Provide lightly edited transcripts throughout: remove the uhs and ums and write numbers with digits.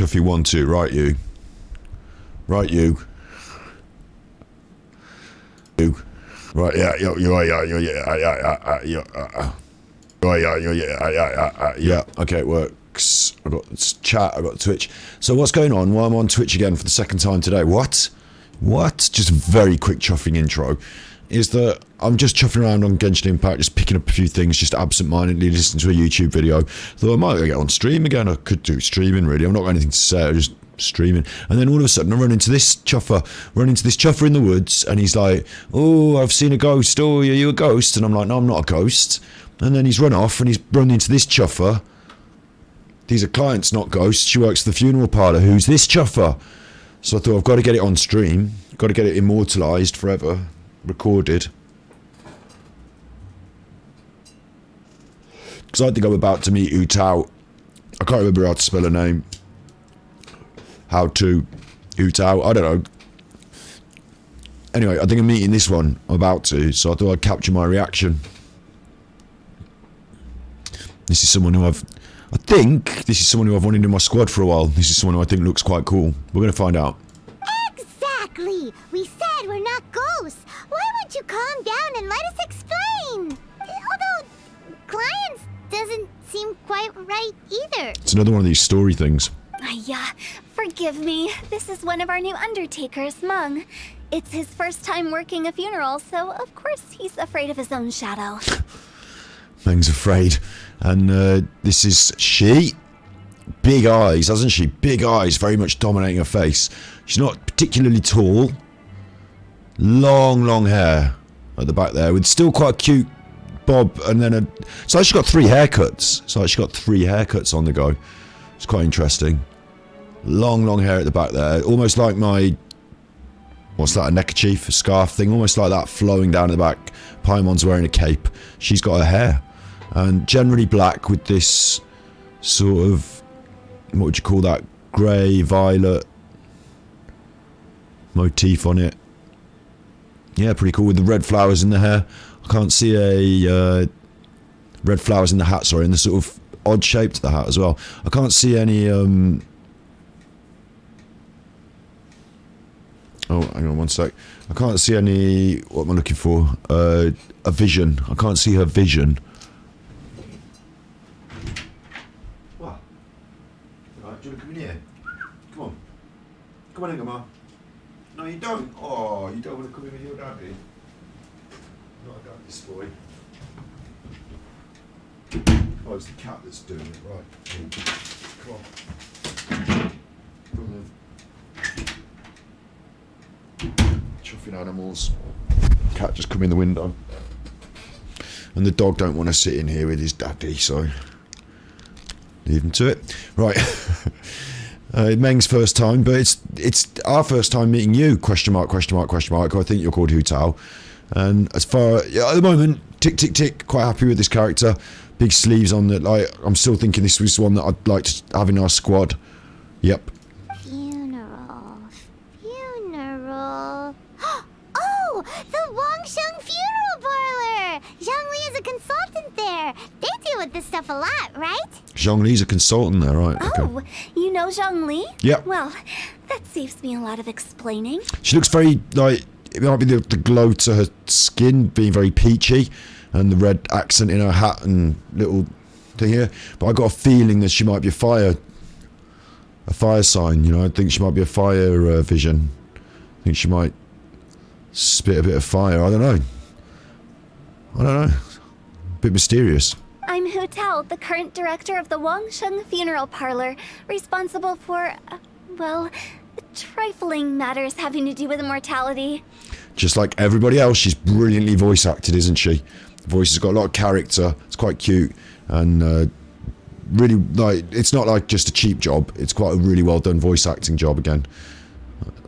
If you want to, right you. Right you. You. Right, yeah, yeah, okay, it works. I've got chat, I've got Twitch. So what's going on? Well, I'm on Twitch again for the second time today. What? Just a very quick chuffing intro. Is that I'm just chuffing around on Genshin Impact, just picking up a few things, just absent-mindedly listening to a YouTube video. Thought I might get on stream again. I could do streaming, really. I've not got anything to say, I'm just streaming. And then all of a sudden I run into this chuffer in the woods, and he's like, oh, I've seen a ghost. Oh, are you a ghost? And I'm like, no, I'm not a ghost. And then he's run off and he's run into this chuffer. These are clients, not ghosts. She works at the funeral parlour. Who's this chuffer? So I thought, I've got to get it on stream. Got to get it immortalised forever. Recorded. Because I think I'm about to meet Utao. I can't remember how to spell her name. Utao, I don't know. Anyway, I think I'm meeting this one. I'm about to, so I thought I'd capture my reaction. This is someone who I think this is someone who I've wanted in my squad for a while. This is someone who I think looks quite cool. We're going to find out. Exactly! We said we're not ghosts! Why won't you calm down and let us explain? Although, clients doesn't seem quite right either. It's another one of these story things. Forgive me. This is one of our new undertakers, Mung. It's his first time working a funeral, so of course he's afraid of his own shadow. Mung's afraid. And this is she. Big eyes, hasn't she? Big eyes, very much dominating her face. She's not particularly tall. Long hair at the back there, with still quite a cute bob, and then it's like she got 3 haircuts. It's like she got 3 haircuts on the go. It's quite interesting. Long hair at the back there, almost like my, what's that, a neckerchief, a scarf thing, almost like that flowing down the back. Paimon's wearing a cape. She's got her hair, and generally black with this sort of, what would you call that, grey, violet motif on it. Yeah, pretty cool, with the red flowers in the hair. I can't see a red flowers in the hat, sorry, in the sort of odd shape to the hat as well. I can't see any oh, hang on one sec. I can't see any, what am I looking for? A vision. I can't see her vision. What? Right, do you want to come in here? Come on. Come on in, Gamma. No, you don't. Oh, you don't want to come in with your daddy? Not a daddy's boy. Oh, it's the cat that's doing it, right. Come on. Come on. Chuffing animals. Cat just come in the window. And the dog don't want to sit in here with his daddy, so leave him to it. Right. Meng's first time, but it's our first time meeting you, question mark. I think you're called Hutao. And as far, at the moment, tick, quite happy with this character. Big sleeves on that, like, I'm still thinking this was one that I'd like to have in our squad. Yep. Funeral. Oh! The Wangsheng Funeral Parlor! Zhongli is a consultant there. They deal with this stuff a lot, right? Zhongli's a consultant there, right? Okay. Oh, you know Zhongli? Yep. Well, that saves me a lot of explaining. She looks very, like, it might be the glow to her skin being very peachy, and the red accent in her hat and little thing here. But I got a feeling that she might be a fire sign, you know. I think she might be a fire vision. I think she might spit a bit of fire. I don't know. A bit mysterious. I'm Hu Tao, the current director of the Wangsheng Funeral Parlor, responsible for, well, trifling matters having to do with immortality. Just like everybody else, she's brilliantly voice acted, isn't she? The voice has got a lot of character. It's quite cute, and really, like, it's not like just a cheap job. It's quite a really well done voice acting job again.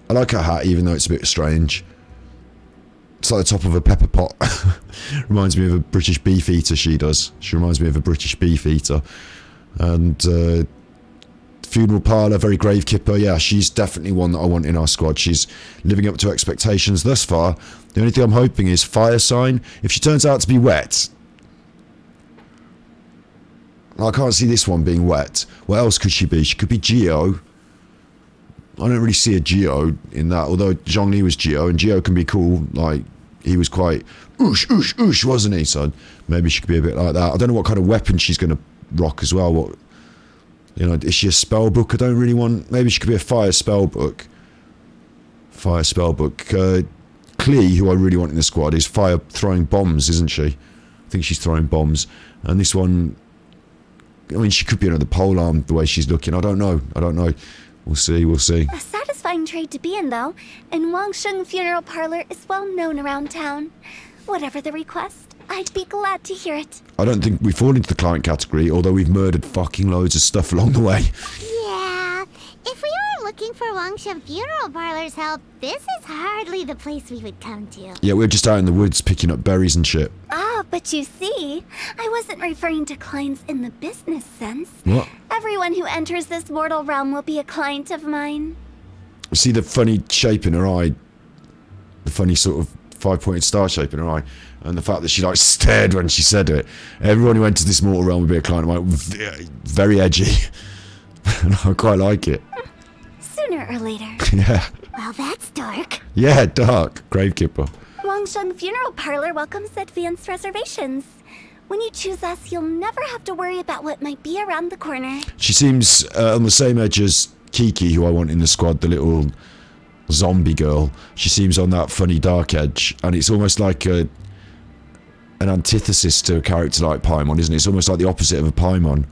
I like her hat, even though it's a bit strange. It's like the top of a pepper pot. Reminds me of a British beef eater, she does. She reminds me of a British beef eater. And funeral parlour, very grave kipper. Yeah, she's definitely one that I want in our squad. She's living up to expectations thus far. The only thing I'm hoping is fire sign. If she turns out to be wet, I can't see this one being wet. What else could she be? She could be Geo. I don't really see a Geo in that, although Zhongli was Geo, and Geo can be cool, like, he was quite oosh, wasn't he? So maybe she could be a bit like that. I don't know what kind of weapon she's going to rock as well. What, you know, is she a spell book? I don't really want, maybe she could be a fire spell book. Fire spell book. Klee, who I really want in the squad, is fire throwing bombs, isn't she? I think she's throwing bombs. And this one, I mean, she could be another polearm the way she's looking. I don't know. We'll see. A satisfying trade to be in, though, and Wangsheng Funeral Parlor is well known around town. Whatever the request, I'd be glad to hear it. I don't think we fall into the client category, although we've murdered fucking loads of stuff along the way. Yeah, if we are looking for Wangshan Funeral Parlor's help, this is hardly the place we would come to. Yeah, we're just out in the woods picking up berries and shit. Ah, but you see, I wasn't referring to clients in the business sense. What? Everyone who enters this mortal realm will be a client of mine. See the funny shape in her eye? The funny sort of 5-pointed star shape in her eye? And the fact that she, like, stared when she said it. Everyone who enters this mortal realm will be a client of mine. Very edgy. And I quite like it. Sooner or later. Yeah. Well, that's dark. Yeah, dark. Gravekeeper. Wangsheng Funeral Parlor welcomes advanced reservations. When you choose us, you'll never have to worry about what might be around the corner. She seems on the same edge as Kiki, who I want in the squad, the little zombie girl. She seems on that funny dark edge, and it's almost like an antithesis to a character like Paimon, isn't it? It's almost like the opposite of a Paimon.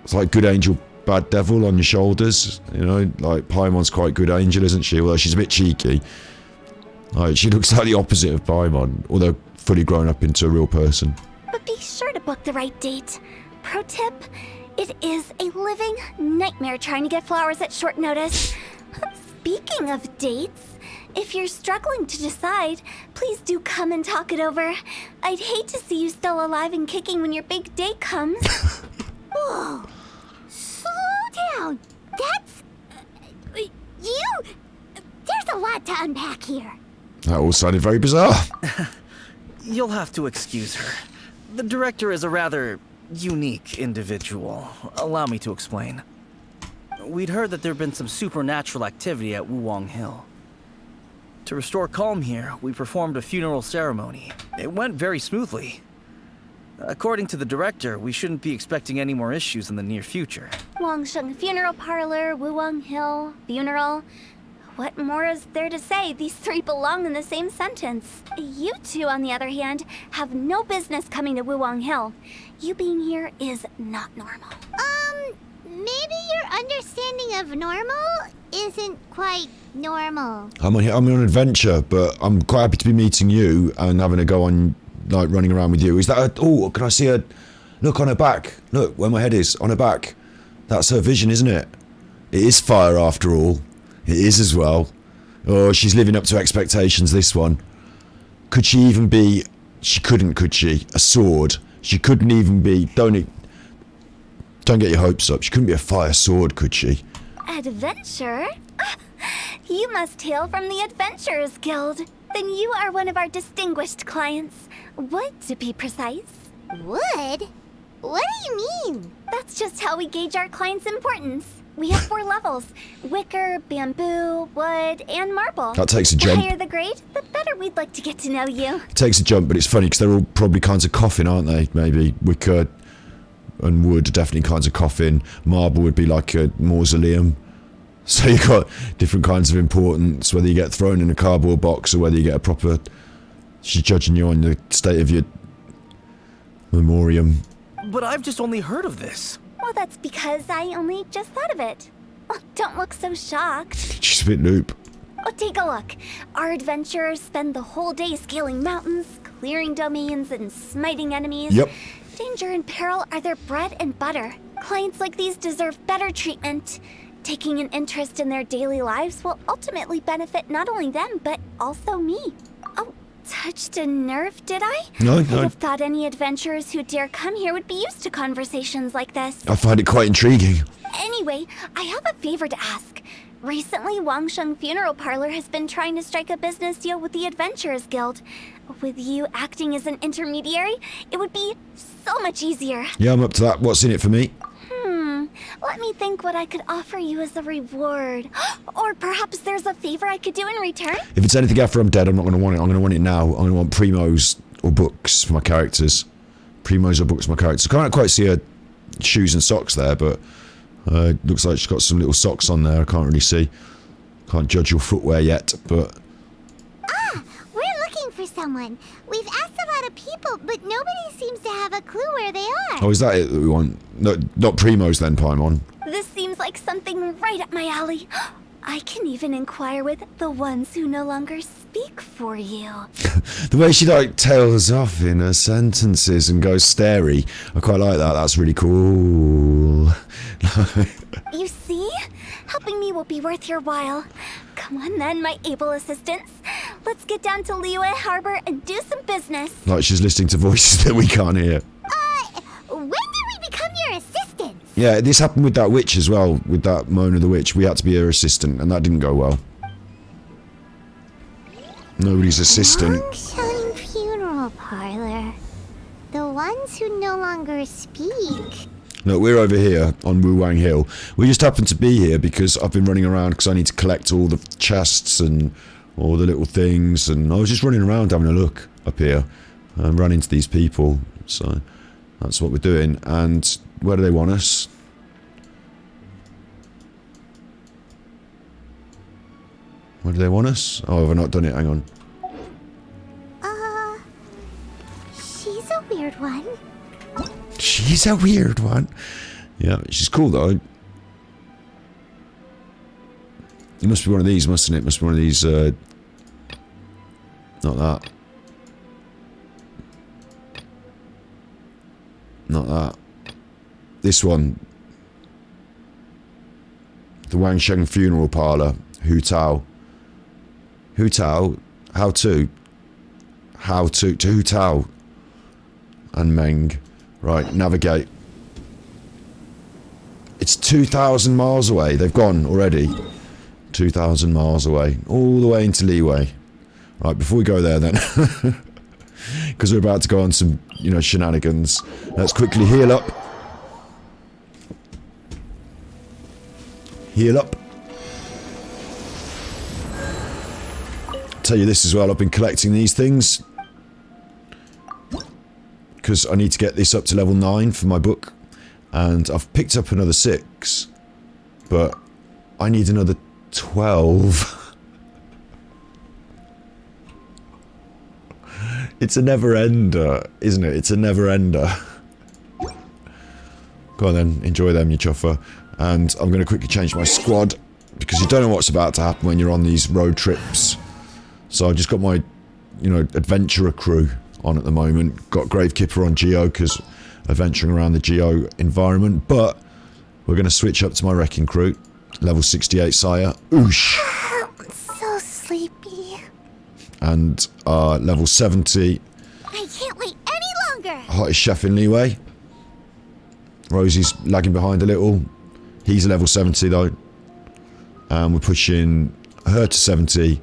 It's like good angel, bad devil on your shoulders, you know? Like, Paimon's quite good angel, isn't she? Although she's a bit cheeky. Like, she looks like the opposite of Paimon, although fully grown up into a real person. But be sure to book the right date. Pro tip, it is a living nightmare trying to get flowers at short notice. Speaking of dates, if you're struggling to decide, please do come and talk it over. I'd hate to see you still alive and kicking when your big day comes. Whoa. Slow down. That's... you... There's a lot to unpack here. That all sounded very bizarre. You'll have to excuse her. The director is a rather unique individual. Allow me to explain. We'd heard that there'd been some supernatural activity at Wuwang Hill. To restore calm here, we performed a funeral ceremony. It went very smoothly. According to the director, we shouldn't be expecting any more issues in the near future. Wangsheng Funeral Parlor, Wuwang Hill, funeral. What more is there to say? These three belong in the same sentence. You two, on the other hand, have no business coming to Wuwang Hill. You being here is not normal. Maybe your understanding of normal isn't quite normal. I'm on an adventure, but I'm quite happy to be meeting you and having a go on, like, running around with you. Is that oh, can I see her? Look on her back. Look where my head is, on her back. That's her vision, isn't it? It is fire after all. It is as well. Oh, she's living up to expectations, this one. Could she even be... She couldn't, could she? A sword. She couldn't even be... Don't get your hopes up. She couldn't be a fire sword, could she? Adventure? You must hail from the Adventurers Guild. Then you are one of our distinguished clients. Wood, to be precise. Wood? What do you mean? That's just how we gauge our clients' importance. We have 4 levels: wicker, bamboo, wood, and marble. That takes a The jump. higher the grade, the better we'd like to get to know you. It takes a jump, but it's funny because they're all probably kinds of coffin, aren't they? Maybe wicker and wood are definitely kinds of coffin. Marble would be like a mausoleum. So you've got different kinds of importance, whether you get thrown in a cardboard box or whether you get a proper... She's judging you on the state of your memoriam. But I've just only heard of this. Well, that's because I only just thought of it. Oh, don't look so shocked. She's a bit noob. Oh, take a look. Our adventurers spend the whole day scaling mountains, clearing domains, and smiting enemies. Yep. Danger and peril are their bread and butter. Clients like these deserve better treatment. Taking an interest in their daily lives will ultimately benefit not only them, but also me. Oh, touched a nerve, did I? No, I'd no. have thought any adventurers who dare come here would be used to conversations like this. I find it quite intriguing. Anyway, I have a favor to ask. Recently, Wangsheng Funeral Parlor has been trying to strike a business deal with the Adventurers Guild. With you acting as an intermediary, it would be so much easier. Yeah, I'm up to that. What's in it for me? Let me think what I could offer you as a reward. Or perhaps there's a favor I could do in return? If it's anything after I'm dead, I'm not going to want it. I'm going to want it now. I'm going to want primos or books for my characters. Primos or books for my characters. I can't quite see her shoes and socks there, but looks like she's got some little socks on there. I can't really see. Can't judge your footwear yet, but... Ah, we're looking for someone. We've asked a lot of people, but nobody seems to have a clue where they are. Oh, is that it that we want? No, not primos then, Paimon. This seems like something right up my alley. I can even inquire with the ones who no longer speak for you. The way she like tails off in her sentences and goes starey, I quite like that. That's really cool. You see? Helping me will be worth your while. Come on then, my able assistants. Let's get down to Liyue Harbor and do some business. Like she's listening to voices that we can't hear. When did we become your assistants? Yeah, this happened with that witch as well, with that Mona the witch. We had to be her assistant, and that didn't go well. Nobody's assistant. Long-shine funeral parlor. The ones who no longer speak. No, we're over here on Wu Wang Hill. We just happen to be here because I've been running around because I need to collect all the chests and all the little things, and I was just running around having a look up here and ran into these people, so that's what we're doing. And where do they want us? Where do they want us? Oh, have I not done it? Hang on. She's a weird one. She's a weird one. Yeah, she's cool though. It must be one of these, mustn't it? Must be one of these, not that. Not that. This one. The Wangsheng Funeral Parlor. Hu Tao. Hu Tao? How to? How to Hu Tao. And Meng. Right, navigate. It's 2,000 miles away. They've gone already. 2,000 miles away. All the way into Liyue. Right, before we go there then. Because we're about to go on some, you know, shenanigans. Let's quickly heal up. Heal up. Tell you this as well, I've been collecting these things. Because I need to get this up to level 9 for my book. And I've picked up another 6. But I need another 12. It's a never-ender, isn't it? It's a never-ender. Go on then, enjoy them, you chuffer. And I'm going to quickly change my squad. Because you don't know what's about to happen when you're on these road trips. So I've just got my, you know, adventurer crew on at the moment. Got Gravekipper on Geo because adventuring around the Geo environment, but we're going to switch up to my wrecking crew. Level 68 Sire. Oosh. I'm so sleepy. And level 70. I can't wait any longer. Hottest chef in Liyue. Rosie's lagging behind a little. He's a level 70 though. And we're pushing her to 70.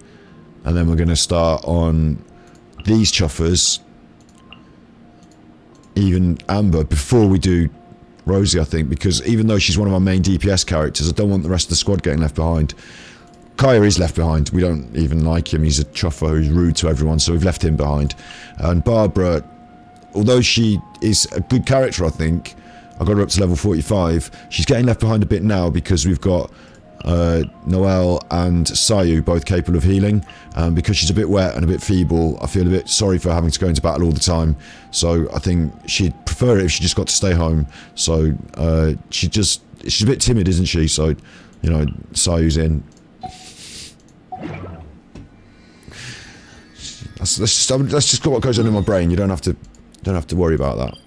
And then we're going to start on these chuffers. Even Amber, before we do Rosie, I think, because even though she's one of my main DPS characters, I don't want the rest of the squad getting left behind. Kaya is left behind. We don't even like him. He's a chuffer who's rude to everyone, so we've left him behind. And Barbara, although she is a good character, I think, I got her up to level 45. She's getting left behind a bit now because we've got Noelle and Sayu both capable of healing. Because she's a bit wet and a bit feeble, I feel a bit sorry for having to go into battle all the time. So I think she'd prefer it if she just got to stay home. So she's a bit timid, isn't she? So, you know, Sayu's in. That's just what goes on in my brain. You don't have to worry about that.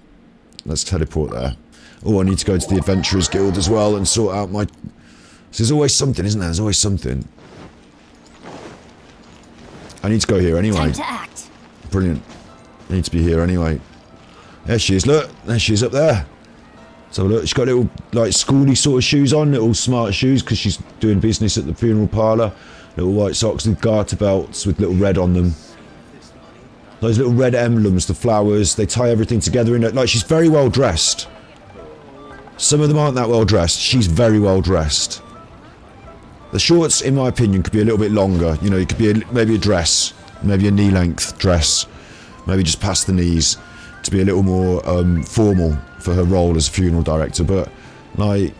Let's teleport there. Oh, I need to go to the Adventurers Guild as well and sort out my... So there's always something, isn't there? There's always something. I need to go here anyway. Time to act. Brilliant. I need to be here anyway. There she is, look. There she is up there. So look, she's got little, like, schooly sort of shoes on. Little smart shoes, because she's doing business at the funeral parlour. Little white socks with garter belts with little red on them. Those little red emblems, the flowers, they tie everything together in it. Like, she's very well dressed. Some of them aren't that well dressed. She's very well dressed. The shorts, in my opinion, could be a little bit longer. You know, it could be maybe a dress, maybe a knee-length dress, maybe just past the knees, to be a little more formal for her role as a funeral director. But like,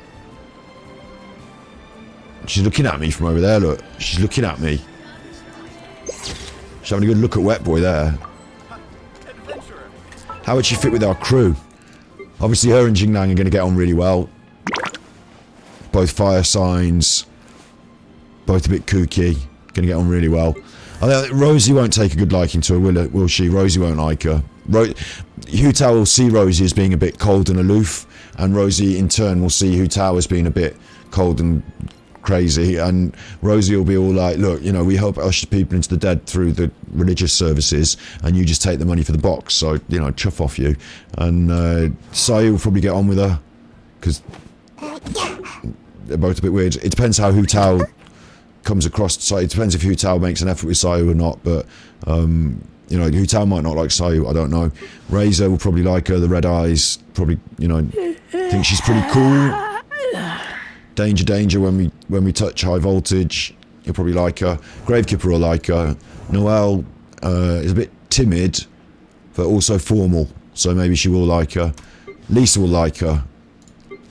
she's looking at me from over there. Look, she's looking at me. She's having a good look at Wet Boy there. How would she fit with our crew? Obviously, her and Jinglang are going to get on really well. Both fire signs. Both a bit kooky. Going to get on really well. I think Rosie won't take a good liking to her, will she? Rosie won't like her. Hu Tao will see Rosie as being a bit cold and aloof, and Rosie in turn will see Hu Tao as being a bit cold and crazy, and Rosie will be all like, look, you know, we help usher people into the dead through the religious services, and you just take the money for the box, so, you know, chuff off you. And Sayu will probably get on with her, because they're both a bit weird. It depends how Hu Tao comes across. So it depends if Hu Tao makes an effort with Sayu or not, but you know, Hu Tao might not like Sayu, I don't know. Razor will probably like her, the red eyes, probably, you know, think she's pretty cool. Danger, danger, when we touch high voltage, you'll probably like her. Gravekipper will like her. Noelle is a bit timid, but also formal, so maybe she will like her. Lisa will like her.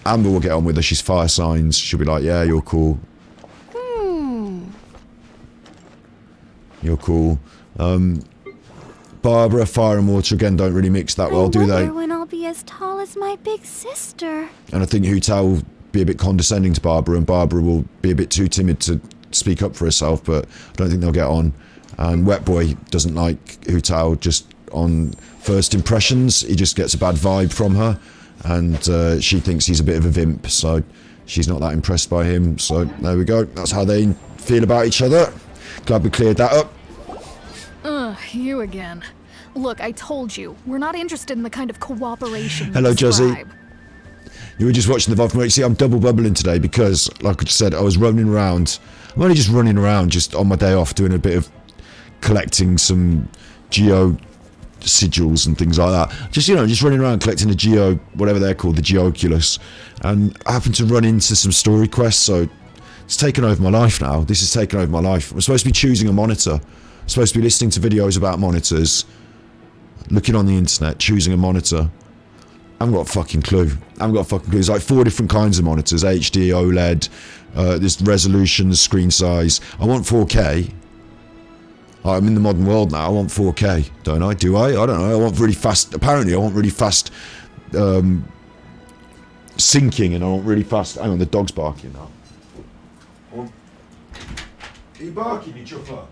Amber will get on with her, she's fire signs, she'll be like, yeah, you're cool. You're cool. Barbara, fire and water, again, don't really mix that well, do they? I wonder when I'll be as tall as my big sister. And I think Hu Tao will be a bit condescending to Barbara, and Barbara will be a bit too timid to speak up for herself, but I don't think they'll get on. And Wet Boy doesn't like Hu Tao just on first impressions. He just gets a bad vibe from her, and she thinks he's a bit of a vimp, so she's not that impressed by him. So there we go. That's how they feel about each other. Glad we cleared that up. Ugh, you again. Look, I told you, we're not interested in the kind of cooperation you Hello, Josie. describe. You were just watching the VOD from See, I'm double bubbling today because, like I just said, I was running around. I'm only just running around, just on my day off, doing a bit of collecting some geo sigils and things like that. Just, you know, just running around collecting the geo, whatever they're called, the Geoculus. And I happened to run into some story quests, so it's taken over my life now. This has taken over my life. I'm supposed to be choosing a monitor. I'm supposed to be listening to videos about monitors, looking on the internet, choosing a monitor. I haven't got a fucking clue. I haven't got a fucking clue. There's like 4 different kinds of monitors. HD, OLED, there's resolution, screen size. I want 4K. I'm in the modern world now. I want 4K, don't I? Do I? I don't know. I want really fast... Apparently, I want really fast syncing, and I want really fast... Hang on, the dog's barking now. Are you barking, you chuffer?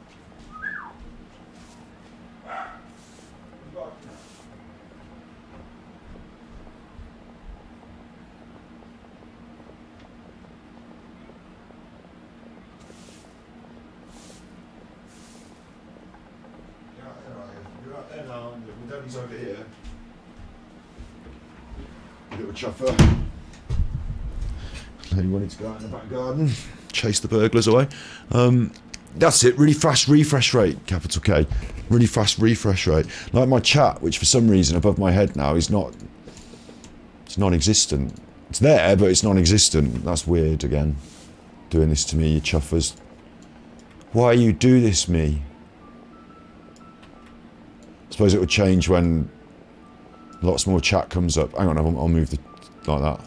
Daddy's over here. Little chuffer. He wanted to go out in the back garden, chase the burglars away. That's it. Really fast refresh rate, capital K. Really fast refresh rate. Like my chat, which for some reason above my head now is not. It's non-existent. It's there, but it's non-existent. That's weird again. Doing this to me, you chuffers. Why you do this, me? I suppose it would change when lots more chat comes up. Hang on, I'll move the like that.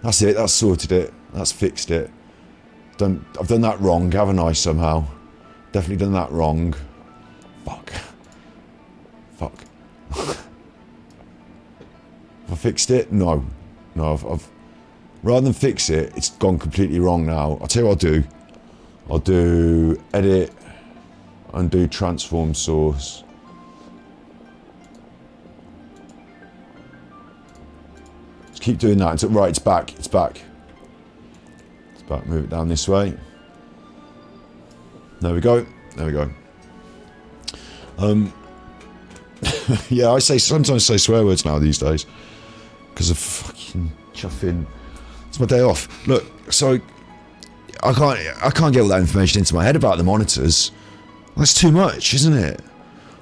That's it. That's sorted it. That's fixed it. I've done that wrong, haven't I? Somehow, definitely done that wrong. Fuck. Have I fixed it? No. I've rather than fix it, it's gone completely wrong now. I'll tell you what I'll do. I'll do edit, undo transform source. Keep doing that until right. It's back. Move it down this way. There we go. Yeah, I sometimes say swear words now these days because of fucking chuffing. It's my day off. Look, so I can't get all that information into my head about the monitors. That's too much, isn't it?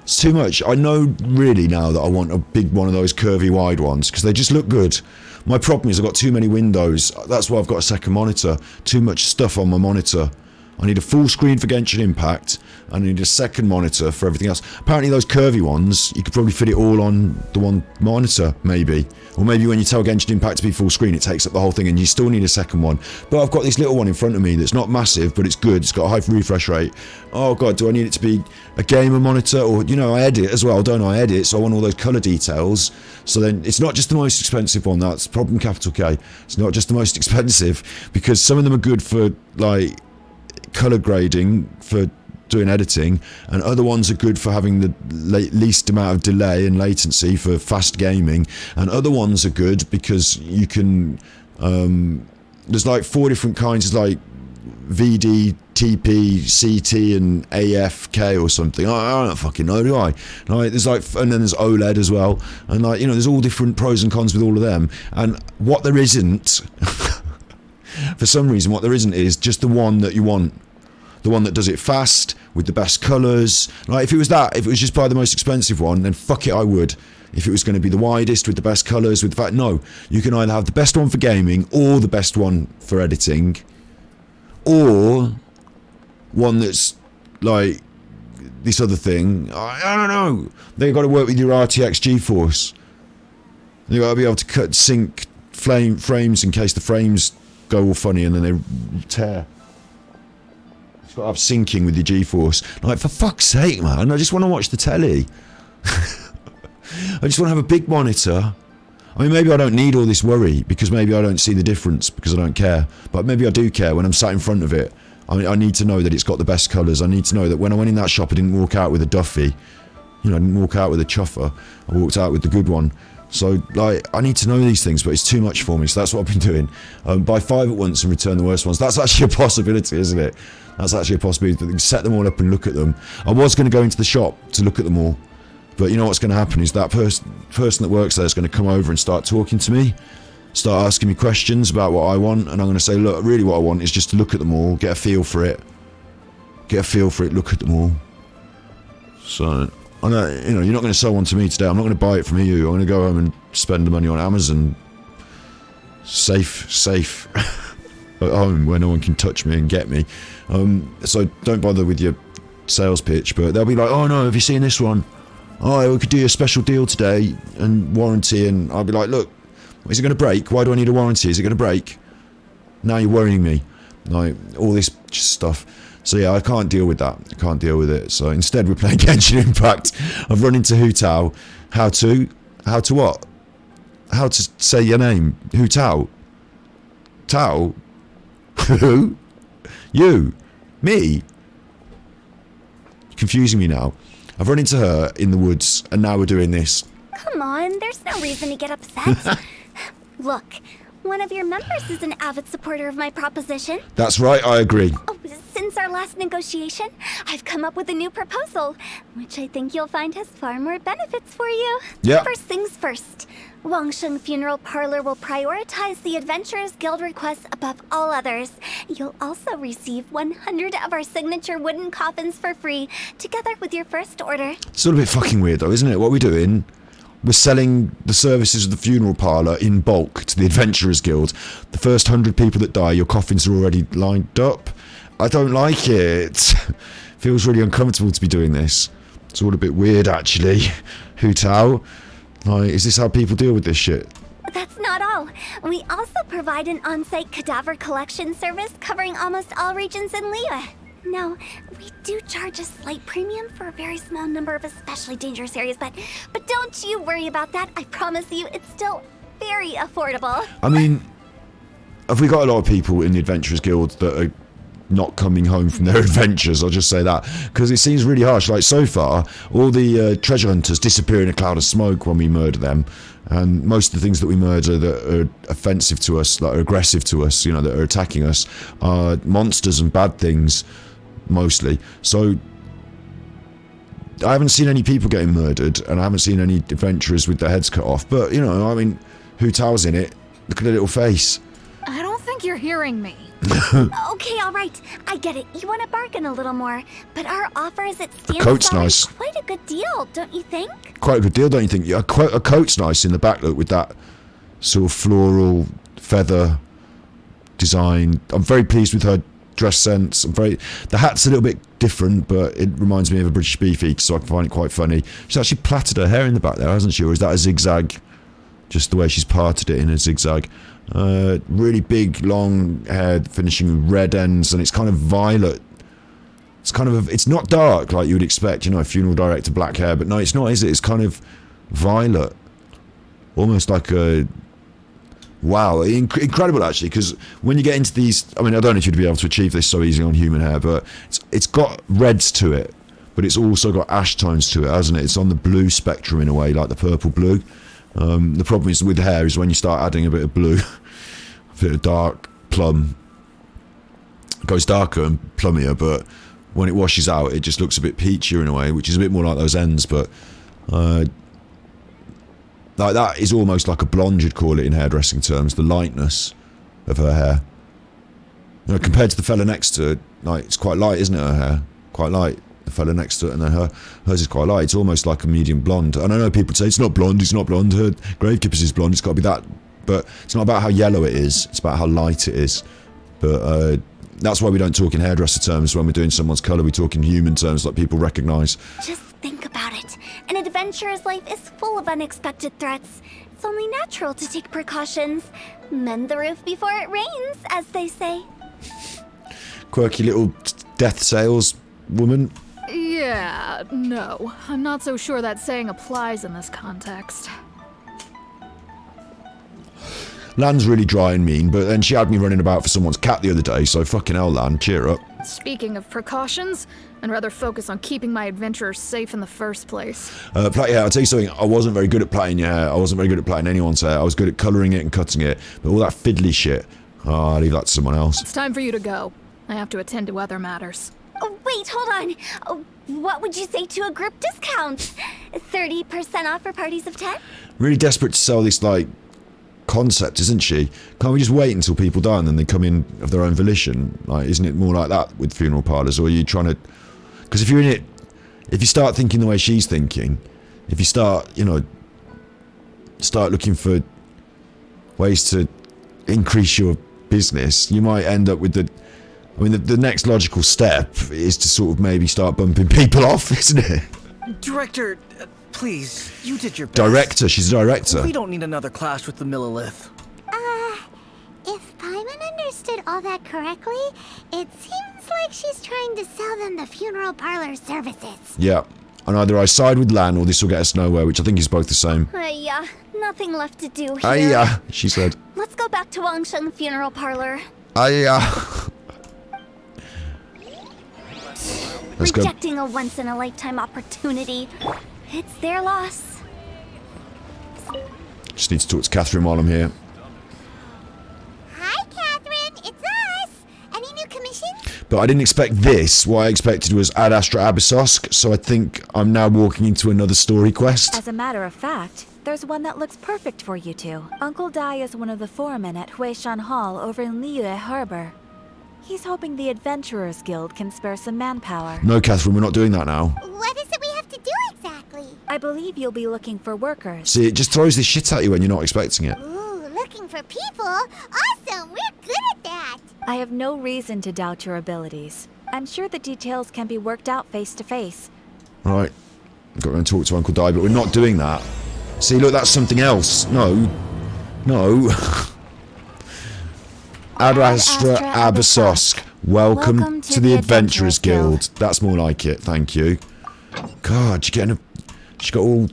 It's too much. I know really now that I want a big one of those curvy wide ones because they just look good. My problem is I've got too many windows. That's why I've got a second monitor. Too much stuff on my monitor. I need a full screen for Genshin Impact, and I need a second monitor for everything else. Apparently those curvy ones, you could probably fit it all on the one monitor, maybe. Or maybe when you tell Genshin Impact to be full screen, it takes up the whole thing, and you still need a second one. But I've got this little one in front of me that's not massive, but it's good. It's got a high refresh rate. Oh god, do I need it to be a gamer monitor? Or, you know, I edit as well, don't I? Edit, so I want all those colour details. So then, it's not just the most expensive one, that's problem capital K. It's not just the most expensive, because some of them are good for, like, color grading for doing editing, and other ones are good for having the least amount of delay and latency for fast gaming, and other ones are good because you can there's like 4 different kinds, like VD, TP, CT and AFK or something. I don't fucking know, do I? Like, there's like, and then there's OLED as well, and like, you know, there's all different pros and cons with all of them, and what there isn't for some reason, what there isn't is just the one that you want. The one that does it fast, with the best colours. Like, if it was that, if it was just buy the most expensive one, then fuck it, I would. If it was going to be the widest, with the best colours, with the fact, no. You can either have the best one for gaming, or the best one for editing, or one that's, like, this other thing. I don't know. They've got to work with your RTX GeForce. You've got to be able to sync frames in case the frames go all funny and then they tear. It's got to have syncing with your GeForce. Like, for fuck's sake, man, I just want to watch the telly. I just want to have a big monitor. I mean, maybe I don't need all this worry, because maybe I don't see the difference, because I don't care. But maybe I do care when I'm sat in front of it. I need to know that it's got the best colours. I need to know that when I went in that shop, I didn't walk out with a Duffy. You know, I didn't walk out with a Chuffer. I walked out with the good one. So, like, I need to know these things, but it's too much for me, so that's what I've been doing. Buy 5 at once and return the worst ones. That's actually a possibility, isn't it? That's actually a possibility. Set them all up and look at them. I was going to go into the shop to look at them all, but you know what's going to happen is that person that works there is going to come over and start talking to me, start asking me questions about what I want, and I'm going to say, look, really what I want is just to look at them all, get a feel for it. Look at them all. So, I know, you know, you're not going to sell one to me today. I'm not going to buy it from you. I'm going to go home and spend the money on Amazon. Safe at home where no one can touch me and get me. So don't bother with your sales pitch, but they'll be like, oh no, have you seen this one? Oh, we could do a special deal today and warranty, and I'll be like, look, is it going to break? Why do I need a warranty? Is it going to break? Now you're worrying me. Like, all this stuff. So yeah, I can't deal with that. I can't deal with it. So instead we're playing Genshin Impact. I've run into Hu Tao. How to what? How to say your name? Hu Tao? Tao? Who? You? Me? Confusing me now. I've run into her in the woods, and now we're doing this. Come on, there's no reason to get upset. Look, one of your members is an avid supporter of my proposition. That's right, I agree. Oh, since our last negotiation, I've come up with a new proposal, which I think you'll find has far more benefits for you. Yeah. First things first. Wangsheng Funeral Parlor will prioritize the Adventurers Guild requests above all others. You'll also receive 100 of our signature wooden coffins for free, together with your first order. It's a little bit fucking weird though, isn't it? What are we doing? We're selling the services of the funeral parlour in bulk to the Adventurers Guild. The first 100 people that die, your coffins are already lined up. I don't like it. Feels really uncomfortable to be doing this. It's all a bit weird, actually. Hu Tao? Like, is this how people deal with this shit? That's not all. We also provide an on-site cadaver collection service covering almost all regions in Liyue. Now, we do charge a slight premium for a very small number of especially dangerous areas, but don't you worry about that. I promise you, it's still very affordable. I mean, have we got a lot of people in the Adventurers Guild that are not coming home from their adventures? I'll just say that, because it seems really harsh. Like, so far, all the treasure hunters disappear in a cloud of smoke when we murder them, and most of the things that we murder that are offensive to us, that are aggressive to us, you know, that are attacking us, are monsters and bad things, mostly. So I haven't seen any people getting murdered, and I haven't seen any adventurers with their heads cut off, but, you know, I mean, Hu Tao's in it. Look at her little face. I don't think you're hearing me. Okay, all right. I get it. You want to bargain a little more, but our offer as it stands coat's is already nice. quite a good deal, don't you think? Quite a good deal, don't you think? Yeah, a coat's nice in the back, look, with that sort of floral feather design. I'm very pleased with her dress sense. The hat's a little bit different, but it reminds me of a British beefy, so I can find it quite funny. She's actually plaited her hair in the back there, hasn't she? Or is that a zigzag? Just the way she's parted it in a zigzag. Really big, long hair, finishing with red ends, and it's kind of violet. It's not dark like you would expect, you know, a funeral director, black hair, but no, it's not, is it? It's kind of violet. Almost like a... Wow, incredible actually, because when you get into these... I mean, I don't know if you'd be able to achieve this so easily on human hair, but it's got reds to it, but it's also got ash tones to it, hasn't it? It's on the blue spectrum in a way, like the purple blue. The problem is with hair is when you start adding a bit of blue, a bit of dark plum, it goes darker and plummier, but when it washes out, it just looks a bit peachier in a way, which is a bit more like those ends, but like that is almost like a blonde, you'd call it in hairdressing terms, the lightness of her hair. You know, compared to the fella next to her, like, it's quite light, isn't it, her hair? Quite light. The fella next to it, and then hers is quite light. It's almost like a medium blonde. And I know people say, it's not blonde, her Gravekeeper's is blonde, it's got to be that. But it's not about how yellow it is, it's about how light it is. But that's why we don't talk in hairdresser terms when we're doing someone's colour, we talk in human terms like people recognise. Just think about it. An adventurer's life is full of unexpected threats. It's only natural to take precautions. Mend the roof before it rains, as they say. Quirky little death saleswoman. Yeah, no. I'm not so sure that saying applies in this context. Lan's really dry and mean, but then she had me running about for someone's cat the other day, so fucking hell, Lan, cheer up. Speaking of precautions, I'd rather focus on keeping my adventurers safe in the first place. Plait your hair, I'll tell you something, I wasn't very good at plaiting your hair, I wasn't very good at plaiting anyone's hair, I was good at colouring it and cutting it, but all that fiddly shit, I'll leave that to someone else. It's time for you to go. I have to attend to other matters. Oh, wait, hold on. What would you say to a group discount? 30% off for parties of 10? Really desperate to sell this, like, concept, isn't she? Can't we just wait until people die and then they come in of their own volition? Like, isn't it more like that with funeral parlours? Or are you trying to... Because if you're in it... If you start thinking the way she's thinking, if you start, you know, start looking for ways to increase your business, you might end up with the... I mean, the next logical step is to sort of maybe start bumping people off, isn't it? Director, please, you did your best. Director, she's a director. We don't need another clash with the Millilith. If Paimon understood all that correctly, it seems like she's trying to sell them the funeral parlor services. Yeah, and either I side with Lan or this will get us nowhere, which I think is both the same. Yeah, nothing left to do here. Aye, she said. Let's go back to Wangsheng Funeral Parlor. Aye. Let's go. Rejecting a once-in-a-lifetime opportunity. It's their loss. Just need to talk to Catherine while I'm here. Hi, Catherine. It's us. Any new commissions? But I didn't expect this. What I expected was Ad Astra Abyssosk, so I think I'm now walking into another story quest. As a matter of fact, there's one that looks perfect for you two. Uncle Dai is one of the foremen at Huishan Hall over in Liyue Harbor. He's hoping the Adventurers Guild can spare some manpower. No, Catherine, we're not doing that now. What is it we have to do exactly? I believe you'll be looking for workers. See, it just throws this shit at you when you're not expecting it. Ooh, looking for people? Awesome, we're good at that. I have no reason to doubt your abilities. I'm sure the details can be worked out face to face. Right. I've got to go and talk to Uncle Dai, but we're not doing that. See, look, that's something else. No. Ad Astra Abyssosk. Welcome to the Adventurers Guild. That's more like it, thank you. God, she's getting a... She got all...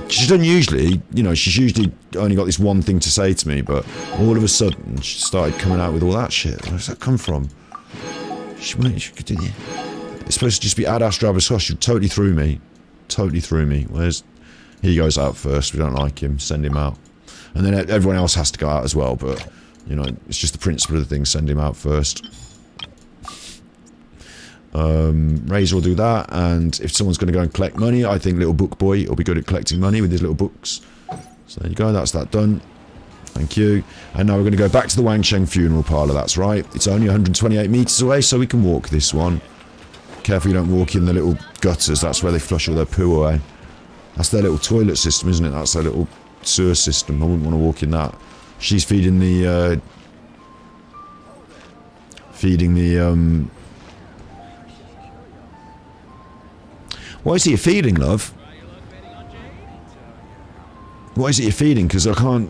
She's done usually, you know, she's usually only got this one thing to say to me, but all of a sudden she started coming out with all that shit. Where does that come from? She could, yeah. It's supposed to just be Ad Astra Abyssosk. She totally threw me. Totally threw me. Where's... He goes out first. We don't like him. Send him out. And then everyone else has to go out as well, but... You know, it's just the principle of the thing, send him out first. Razor will do that, and if someone's going to go and collect money, I think little book boy will be good at collecting money with his little books. So there you go, that's that done. Thank you. And now we're going to go back to the Wangsheng Funeral Parlour, that's right. It's only 128 metres away, so we can walk this one. Careful you don't walk in the little gutters, that's where they flush all their poo away. That's their little toilet system, isn't it? That's their little sewer system. I wouldn't want to walk in that. She's feeding the What is it you're feeding, love? What is it you're feeding? Because I can't...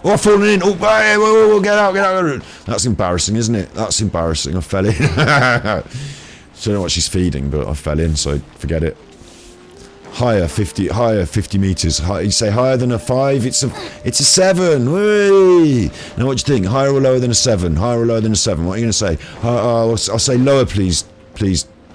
Oh, I've fallen in! Oh, hey, whoa, get out, get out! That's embarrassing, isn't it? That's embarrassing. I fell in. I don't know what she's feeding, but I fell in, so forget it. Higher 50 meters. You say higher than a 5, it's a 7. Whee! Now what do you think? Higher or lower than a 7? Higher or lower than a 7? What are you going to say? I'll say lower, please,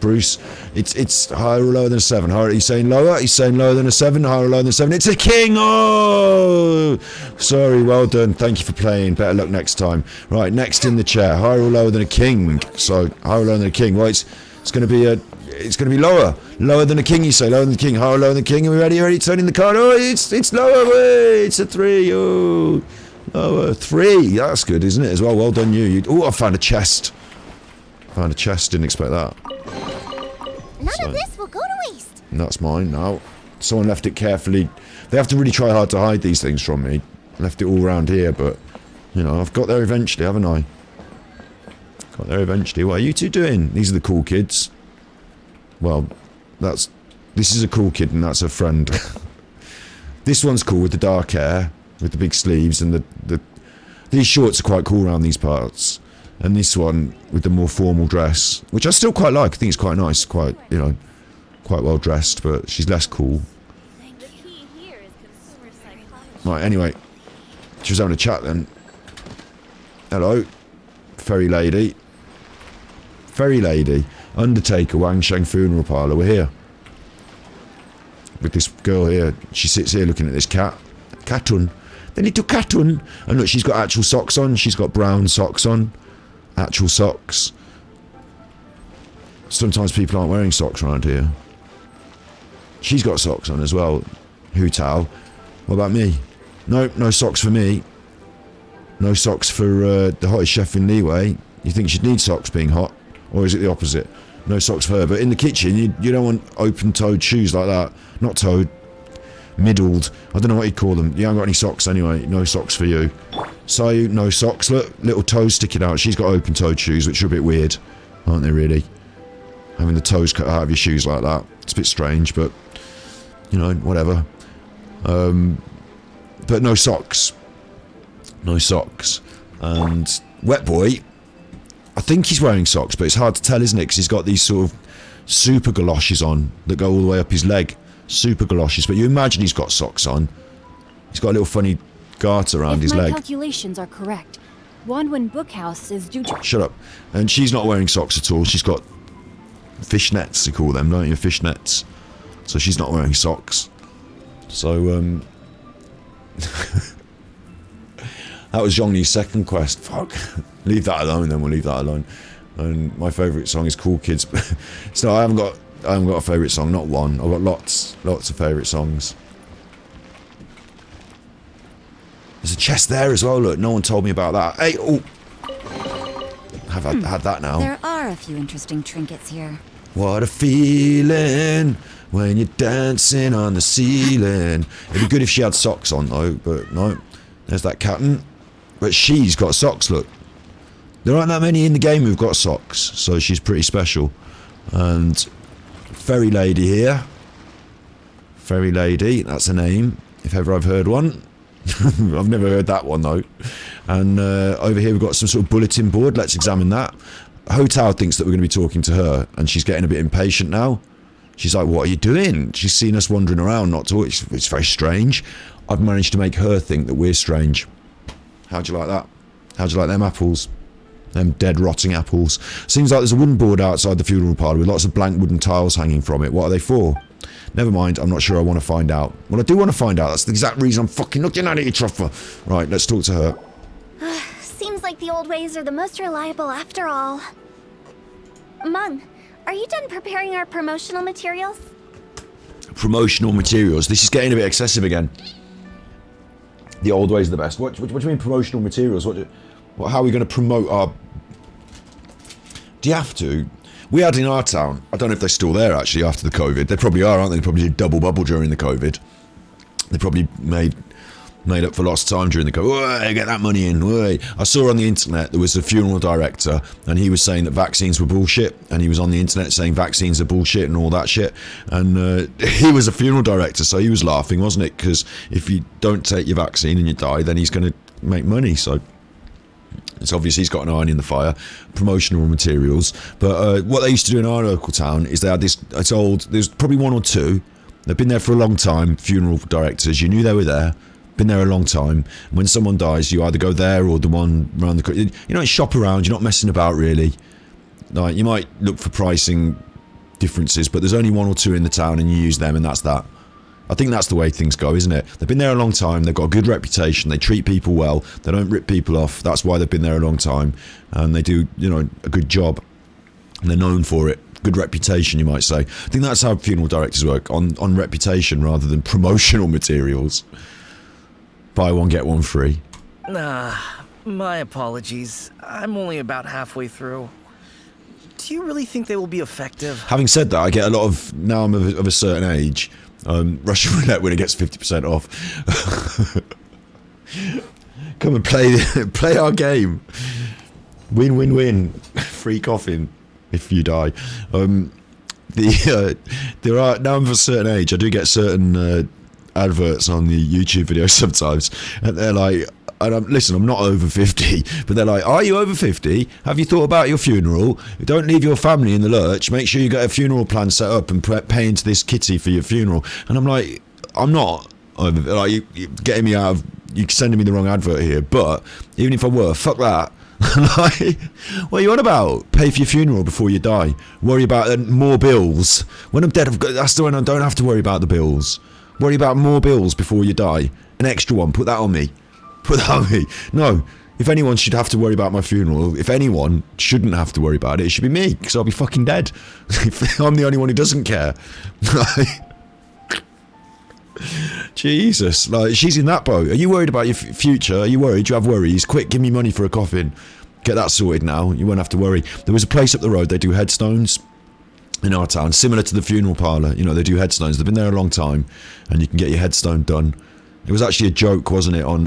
Bruce. It's higher or lower than a 7. Higher, he's saying lower. He's saying lower than a 7. Higher or lower than a 7. It's a king. Oh, sorry. Well done. Thank you for playing. Better luck next time. Right, next in the chair. Higher or lower than a king. So higher or lower than a king. Well, it's going to be lower than a king. You say lower than the king. Higher or lower than the king. Are we ready? Ready? Turning the card. Oh, it's lower. It's a 3. Oh, lower 3. That's good, isn't it? As well. Well done, you. Oh, I found a chest. Didn't expect that. None of this will go to waste. That's mine now. Someone left it carefully. They have to really try hard to hide these things from me. Left it all around here, but you know, I've got there eventually, haven't I? Got there eventually. What are you two doing? These are the cool kids. Well, this is a cool kid and that's a friend. This one's cool with the dark hair, with the big sleeves, and these shorts are quite cool around these parts. And this one with the more formal dress, which I still quite like. I think it's quite nice, quite, you know, quite well dressed, but she's less cool. Right, anyway, she was having a chat then. Hello, fairy lady. Undertaker, Wang Sheng funeral parlour. We're here with this girl here. She sits here looking at this cat. Catun. The little catun. And look, she's got actual socks on. She's got brown socks on. Actual socks. Sometimes people aren't wearing socks around here. She's got socks on as well. Hu Tao. What about me? No socks for me. No socks for the hottest chef in Leeway. You think she'd need socks being hot? Or is it the opposite? No socks for her. But in the kitchen, you don't want open-toed shoes like that. Not toed. Middled. I don't know what you'd call them. You haven't got any socks anyway. No socks for you. Sayu, no socks. Look, little toes sticking out. She's got open-toed shoes, which are a bit weird, aren't they, really? Having the toes cut out of your shoes like that. It's a bit strange, but, you know, whatever. But no socks. No socks. And Wet Boy, I think he's wearing socks, but it's hard to tell, isn't it? Because he's got these sort of super galoshes on that go all the way up his leg. Super galoshes, but you imagine he's got socks on. He's got a little funny garter around his leg. If my calculations are correct, Wanwen Bookhouse is due to... Shut up. And she's not wearing socks at all. She's got fishnets, you call them, don't you? Fishnets. So she's not wearing socks. So, that was Zhongni's second quest. Fuck. Leave that alone then, we'll leave that alone. And my favourite song is Cool Kids. So I haven't got a favourite song, not one. I've got lots of favourite songs. There's a chest there as well, look, no one told me about that. Hey, oh! I've had that now. There are a few interesting trinkets here. What a feeling when you're dancing on the ceiling. It'd be good if she had socks on though, but no. There's that captain. But she's got socks, look. There aren't that many in the game who've got socks, so she's pretty special. And Fairy Lady here. Fairy Lady, that's a name, if ever I've heard one. I've never heard that one though. And over here we've got some sort of bulletin board. Let's examine that. Hotel thinks that we're going to be talking to her, and she's getting a bit impatient now. She's like, what are you doing? She's seen us wandering around, not talking. It's very strange. I've managed to make her think that we're strange. How'd you like that? How'd you like them apples? Them dead rotting apples. Seems like there's a wooden board outside the funeral parlour with lots of blank wooden tiles hanging from it. What are they for? Never mind, I'm not sure I want to find out. Well, I do want to find out. That's the exact reason I'm fucking looking at it, you truffer. Right, let's talk to her. Seems like the old ways are the most reliable after all. Mung, are you done preparing our promotional materials? Promotional materials? This is getting a bit excessive again. The old ways are the best. What do you mean promotional materials? How are we going to promote our... Do you have to? We had in our town, I don't know if they're still there actually after the COVID. They probably are, aren't they? They probably did double bubble during the COVID. They probably made up for lost time during the COVID. Get that money in. Way. I saw on the internet there was a funeral director, and he was saying that vaccines were bullshit, and he was on the internet saying vaccines are bullshit and all that shit. And he was a funeral director, so he was laughing, wasn't it? Because if you don't take your vaccine and you die, then he's going to make money. So it's obvious he's got an iron in the fire. Promotional materials. But what they used to do in our local town is they had this. It's old. There's probably one or two. They've been there for a long time. Funeral directors. You knew they were there. Been there a long time. When someone dies, you either go there or the one around the... You don't shop around. You're not messing about, really. Like, you might look for pricing differences, but there's only one or two in the town, and you use them, and that's that. I think that's the way things go, isn't it? They've been there a long time. They've got a good reputation. They treat people well. They don't rip people off. That's why they've been there a long time, and they do, a good job. And they're known for it. Good reputation, you might say. I think that's how funeral directors work, on reputation rather than promotional materials. Buy one, get one free. My apologies. I'm only about halfway through. Do you really think they will be effective? Having said that, I get a lot of, now I'm of a certain age, Russian roulette when it gets 50% off. Come and play our game. Win, win, win. Free coffin if you die. There are, now I'm of a certain age, I do get certain adverts on the YouTube videos sometimes, and they're like, listen, I'm not over 50, but they're like, are you over 50? Have you thought about your funeral? Don't leave your family in the lurch. Make sure you get a funeral plan set up and pay into this kitty for your funeral. And I'm like, I'm not over, like, you're getting me out of, you're sending me the wrong advert here. But even if I were, fuck that. Like, what are you on about? Pay for your funeral before you die. Worry about more bills. When I'm dead, that's the one I don't have to worry about the bills. Worry about more bills before you die. An extra one. Put that on me. Put that on me. No. If anyone should have to worry about my funeral, if anyone shouldn't have to worry about it, it should be me, because I'll be fucking dead. I'm the only one who doesn't care. Jesus. Like, she's in that boat. Are you worried about your future? Are you worried? Do you have worries? Quick, give me money for a coffin. Get that sorted now. You won't have to worry. There was a place up the road, they do headstones. In our town, similar to the funeral parlour, they do headstones. They've been there a long time, and you can get your headstone done. It was actually a joke, wasn't it? On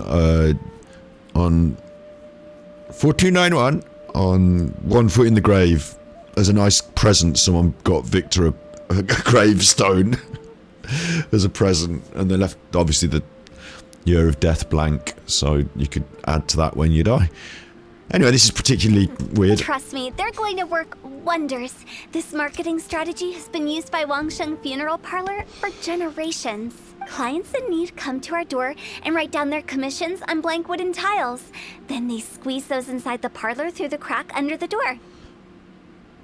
4291, on One Foot in the Grave, as a nice present, someone got Victor a gravestone as a present, and they left obviously the year of death blank, so you could add to that when you die. Anyway, this is particularly weird. Trust me, they're going to work wonders. This marketing strategy has been used by Wangsheng Funeral Parlor for generations. Clients in need come to our door and write down their commissions on blank wooden tiles. Then they squeeze those inside the parlor through the crack under the door.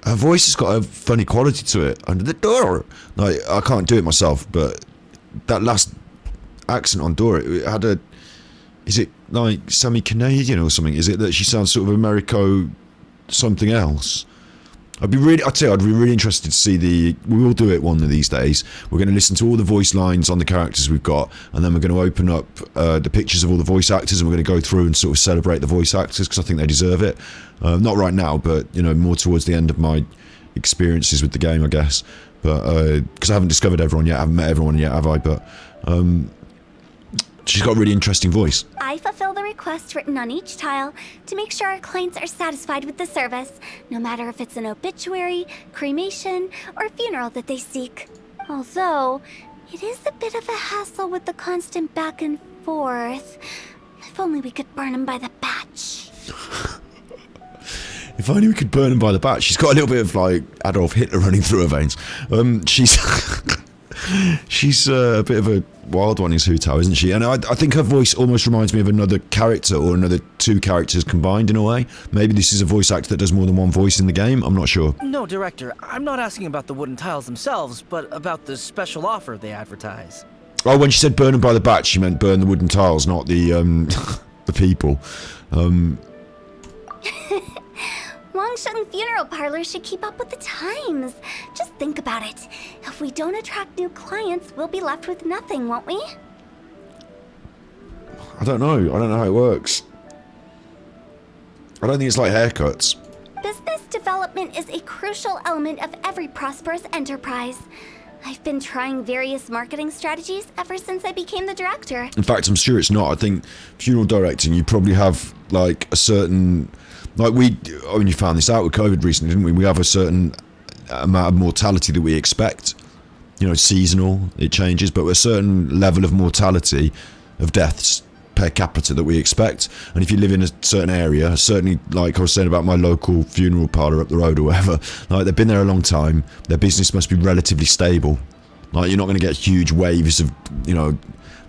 Her voice has got a funny quality to it. Under the door. Like, I can't do it myself, but that last accent on door, it had a... Is it like semi-Canadian or something? Is it that she sounds sort of Americo something else? I'd be really interested to see we will do it one of these days. We're going to listen to all the voice lines on the characters we've got, and then we're going to open up the pictures of all the voice actors, and we're going to go through and sort of celebrate the voice actors, because I think they deserve it. Not right now, but, more towards the end of my experiences with the game, I guess. But, because I haven't discovered everyone yet, I haven't met everyone yet, have I? But, she's got a really interesting voice. I fulfill the requests written on each tile to make sure our clients are satisfied with the service, no matter if it's an obituary, cremation, or funeral that they seek. Although, it is a bit of a hassle with the constant back and forth. If only we could burn them by the batch. If only we could burn them by the batch. She's got a little bit of, like, Adolf Hitler running through her veins. She's a bit of a wild one, is Hu Tao, isn't she? And I think her voice almost reminds me of another character, or another two characters combined in a way. Maybe this is a voice actor that does more than one voice in the game. I'm not sure. No, Director. I'm not asking about the wooden tiles themselves, but about the special offer they advertise. Oh, when she said burn them by the batch, she meant burn the wooden tiles, not the the people. Wangsheng Funeral Parlor should keep up with the times. Just think about it. If we don't attract new clients, we'll be left with nothing, won't we? I don't know. I don't know how it works. I don't think it's like haircuts. Business development is a crucial element of every prosperous enterprise. I've been trying various marketing strategies ever since I became the director. In fact, I'm sure it's not. I think funeral directing, you probably have like a certain, like you found this out with COVID recently, didn't we? We have a certain amount of mortality that we expect. You know, seasonal, it changes, but a certain level of mortality of deaths per capita that we expect. And if you live in a certain area, certainly like I was saying about my local funeral parlour up the road or whatever, like they've been there a long time, their business must be relatively stable. Like you're not going to get huge waves of, you know,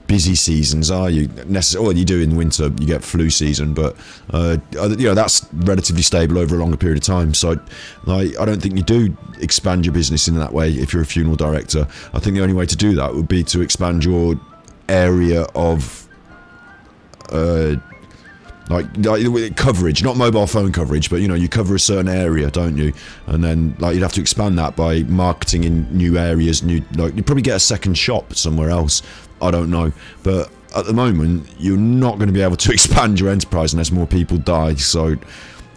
busy seasons, are you? Well, you do in winter, you get flu season, but you know, that's relatively stable over a longer period of time. So like I don't think you do expand your business in that way if you're a funeral director. I think the only way to do that would be to expand your area of like coverage, not mobile phone coverage, but you know, you cover a certain area, don't you? And then like you'd have to expand that by marketing in new areas, like you'd probably get a second shop somewhere else. I don't know, but at the moment you're not going to be able to expand your enterprise unless more people die. So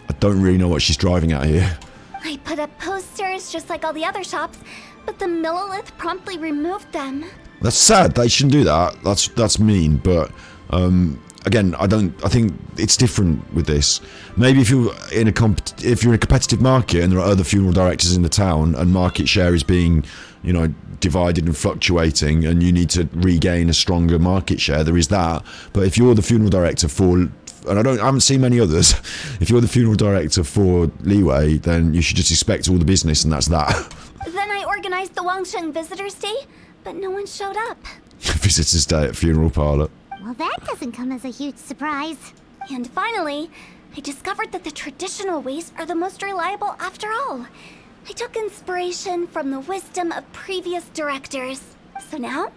I don't really know what she's driving at here. I put up posters just like all the other shops, but the Millilith promptly removed them. That's sad. They shouldn't do that. That's mean, but again, I think it's different with this. Maybe if you're in a competitive market and there are other funeral directors in the town and market share is being, you know, divided and fluctuating, and you need to regain a stronger market share, there is that. But if you're the funeral director for, and I haven't seen many others, if you're the funeral director for Leeway, then you should just expect all the business, and that's that. Then I organized the Wangsheng Visitors Day, but no one showed up. Visitors Day at funeral parlour. Well, that doesn't come as a huge surprise. And finally, I discovered that the traditional ways are the most reliable after all. I took inspiration from the wisdom of previous directors. So now,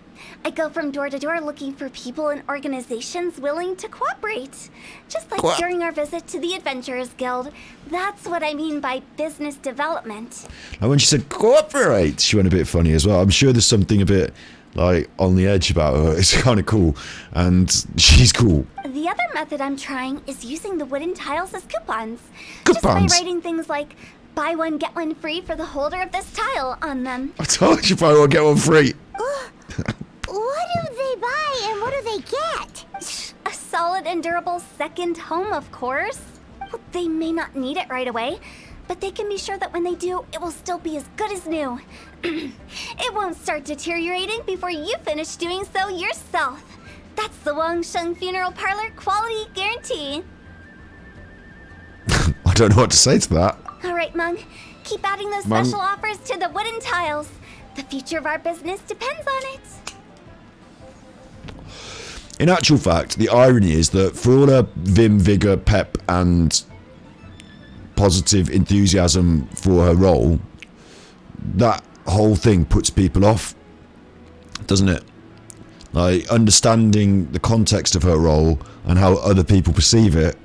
I go from door to door looking for people and organizations willing to cooperate. Just like during our visit to the Adventurers Guild. That's what I mean by business development. And when she said cooperate, she went a bit funny as well. I'm sure there's something a bit like on the edge about her. It's kind of cool, and she's cool. The other method I'm trying is using the wooden tiles as coupons. Coupons? Just by writing things like, buy one, get one free for the holder of this tile on them. I told you buy one, get one free. What do they buy and what do they get? A solid and durable second home, of course. Well, they may not need it right away, but they can be sure that when they do, it will still be as good as new. It won't start deteriorating before you finish doing so yourself. That's the Wangsheng Funeral Parlor quality guarantee. I don't know what to say to that. All right, Mung. Keep adding those Mung. special offers to the wooden tiles. The future of our business depends on it. In actual fact, the irony is that for all her vim, vigour, pep and positive enthusiasm for her role, that whole thing puts people off, doesn't it? Like, understanding the context of her role and how other people perceive it,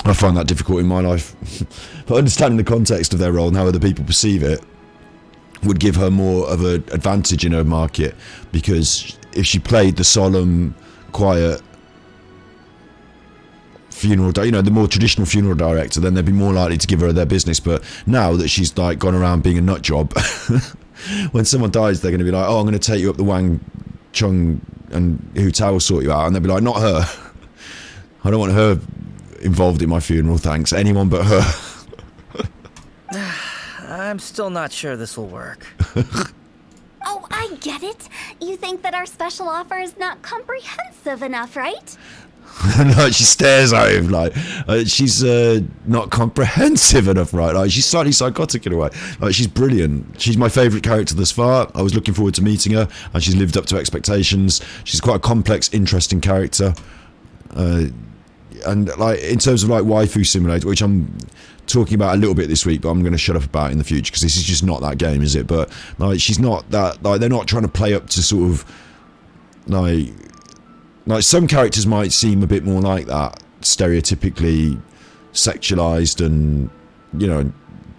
I find that difficult in my life. But understanding the context of their role and how other people perceive it would give her more of an advantage in her market, because if she played the solemn, quiet funeral, you know, the more traditional funeral director, then they'd be more likely to give her their business. But now that she's like gone around being a nut job, when someone dies, they're going to be like, oh, I'm going to take you up the Wang Chung and Hu Tao will sort you out, and they'll be like, not her. I don't want her involved in my funeral, thanks. Anyone but her. I'm still not sure this will work. Oh, I get it. You think that our special offer is not comprehensive enough, right? No, she stares at him like she's not comprehensive enough, right? Like, she's slightly psychotic in a way. Like, she's brilliant. She's my favourite character thus far. I was looking forward to meeting her, and she's lived up to expectations. She's quite a complex, interesting character. And like, in terms of like waifu simulator, which I'm talking about a little bit this week, but I'm going to shut up about in the future because this is just not that game, is it? But like, she's not that, like, they're not trying to play up to sort of like some characters might seem a bit more like that, stereotypically sexualized and, you know,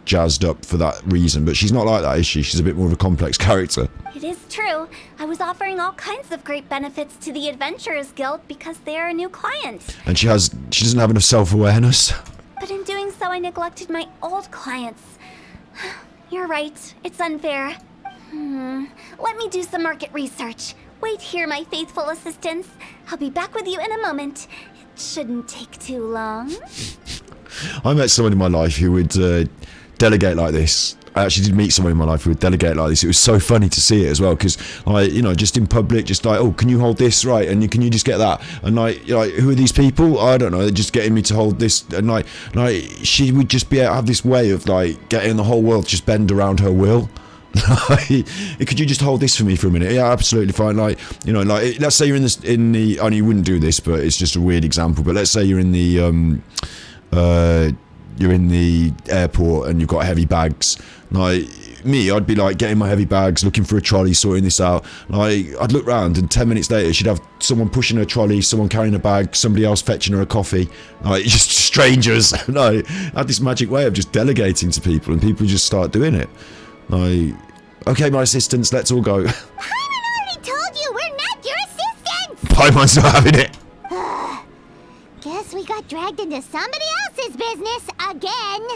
jazzed up for that reason, but she's not like that, is she? She's a bit more of a complex character. It is true. I was offering all kinds of great benefits to the Adventurers Guild because they are a new client. And she doesn't have enough self-awareness. But in doing so, I neglected my old clients. You're right. It's unfair. Let me do some market research. Wait here, my faithful assistants. I'll be back with you in a moment. It shouldn't take too long. I met someone in my life who would delegate like this. I actually did meet someone in my life who would delegate like this. It was so funny to see it as well, because just in public, just like, oh, can you hold this, right? And can you just get that? And like, who are these people? I don't know. They're just getting me to hold this. And like she would just have this way of like getting the whole world to just bend around her will. Could you just hold this for me for a minute? Yeah, absolutely fine. Like, let's say you're in the. I know you wouldn't do this, but it's just a weird example. But let's say you're in the airport and you've got heavy bags. Like me, I'd be like getting my heavy bags, looking for a trolley, sorting this out. Like I'd look round and 10 minutes later she'd have someone pushing her trolley, someone carrying a bag, somebody else fetching her a coffee. Like just strangers. I had this magic way of just delegating to people, and people just start doing it. Like, okay, my assistants, let's all go. Paimon already told you we're not your assistants! Paimon's not having it. Guess we got dragged into somebody else's business again.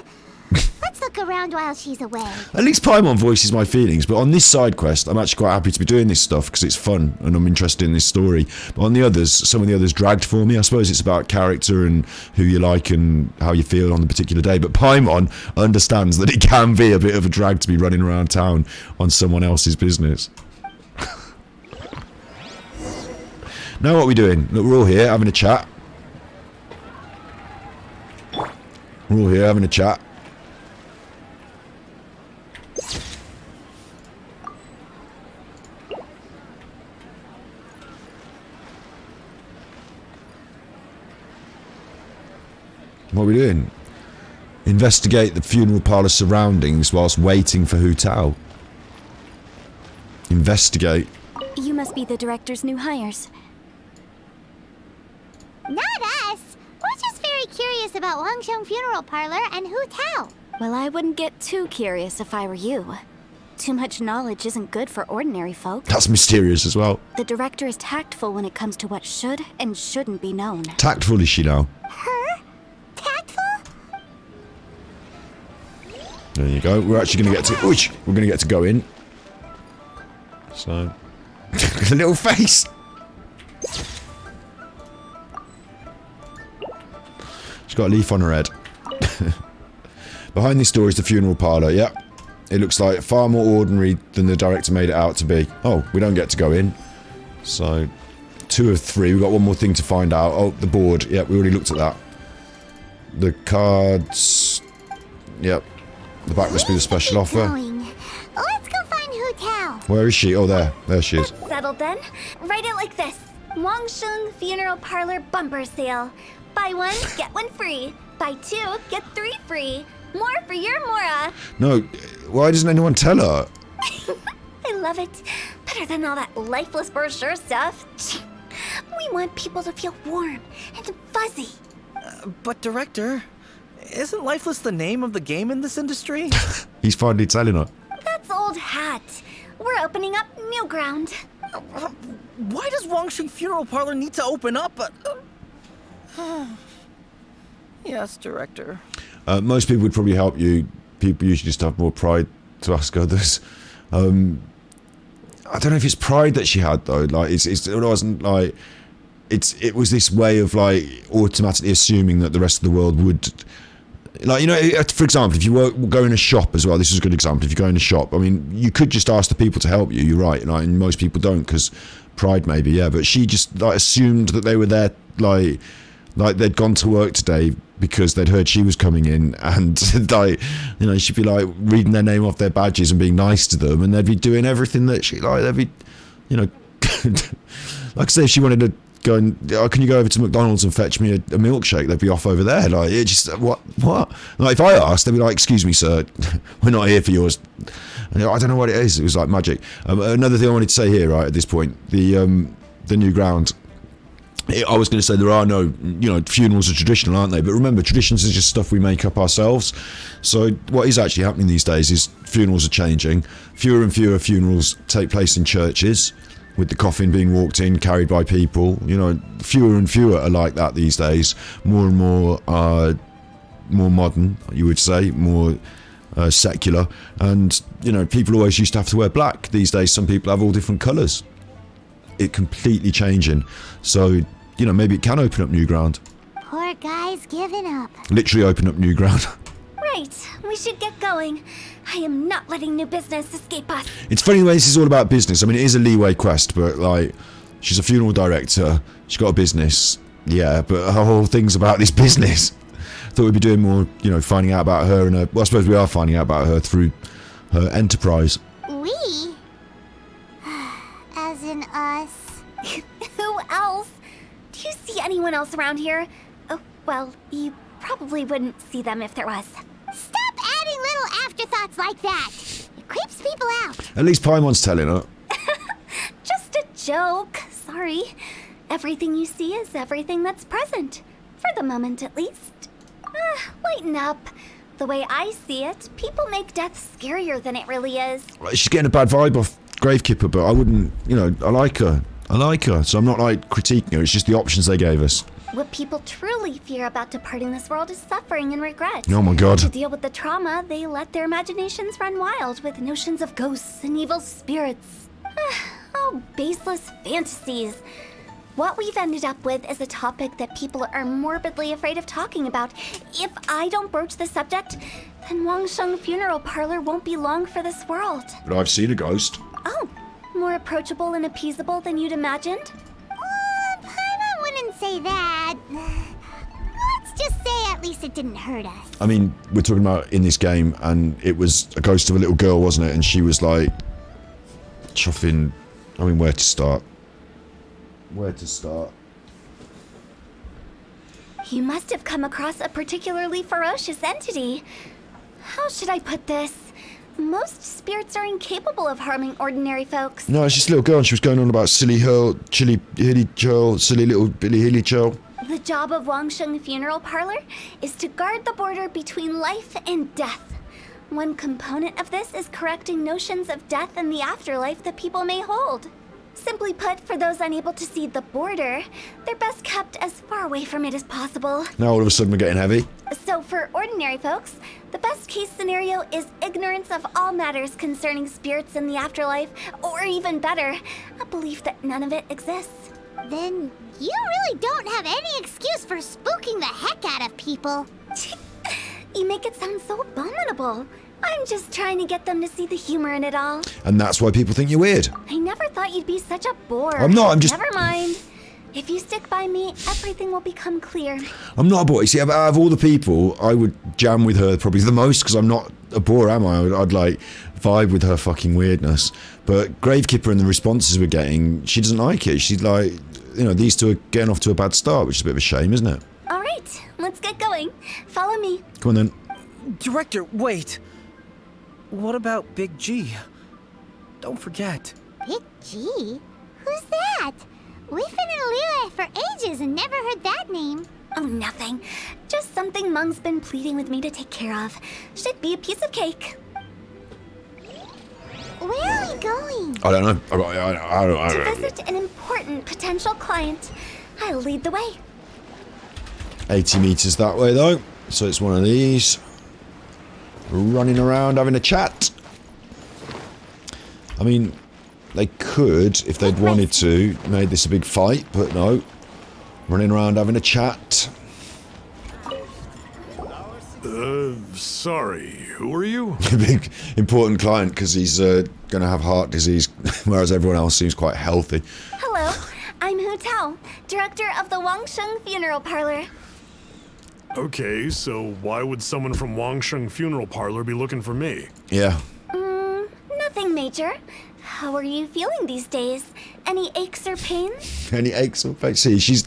Let's look around while she's away. At least Paimon voices my feelings, but on this side quest, I'm actually quite happy to be doing this stuff because it's fun and I'm interested in this story. But on the others, some of the others dragged for me. I suppose it's about character and who you like and how you feel on the particular day. But Paimon understands that it can be a bit of a drag to be running around town on someone else's business. Now what are we doing? Look, we're all here having a chat. We're all here having a chat. What are we doing? Investigate the funeral parlour surroundings whilst waiting for Hu Tao. Investigate. You must be the director's new hires. Not us. We're just very curious about Wangsheng Funeral Parlor and Hu Tao. Well, I wouldn't get too curious if I were you. Too much knowledge isn't good for ordinary folk. That's mysterious as well. The director is tactful when it comes to what should and shouldn't be known. Tactful is she now? Her? Tactful? There you go. We're actually going to get to... Oosh, we're going to get to go in. So... the little face! She's got a leaf on her head. Behind this door is the funeral parlour, yep. It looks like far more ordinary than the director made it out to be. Oh, we don't get to go in. So, 2 of 3. We've got one more thing to find out. Oh, the board. Yep, we already looked at that. The cards... Yep. The back must be the special offer. Let's go find Hu Tao. Where is she? Oh, there. There she is. Settled then. Write it like this. Wangsheng Funeral Parlor Bumper Sale. Buy 1, get 1 free. Buy 2, get 3 free. More for your Mora. No, why doesn't anyone tell her? I love it. Better than all that lifeless brochure stuff. We want people to feel warm and fuzzy. But Director, isn't Lifeless the name of the game in this industry? He's finally telling her. That's old hat. We're opening up new ground. Why does Wangsheng Funeral Parlor need to open up? Yes, Director. Most people would probably help you. People usually just have more pride to ask others. I don't know if it's pride that she had though. Like it wasn't like it was this way of like automatically assuming that the rest of the world would. Like, you know, for example, if you go in a shop as well, this is a good example. If you go in a shop, I mean, you could just ask the people to help you. You're right, like, and most people don't because pride maybe, yeah. But she just like assumed that they were there, like they'd gone to work today because they'd heard she was coming in, and like, you know, she'd be like reading their name off their badges and being nice to them, and they'd be doing everything that she like. They'd be, you know, like say if she wanted to go and, oh, can you go over to McDonald's and fetch me a milkshake? They'd be off over there. Like, it just what? Like if I asked, they'd be like, excuse me, sir, we're not here for yours. And, I don't know what it is. It was like magic. Another thing I wanted to say here, right at this point, the new ground. I was going to say there are no, you know, funerals are traditional, aren't they? But remember, traditions is just stuff we make up ourselves. So what is actually happening these days is funerals are changing. Fewer and fewer funerals take place in churches, with the coffin being walked in, carried by people. You know, fewer and fewer are like that these days. More and more are more modern, you would say, more secular, and you know, people always used to have to wear black. These days some people have all different colours. It completely changing, so you know, maybe it can open up new ground. Poor guy's giving up. Literally open up new ground. Right, we should get going. I am not letting new business escape us. It's funny the way this is all about business. I mean, it is a leeway quest, but like, she's a funeral director, she's got a business, yeah, but her whole thing's about this business. Thought we'd be doing more, you know, finding out about her, and her, well, I suppose we are finding out about her through her enterprise. We? As in us? Who else? Do you see anyone else around here? Oh, well, you probably wouldn't see them if there was. Stop adding little afterthoughts like that. It creeps people out. At least Paimon's telling her. Just a joke. Sorry. Everything you see is everything that's present. For the moment, at least. Lighten up. The way I see it, people make death scarier than it really is. She's getting a bad vibe off Gravekipper, but I wouldn't, you know, I like her, so I'm not like critiquing her, it's just the options they gave us. What people truly fear about departing this world is suffering and regret. Oh my god. To deal with the trauma, they let their imaginations run wild with notions of ghosts and evil spirits. Oh, baseless fantasies. What we've ended up with is a topic that people are morbidly afraid of talking about. If I don't broach the subject, then Wangsheng Funeral Parlor won't be long for this world. But I've seen a ghost. Oh, more approachable and appeasable than you'd imagined? Paimon wouldn't say that. Let's just say at least it didn't hurt us. I mean, we're talking about in this game, and it was a ghost of a little girl, wasn't it? And she was like, chuffing. I mean, where to start? Where to start? You must have come across a particularly ferocious entity. How should I put this? Most spirits are incapable of harming ordinary folks. No, it's just a little girl, and she was going on about silly little Billy Hilly Churl. The job of Wangsheng Funeral Parlor is to guard the border between life and death. One component of this is correcting notions of death and the afterlife that people may hold. Simply put, for those unable to see the border, they're best kept as far away from it as possible. Now all of a sudden we're getting heavy. So for ordinary folks, the best case scenario is ignorance of all matters concerning spirits in the afterlife, or even better, a belief that none of it exists. Then you really don't have any excuse for spooking the heck out of people. You make it sound so abominable. I'm just trying to get them to see the humor in it all. And that's why people think you're weird. I never thought you'd be such a bore. I'm not, I'm just... Never mind. If you stick by me, everything will become clear. I'm not a bore. You see, out of all the people, I would jam with her probably the most, because I'm not a bore, am I? I'd like vibe with her fucking weirdness. But Gravekipper and the responses we're getting, she doesn't like it. She's like, you know, these two are getting off to a bad start, which is a bit of a shame, isn't it? All right, let's get going. Follow me. Come on then. Director, wait. What about Big G? Don't forget. Big G? Who's that? We've been in Liyue for ages and never heard that name. Oh, nothing. Just something Mung's been pleading with me to take care of. Should be a piece of cake. Where are we going? I don't know. I don't To visit an important potential client. I'll lead the way. 80 meters that way though, so it's one of these. Running around having a chat. I mean, they could, if they'd wanted to, made this a big fight, but no. Running around having a chat. Sorry, who are you? A big important client because he's gonna have heart disease, whereas everyone else seems quite healthy. Hello, I'm Hu Tao, director of the Wangsheng Funeral Parlor. Okay, so why would someone from Wangsheng Funeral Parlor be looking for me? Yeah. Nothing major. How are you feeling these days? Any aches or pains? Any aches or pains? See, she's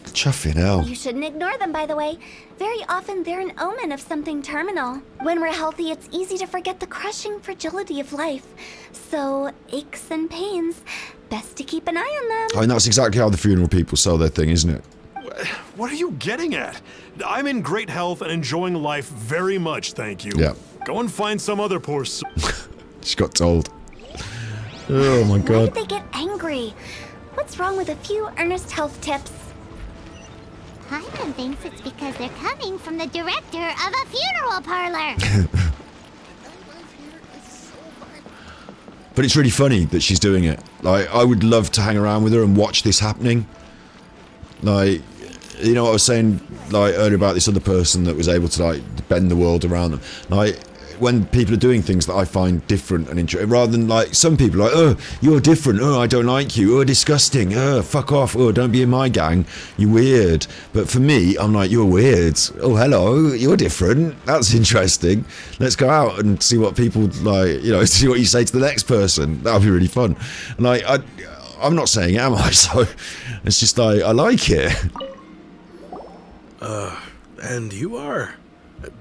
chuffing hell. You shouldn't ignore them, by the way. Very often they're an omen of something terminal. When we're healthy, it's easy to forget the crushing fragility of life. So, aches and pains, best to keep an eye on them. I mean, that's exactly how the funeral people sell their thing, isn't it? What are you getting at? I'm in great health and enjoying life very much, thank you. Yeah. Go and find some other poor She got told. Oh my Why god. did they get angry? What's wrong with a few earnest health tips? Paimon thinks it's because they're coming from the director of a funeral parlor. But it's really funny that she's doing it. Like, I would love to hang around with her and watch this happening. Like, you know what I was saying, like, earlier about this other person that was able to, like, bend the world around them. Like, when people are doing things that I find different and interesting, rather than, like, some people are like, oh, you're different, oh, I don't like you, oh, disgusting, oh, fuck off, oh, don't be in my gang, you're weird. But for me, I'm like, you're weird, oh, hello, you're different, that's interesting, let's go out and see what people, like, you know, see what you say to the next person, that'll be really fun. And, like, I'm not saying it, am I? So it's just like, I like it. And you are?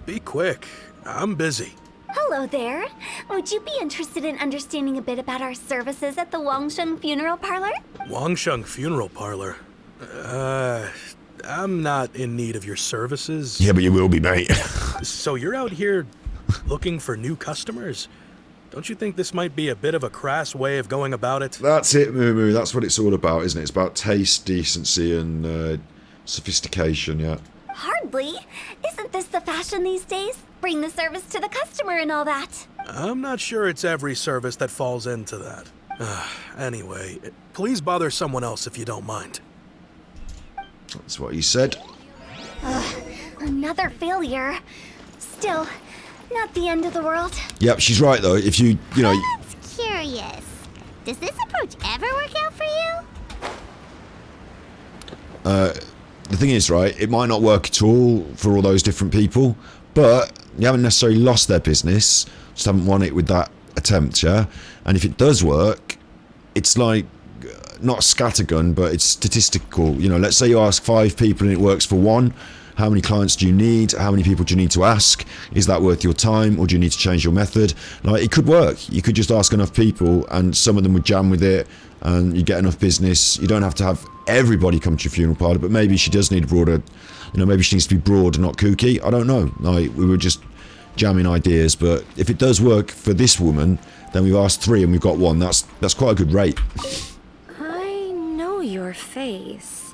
Be quick. I'm busy. Hello there. Would you be interested in understanding a bit about our services at the Wangsheng Funeral Parlor? Wangsheng Funeral Parlor? I'm not in need of your services. Yeah, but you will be, mate. So you're out here looking for new customers? Don't you think this might be a bit of a crass way of going about it? That's it, Moo Moo. That's what it's all about, isn't it? It's about taste, decency, and sophistication, yeah. Hardly. Isn't this the fashion these days? Bring the service to the customer and all that. I'm not sure it's every service that falls into that. Anyway, please bother someone else if you don't mind. That's what he said. Another failure. Still, not the end of the world. Yep, she's right, though. If you know... That's curious. Does this approach ever work out for you? The thing is, right, it might not work at all for all those different people, but you haven't necessarily lost their business, just haven't won it with that attempt, yeah? And if it does work, it's like, not scattergun, but it's statistical. You know, let's say you ask 5 people and it works for 1. How many clients do you need? How many people do you need to ask? Is that worth your time, or do you need to change your method? Like, it could work. You could just ask enough people and some of them would jam with it and you get enough business. You don't have to have everybody come to your funeral party, but maybe she does need a broader, you know, maybe she needs to be broad and not kooky. I don't know. Like, we were just jamming ideas, but if it does work for this woman, then we've asked 3 and we've got 1. That's quite a good rate. I know your face.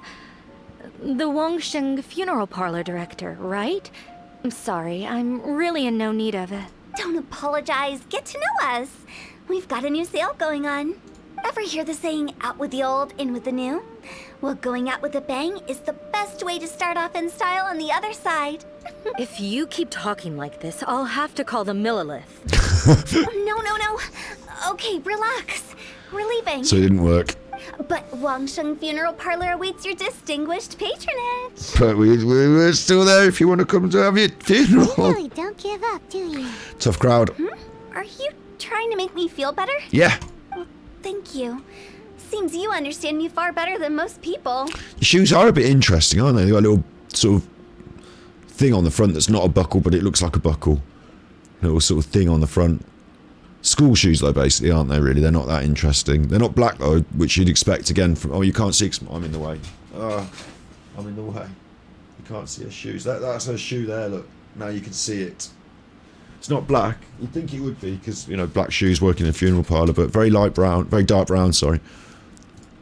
The Wangsheng Funeral Parlor director, right? I'm sorry, I'm really in no need of it. Don't apologize. Get to know us. We've got a new sale going on. Ever hear the saying, out with the old, in with the new? Well, going out with a bang is the best way to start off in style on the other side. If you keep talking like this, I'll have to call the Millilith. No. Okay, relax. We're leaving. So it didn't work. But Wangsheng Funeral Parlor awaits your distinguished patronage. But we're still there if you want to come to have your funeral. Really, don't give up, do you? Tough crowd. Are you trying to make me feel better? Yeah. Well, thank you. Seems you understand me far better than most people. Your shoes are a bit interesting, aren't they? They've got a little sort of thing on the front that's not a buckle, but it looks like a buckle. A little sort of thing on the front. School shoes, though, basically, aren't they, really? They're not that interesting. They're not black, though, which you'd expect, again, from... Oh, you can't see because I'm in the way. I'm in the way. You can't see her shoes. That's her shoe there, look. Now you can see it. It's not black. You'd think it would be, because, you know, black shoes working in a funeral parlour, but very light brown, very dark brown, sorry.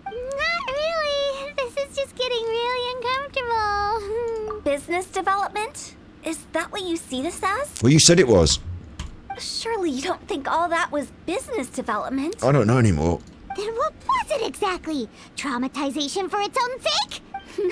Not really. This is just getting really uncomfortable. Business development? Is that what you see this as? Well, you said it was. Surely you don't think all that was business development? I don't know anymore. Then what was it exactly? Traumatization for its own sake?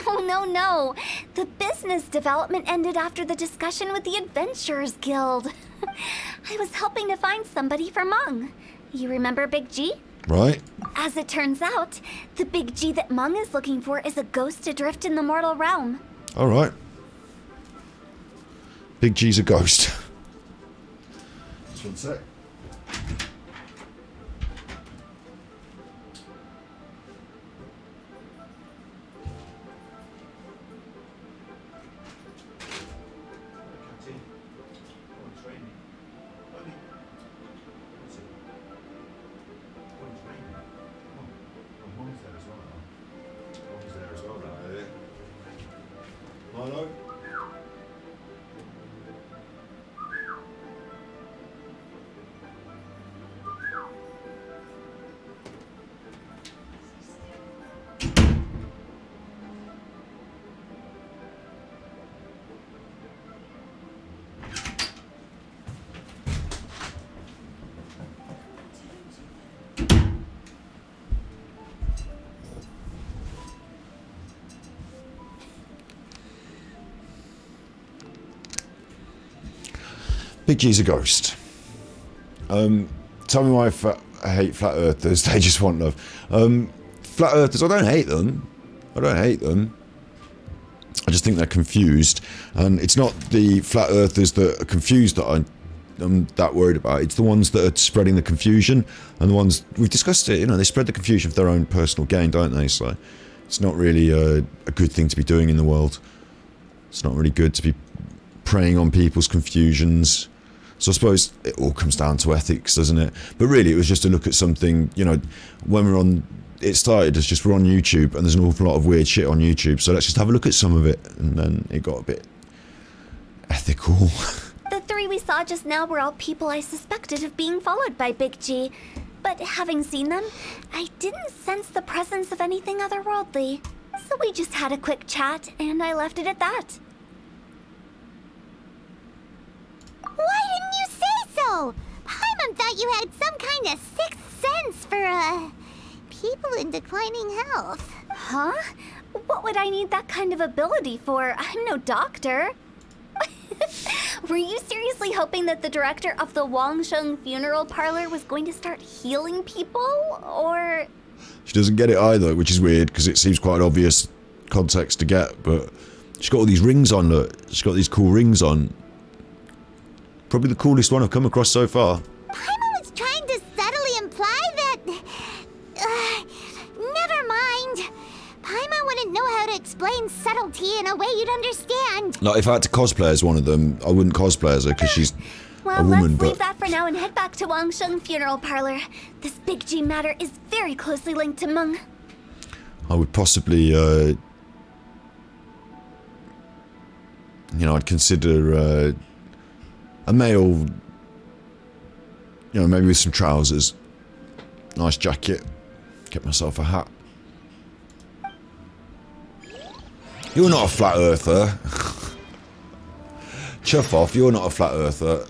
No. The business development ended after the discussion with the Adventurers Guild. I was helping to find somebody for Meng. You remember Big G? Right. As it turns out, the Big G that Meng is looking for is a ghost adrift in the mortal realm. All right. Big G's a ghost. Just one sec. Hello? Big G's a ghost. Tell me why I hate flat earthers. They just want love. Flat earthers, I don't hate them. I don't hate them. I just think they're confused. And it's not the flat earthers that are confused that I'm that worried about. It's the ones that are spreading the confusion. And the ones, we've discussed it, you know, they spread the confusion for their own personal gain, don't they? So it's not really a good thing to be doing in the world. It's not really good to be preying on people's confusions. So I suppose it all comes down to ethics, doesn't it? But really, it was just to look at something, you know, when we're on, it started as just we're on YouTube and there's an awful lot of weird shit on YouTube. So let's just have a look at some of it. And then it got a bit ethical. The three we saw just now were all people I suspected of being followed by Big G. But having seen them, I didn't sense the presence of anything otherworldly. So we just had a quick chat and I left it at that. Why didn't you say so? Paimon thought you had some kind of sixth sense for, people in declining health. Huh? What would I need that kind of ability for? I'm no doctor. Were you seriously hoping that the director of the Wangsheng funeral parlor was going to start healing people, or...? She doesn't get it either, which is weird, because it seems quite an obvious context to get, but she's got all these rings on, look. She's got these cool rings on. Probably the coolest one I've come across so far. Paimon was trying to subtly imply that... never mind. Paimon wouldn't know how to explain subtlety in a way you'd understand. Like, if I had to cosplay as one of them, I wouldn't cosplay as her, because she's a woman, let's leave that for now and head back to Wangsheng funeral parlor. This Big G matter is very closely linked to Meng. I would possibly, you know, I'd consider, a male, you know, maybe with some trousers, nice jacket, get myself a hat. You're not a flat earther. Chuff off, you're not a flat earther.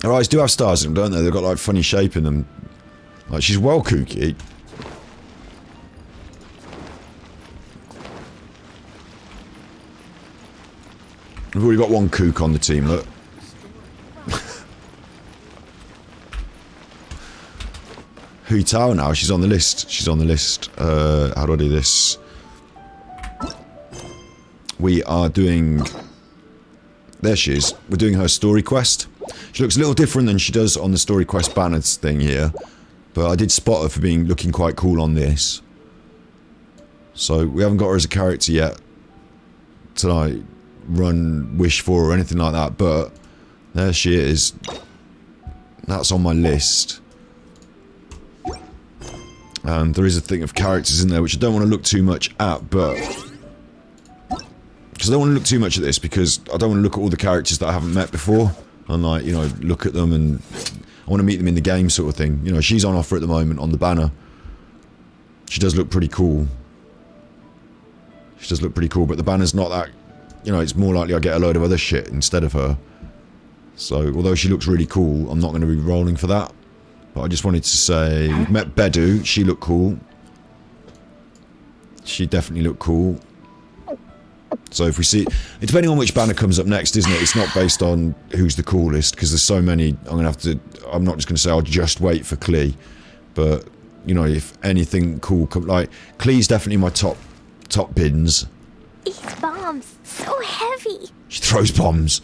Their eyes do have stars in them, don't they? They've got like funny shape in them. Like, she's well kooky. We've already got one kook on the team, look. Hui Tao now, she's on the list. She's on the list. How do I do this? We are doing... There she is. We're doing her story quest. She looks a little different than she does on the story quest banners thing here. But I did spot her for looking quite cool on this. So we haven't got her as a character yet. Tonight. Run, wish for, or anything like that, but there she is. That's on my list. And there is a thing of characters in there which I don't want to look too much at, but because I don't want to look too much at this, because I don't want to look at all the characters that I haven't met before and, like, you know, look at them, and I want to meet them in the game sort of thing. You know, she's on offer at the moment on the banner. She does look pretty cool. She does look pretty cool, but the banner's not that. You know, it's more likely I get a load of other shit instead of her. So, although she looks really cool, I'm not going to be rolling for that. But I just wanted to say, we've met Bedu, she looked cool. She definitely looked cool. So if we see... Depending on which banner comes up next, isn't it? It's not based on who's the coolest, because there's so many, I'm going to have to... I'm not just going to say I'll just wait for Klee. But, you know, if anything cool comes... Like, Klee's definitely my top bins. These bombs, so heavy. She throws bombs.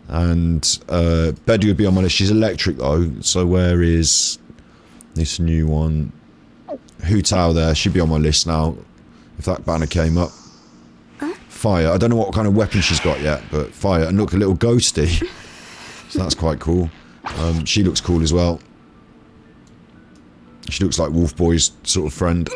And Bedu would be on my list. She's electric though, so where is this new one? Hu Tao there, she'd be on my list now, if that banner came up. Fire, I don't know what kind of weapon she's got yet, but fire. And look, a little ghosty. So that's quite cool. She looks cool as well. She looks like Wolf Boy's sort of friend.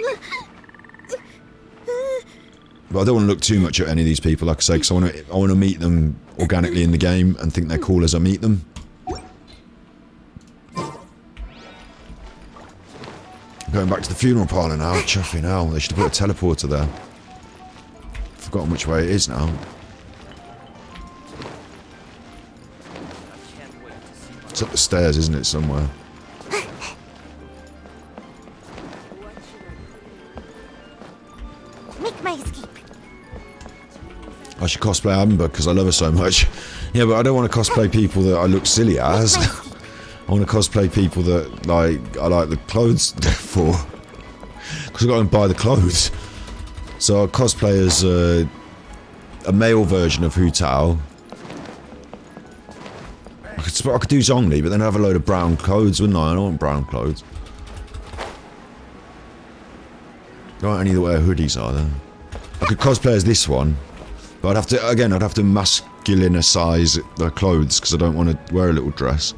But I don't want to look too much at any of these people, like I say, because I want to meet them organically in the game and think they're cool as I meet them. Going back to the funeral parlour now, Chuffing now. They should have put a teleporter there. Forgotten which way it is now. It's up the stairs, isn't it, somewhere? Make my escape. I should cosplay Amber because I love her so much. Yeah, but I don't want to cosplay people that I look silly as. I want to cosplay people that I like the clothes for. Because I've got to buy the clothes. So I'll cosplay as a male version of Hu Tao. I could do Zhongli, but then I'd have a load of brown clothes, wouldn't I? I don't want brown clothes. There aren't any that wear hoodies, are there? I could cosplay as this one, but I'd have to, again, I'd have to masculinicize the clothes because I don't want to wear a little dress.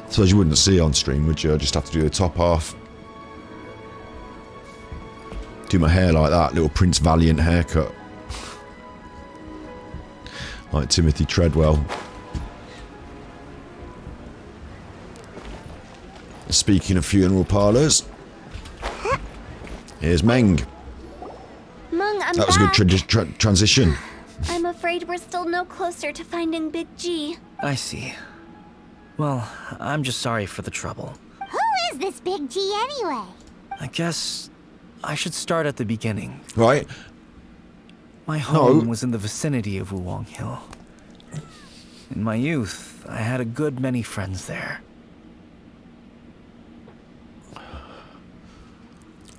So you wouldn't see on stream, would you? I'd just have to do the top half. Do my hair like that, little Prince Valiant haircut. Like Timothy Treadwell. Speaking of funeral parlours, here's Meng. Meng, I'm That was back. a good transition. I'm afraid we're still no closer to finding Big G. I see. Well, I'm just sorry for the trouble. Who is this Big G anyway? I guess I should start at the beginning. Right? My home was in the vicinity of Wuwang Hill. In my youth, I had a good many friends there.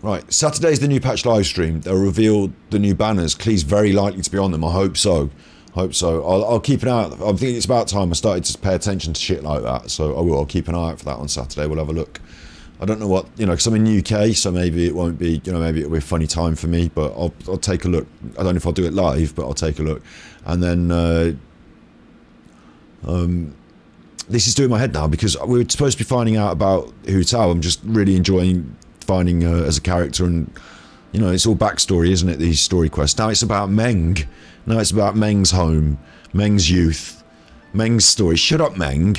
Right, Saturday's the new patch live stream. They'll reveal the new banners. Klee's very likely to be on them. I hope so. I'll keep an eye out. I think it's about time I started to pay attention to shit like that. So I will. I'll keep an eye out for that on Saturday. We'll have a look. I don't know what, because I'm in the UK, so maybe it won't be, maybe it'll be a funny time for me, but I'll take a look. I don't know if I'll do it live, but I'll take a look. And then, this is doing my head now because we were supposed to be finding out about Hu Tao. I'm just really enjoying finding her as a character, and it's all backstory, isn't it, these story quests. Now it's about Meng. Now it's about Meng's home, Meng's youth, Meng's story. Shut up, Meng,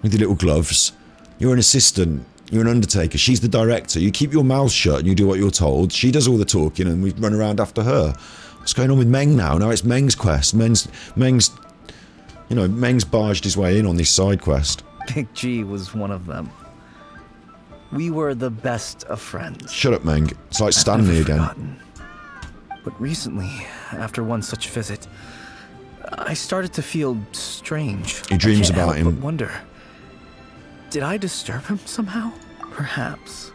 with your little gloves. You're an assistant, you're an undertaker, she's the director. You keep your mouth shut and you do what you're told. She does all the talking and we run around after her. What's going on with Meng now? Now it's Meng's quest. Meng's barged his way in on this side quest. Big G was one of them. We were the best of friends. Shut up, Meng. It's like Stanley again. Forgotten. But recently, after one such visit, I started to feel strange. He dreams I can't about help him. but wonder, did I disturb him somehow? Perhaps.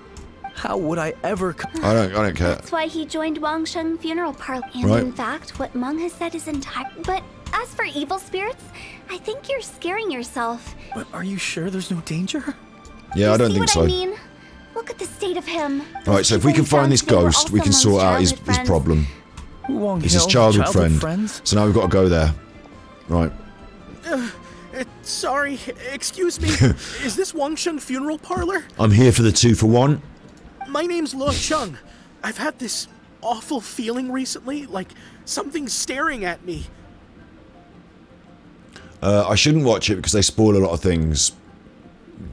How would I ever? I don't care. That's why he joined Wangsheng Funeral Parlor. And Right. in fact, what Meng has said is entire. But as for evil spirits, I think you're scaring yourself. But are you sure there's no danger? Yeah, I don't See think what so. I mean? Look at the state of him. Right, so if we can find this ghost, we can sort out his problem. Wuwang It's his Hill, childhood friend. friends? So now we've got to go there. Right. Sorry, excuse me. Is this Wangsheng Funeral Parlor? I'm here for the 2-for-1. My name's Luo Chung. I've had this awful feeling recently, like something's staring at me. I shouldn't watch it because they spoil a lot of things.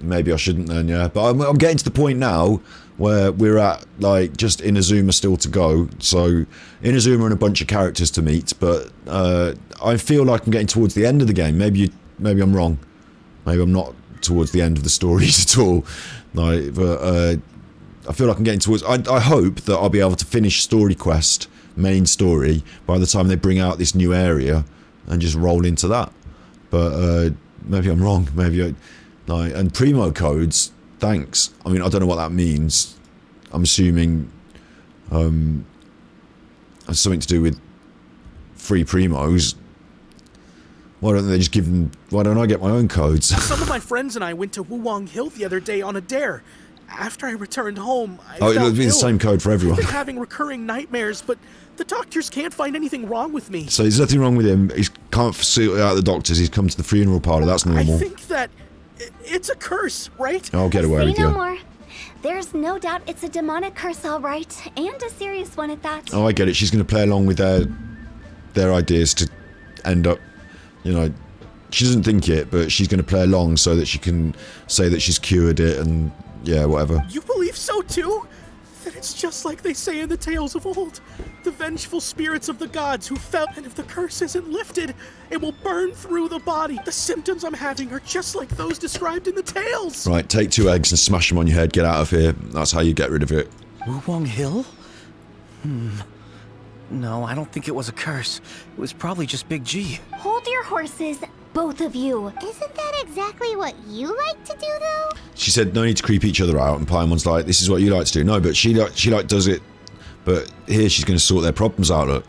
Maybe I shouldn't then, yeah. But I'm getting to the point now where we're at, just Inazuma still to go. So, Inazuma and a bunch of characters to meet, but I feel like I'm getting towards the end of the game. Maybe I'm wrong. Maybe I'm not towards the end of the stories at all. But I feel like I'm getting towards... I hope that I'll be able to finish story quest, main story, by the time they bring out this new area and just roll into that. But maybe I'm wrong. Maybe and Primo codes, thanks. I mean, I don't know what that means. I'm assuming it's something to do with free Primos. Why don't they just give them... Why don't I get my own codes? Some of my friends and I went to Wuwang Hill the other day on a dare. After I returned home, I Oh, felt it'll be the ill. same code for everyone. I've been having recurring nightmares, but the doctors can't find anything wrong with me. So there's nothing wrong with him. He can't sort out the doctors. He's come to the funeral parlour. That's normal. I think that it's a curse, right? I'll get away Say with no you. more. There's no doubt it's a demonic curse, all right, and a serious one at that. Oh, I get it. She's going to play along with their ideas to end up, she doesn't think it, but she's going to play along so that she can say that she's cured it and, yeah, whatever. You believe so too? That it's just like they say in the tales of old. The vengeful spirits of the gods who fell, and if the curse isn't lifted, it will burn through the body. The symptoms I'm having are just like those described in the tales. Right, take 2 eggs and smash them on your head. Get out of here. That's how you get rid of it. Wuwang Hill? No, I don't think it was a curse. It was probably just Big G. Hold your horses, both of you. Isn't that exactly what you like to do, though? She said no need to creep each other out, and Paimon's like, this is what you like to do. No, but she does it, but here she's going to sort their problems out, look.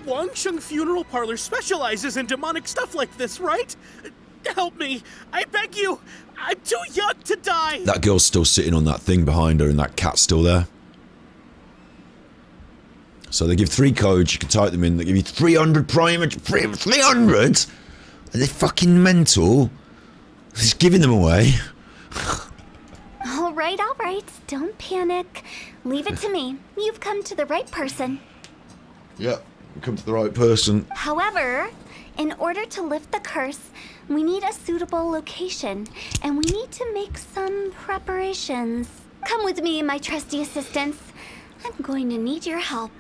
Wangsheng Funeral Parlor specializes in demonic stuff like this, right? Help me! I beg you! I'm too young to die! That girl's still sitting on that thing behind her, and that cat's still there. So they give 3 codes, you can type them in, they give you 300 primage, 300? Are they fucking mental? Just giving them away. All right, don't panic. Leave it to me. You've come to the right person. Yep, we come to the right person. However, in order to lift the curse, we need a suitable location, and we need to make some preparations. Come with me, my trusty assistants. I'm going to need your help.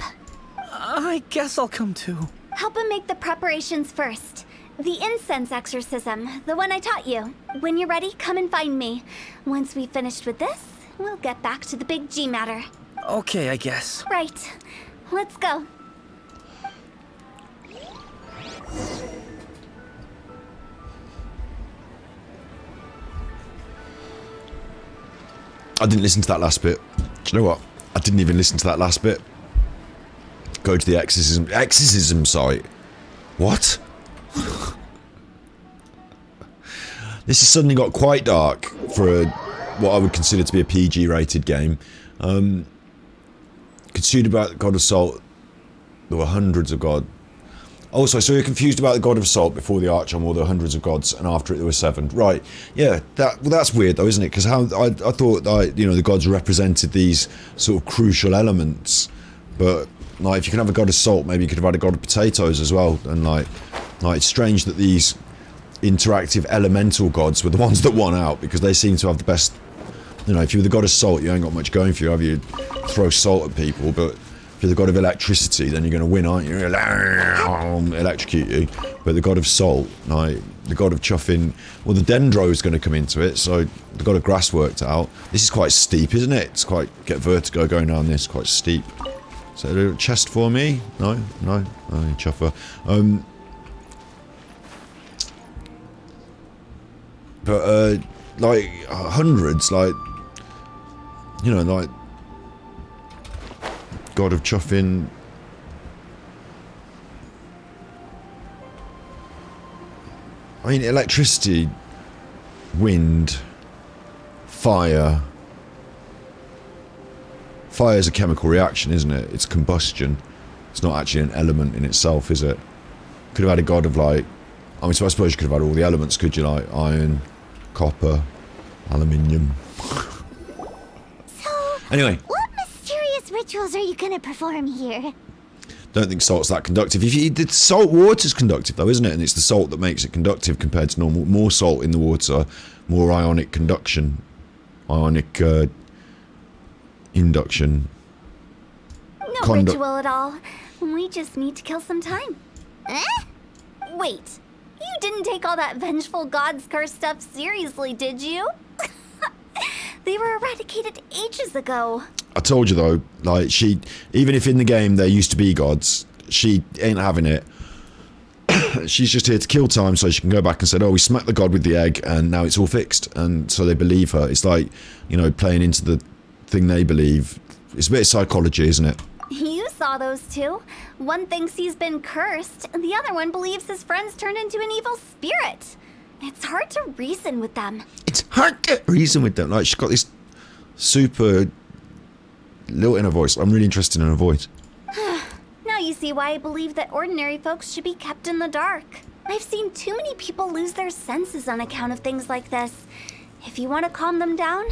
I guess I'll come too. Help him make the preparations first. The incense exorcism, the one I taught you. When you're ready, come and find me. Once we've finished with this, we'll get back to the Big G matter. Okay, I guess. Right. Let's go. I didn't listen to that last bit. Do you know what? I didn't even listen to that last bit. Go to the exorcism site. What? This has suddenly got quite dark for what I would consider to be a PG-rated game. Consumed about the God of Salt. There were hundreds of gods. Oh, so you're confused about the God of Salt before the Archon, or there were hundreds of gods, and after it there were 7. Right? Yeah. That's weird though, isn't it? Because how I thought that, you know, the gods represented these sort of crucial elements, but like if you can have a God of Salt, maybe you could have had a God of Potatoes as well. And like it's strange that these interactive elemental gods were the ones that won out, because they seem to have the best. You know, if you're the God of Salt, you ain't got much going for you, have you? Throw salt at people, but if you're the God of Electricity, then you're going to win, aren't you? Electrocute you. But the God of Salt, like the God of Chuffing, well, the Dendro is going to come into it, so the God of Grass worked out. This is quite steep, isn't it? It's quite, get vertigo going down this, quite steep. So a little chest for me? No, chuffer. But like hundreds, like, you know, like God of Chuffing. I mean, electricity, wind, fire. Fire is a chemical reaction, isn't it? It's combustion. It's not actually an element in itself, is it? Could have had a god of like, I mean, so I suppose you could have had all the elements, could you? Like iron, copper, aluminium. So, anyway. What mysterious rituals are you gonna perform here? Don't think salt's that conductive. The salt water's conductive though, isn't it? And it's the salt that makes it conductive compared to normal. More salt in the water, more ionic conduction. Ionic induction. No ritual at all. We just need to kill some time. Eh? Wait. You didn't take all that vengeful god's curse stuff seriously, did you? They were eradicated ages ago. I told you though, like even if in the game there used to be gods, she ain't having it. She's just here to kill time so she can go back and say, oh, we smacked the god with the egg and now it's all fixed. And so they believe her. It's like, you know, playing into the thing they believe. It's a bit of psychology, isn't it? You saw those two. One thinks he's been cursed, and the other one believes his friend's turned into an evil spirit. It's hard to reason with them. It's hard to reason with them. Like, she's got this super lilt in her voice. I'm really interested in her voice. Now you see why I believe that ordinary folks should be kept in the dark. I've seen too many people lose their senses on account of things like this. If you want to calm them down,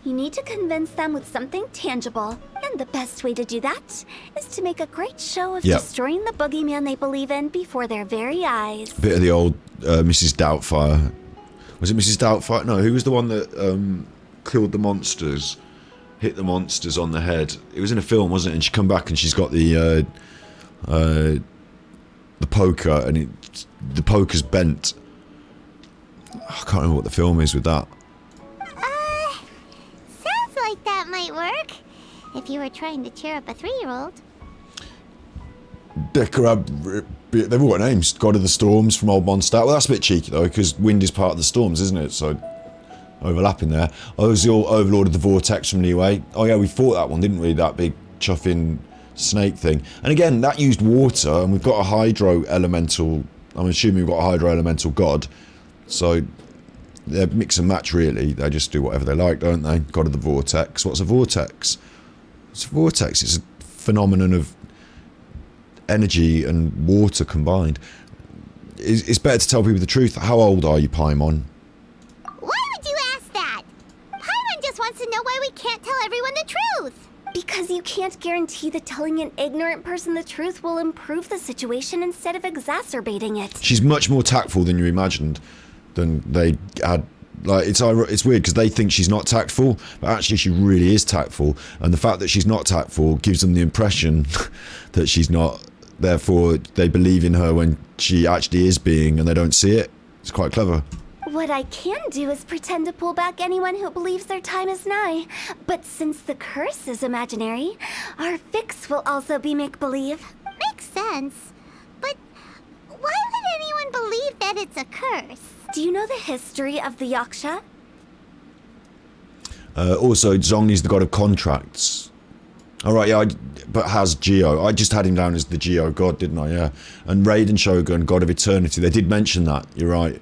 you need to convince them with something tangible. And the best way to do that is to make a great show of destroying the boogeyman they believe in before their very eyes. Bit of the old Mrs. Doubtfire. Was it Mrs. Doubtfire? No, who was the one that killed the monsters? Hit the monsters on the head. It was in a film, wasn't it? And she come back and she's got the poker, and the poker's bent. I can't remember what the film is with that. Sounds like that might work. If you were trying to cheer up a 3-year-old. They've all got names. God of the Storms from Old Mondstadt. Well, that's a bit cheeky though, because wind is part of the storms, isn't it? So overlapping there. Ozil, Overlord of the Vortex from Niue. Oh yeah, we fought that one, didn't we? That big chuffing snake thing. And again, that used water, and we've got a hydro elemental. I'm assuming we've got a hydro elemental god. So they're mix and match really. They just do whatever they like, don't they? God of the Vortex. What's a vortex? It's a vortex. It's a phenomenon of energy and water combined. It's better to tell people the truth. How old are you, Paimon? Why would you ask that? Paimon just wants to know why we can't tell everyone the truth. Because you can't guarantee that telling an ignorant person the truth will improve the situation instead of exacerbating it. She's much more tactful than you imagined. Than they had. Like, it's weird because they think she's not tactful, but actually she really is tactful. And the fact that she's not tactful gives them the impression that she's not. Therefore, they believe in her when she actually is being, and they don't see it. It's quite clever. What I can do is pretend to pull back anyone who believes their time is nigh. But since the curse is imaginary, our fix will also be make-believe. Makes sense. But why would anyone believe that it's a curse? Do you know the history of the Yaksha? Also, Zhongni's the god of contracts. Alright, yeah, but has Geo. I just had him down as the Geo god, didn't I? Yeah. And Raiden Shogun, god of eternity. They did mention that, you're right.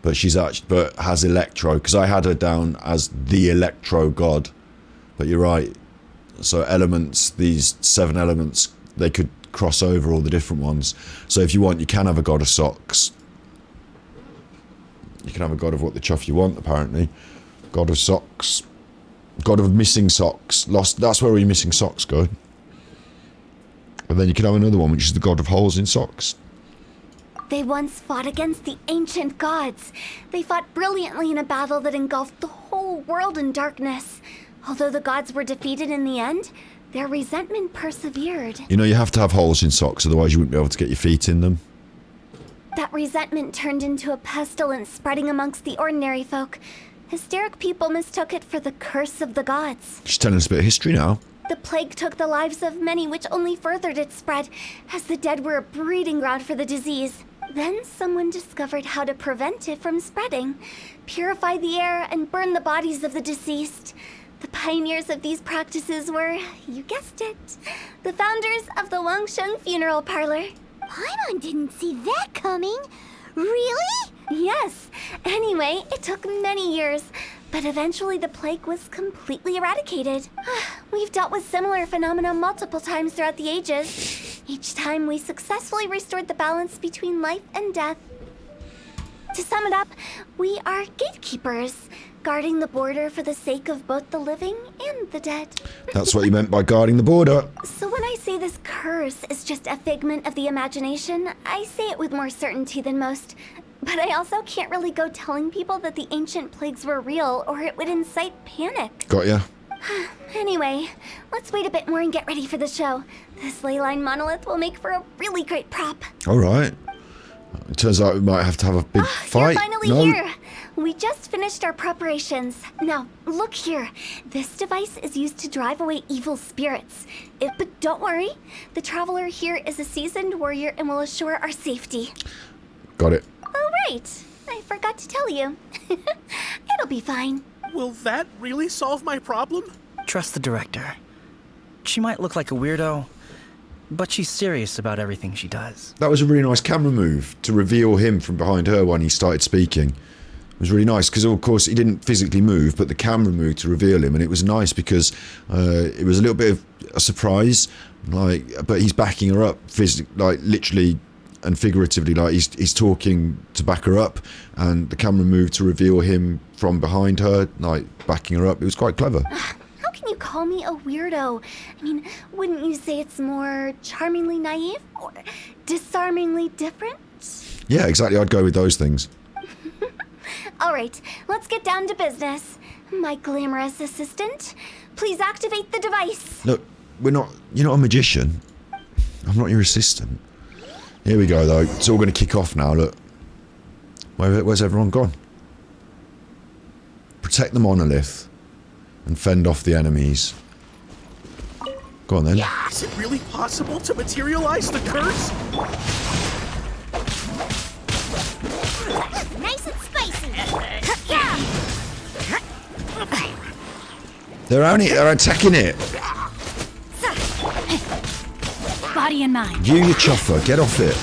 But she's actually, but has Electro, because I had her down as the Electro god. But you're right. So elements, these 7 elements, they could cross over all the different ones. So if you want, you can have a god of socks. You can have a god of what the chuff you want, apparently. God of socks. God of missing socks. Lost. That's where all your missing socks go. And then you can have another one, which is the god of holes in socks. They once fought against the ancient gods. They fought brilliantly in a battle that engulfed the whole world in darkness. Although the gods were defeated in the end, their resentment persevered. You know, you have to have holes in socks, otherwise you wouldn't be able to get your feet in them. That resentment turned into a pestilence spreading amongst the ordinary folk. Hysteric people mistook it for the curse of the gods. She's telling us a bit of history now. The plague took the lives of many, which only furthered its spread, as the dead were a breeding ground for the disease. Then someone discovered how to prevent it from spreading, purify the air, and burn the bodies of the deceased. The pioneers of these practices were, you guessed it, the founders of the Wangsheng Funeral Parlor. Paimon didn't see that coming. Really? Yes. Anyway, it took many years, but eventually the plague was completely eradicated. We've dealt with similar phenomena multiple times throughout the ages. Each time we successfully restored the balance between life and death. To sum it up, we are gatekeepers, guarding the border for the sake of both the living and the dead. That's what you meant by guarding the border. So when I say this curse is just a figment of the imagination, I say it with more certainty than most. But I also can't really go telling people that the ancient plagues were real, or it would incite panic. Got ya. Anyway, let's wait a bit more and get ready for the show. This leyline monolith will make for a really great prop. Alright. It turns out we might have to have a big fight. You're finally here! We just finished our preparations. Now, look here. This device is used to drive away evil spirits. But don't worry, the traveler here is a seasoned warrior and will assure our safety. Got it. Oh, right. I forgot to tell you. It'll be fine. Will that really solve my problem? Trust the director. She might look like a weirdo, but she's serious about everything she does. That was a really nice camera move to reveal him from behind her when he started speaking. It was really nice because, of course, he didn't physically move, but the camera moved to reveal him, and it was nice because it was a little bit of a surprise, but he's backing her up, literally and figuratively, he's talking to back her up, and the camera moved to reveal him from behind her, backing her up. It was quite clever. How can you call me a weirdo? I mean, wouldn't you say it's more charmingly naive or disarmingly different? Yeah, exactly. I'd go with those things. All right, let's get down to business. My glamorous assistant, please activate the device. Look, you're not a magician. I'm not your assistant. Here we go, though. It's all going to kick off now, look. Where's everyone gone? Protect the monolith and fend off the enemies. Go on then. Is it really possible to materialize the curse? Nice and spicy. They're attacking it. Body and mind. You chuffer, get off it.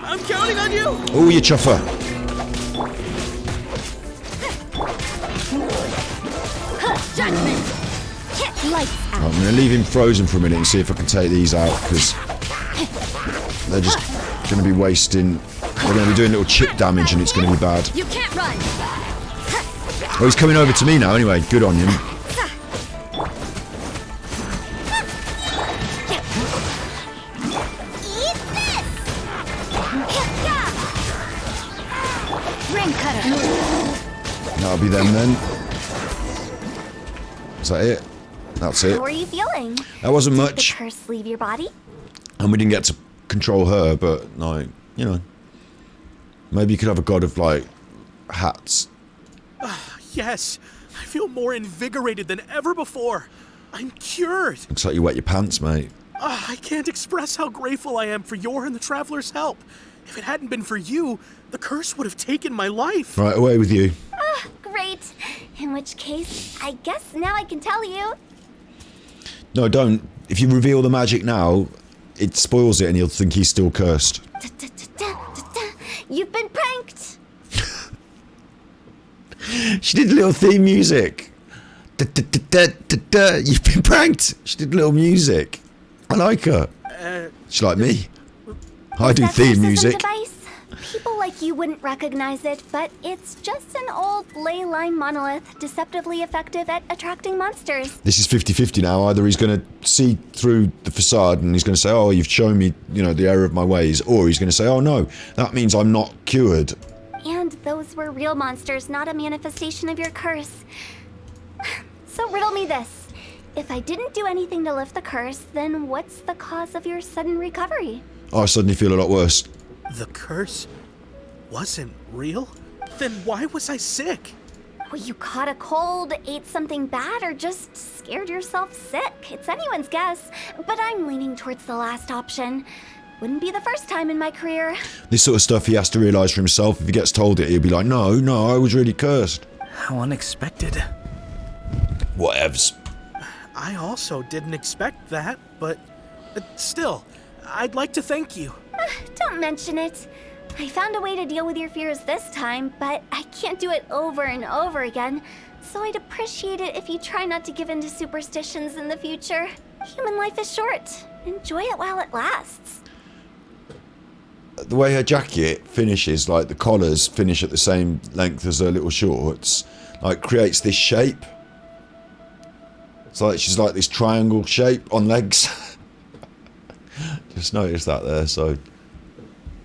I'm counting on you! Oh, you chuffer. I'm going to leave him frozen for a minute and see if I can take these out, because they're just going to be wasting. They're going to be doing little chip damage and it's going to be bad. You can't run. Oh, he's coming over to me now anyway. Good on him. Ring cutter. That'll be them then. Is that it? That's it. How are you feeling? That wasn't Did much. the curse leave your body? And we didn't get to control her, but like, you know. Maybe you could have a god of like hats. Yes, I feel more invigorated than ever before. I'm cured. Looks like you wet your pants, mate. I can't express how grateful I am for your and the Traveler's help. If it hadn't been for you, the curse would have taken my life. Right, away with you. Great. In which case, I guess now I can tell you. No, don't. If you reveal the magic now, it spoils it and he'll think he's still cursed. You've been pranked. She did a little theme music. You've been pranked. She did a little music. I like her. She's like me. I do That theme curse music. device? People like you wouldn't recognize it, but it's just an old ley line monolith, deceptively effective at attracting monsters. This is 50-50 now. Either he's going to see through the facade and he's going to say, oh, you've shown me, you know, the error of my ways. Or he's going to say, oh, no, that means I'm not cured. And those were real monsters, not a manifestation of your curse. So riddle me this. If I didn't do anything to lift the curse, then what's the cause of your sudden recovery? I suddenly feel a lot worse. The curse wasn't real? Then why was I sick? Well, you caught a cold, ate something bad, or just scared yourself sick. It's anyone's guess, but I'm leaning towards the last option. Wouldn't be the first time in my career. This sort of stuff he has to realise for himself. If he gets told it, he'll be like, no, I was really cursed. How unexpected. Whatevs. I also didn't expect that, but still, I'd like to thank you. Don't mention it. I found a way to deal with your fears this time, but I can't do it over and over again. So I'd appreciate it if you try not to give in to superstitions in the future. Human life is short. Enjoy it while it lasts. The way her jacket finishes, like the collars finish at the same length as her little shorts, like creates this shape. It's like she's like this triangle shape on legs. Just noticed that there, so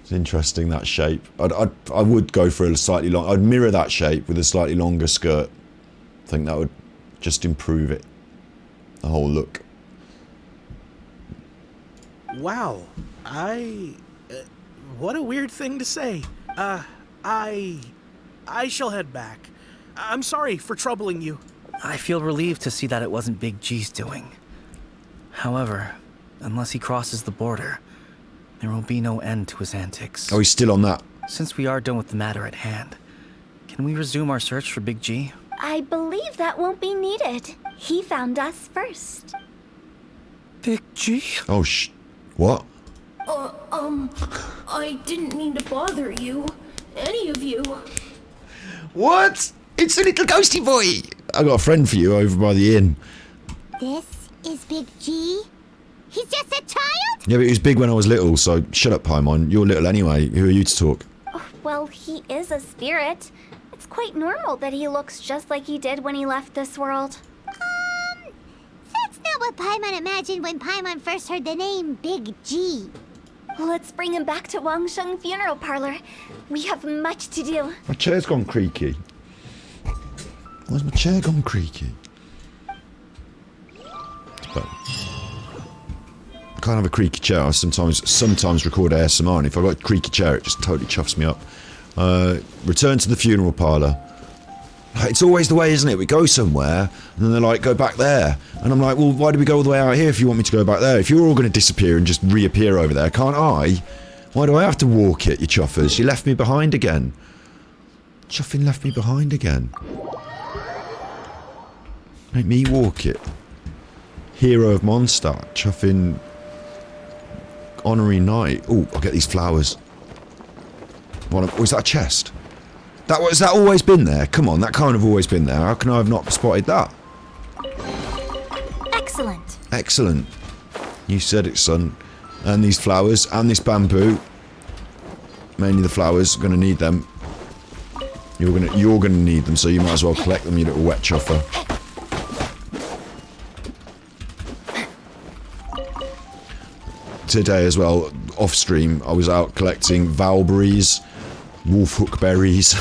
it's interesting, that shape. I would go for a slightly long. I'd mirror that shape with a slightly longer skirt. I think that would just improve it, the whole look. Wow, what a weird thing to say. I shall head back. I'm sorry for troubling you. I feel relieved to see that it wasn't Big G's doing. However, unless he crosses the border, there will be no end to his antics. Oh, he's still on that. Since we are done with the matter at hand, can we resume our search for Big G? I believe that won't be needed. He found us first. Big G? Oh, what? I didn't mean to bother you. Any of you. What? It's the little ghosty boy. I got a friend for you over by the inn. This is Big G? He's just a child? Yeah, but he was big when I was little, so shut up, Paimon. You're little anyway. Who are you to talk? Well, he is a spirit. It's quite normal that he looks just like he did when he left this world. That's not what Paimon imagined when Paimon first heard the name Big G. Let's bring him back to Wangsheng Funeral Parlor. We have much to do. My chair's gone creaky. Why's my chair gone creaky? can't have a creaky chair. I sometimes record ASMR, and if I've got a creaky chair, it just totally chuffs me up. Return to the funeral parlour. It's always the way, isn't it? We go somewhere, and then they're like, go back there. And I'm like, well, why do we go all the way out here if you want me to go back there? If you're all going to disappear and just reappear over there, can't I? Why do I have to walk it, you chuffers? You left me behind again. Chuffing left me behind again. Make me walk it. Hero of Mondstadt. Chuffing... Honorary Knight. Oh, I'll get these flowers. Oh, is that a chest? Has that always been there? Come on, that can't have always been there. How can I have not spotted that? Excellent. Excellent. You said it, son. And these flowers, and this bamboo. Mainly the flowers, gonna need them. You're gonna need them, so you might as well collect them, you little wet chuffer. Today as well, off stream, I was out collecting valberries, wolfhook berries.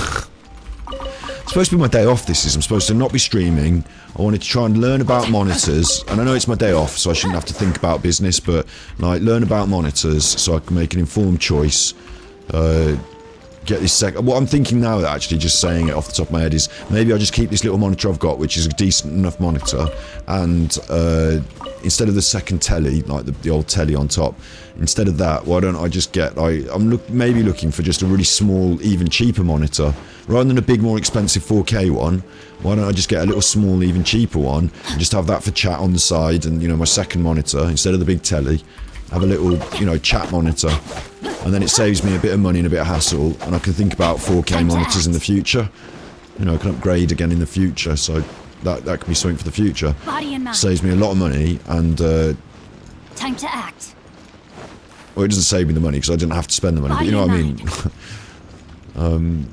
It's supposed to be my day off, this is. I'm supposed to not be streaming. I wanted to try and learn about monitors, and I know it's my day off, so I shouldn't have to think about business, but like learn about monitors so I can make an informed choice. Get this what I'm thinking now, that actually just saying it off the top of my head, is maybe I just keep this little monitor I've got, which is a decent enough monitor, and instead of the second telly, like the old telly on top, instead of that, why don't I just get, I'm maybe looking for just a really small, even cheaper monitor, rather than a big, more expensive 4K one. Why don't I just get a little small, even cheaper one, and just have that for chat on the side, and, you know, my second monitor, instead of the big telly, have a little, you know, chat monitor, and then it saves me a bit of money and a bit of hassle, and I can think about 4K monitors in the future. You know, I can upgrade again in the future, so that can be something for the future. Body and mind. Saves me a lot of money, and Time to act. well, it doesn't save me the money because I didn't have to spend the money, but you know what I mean.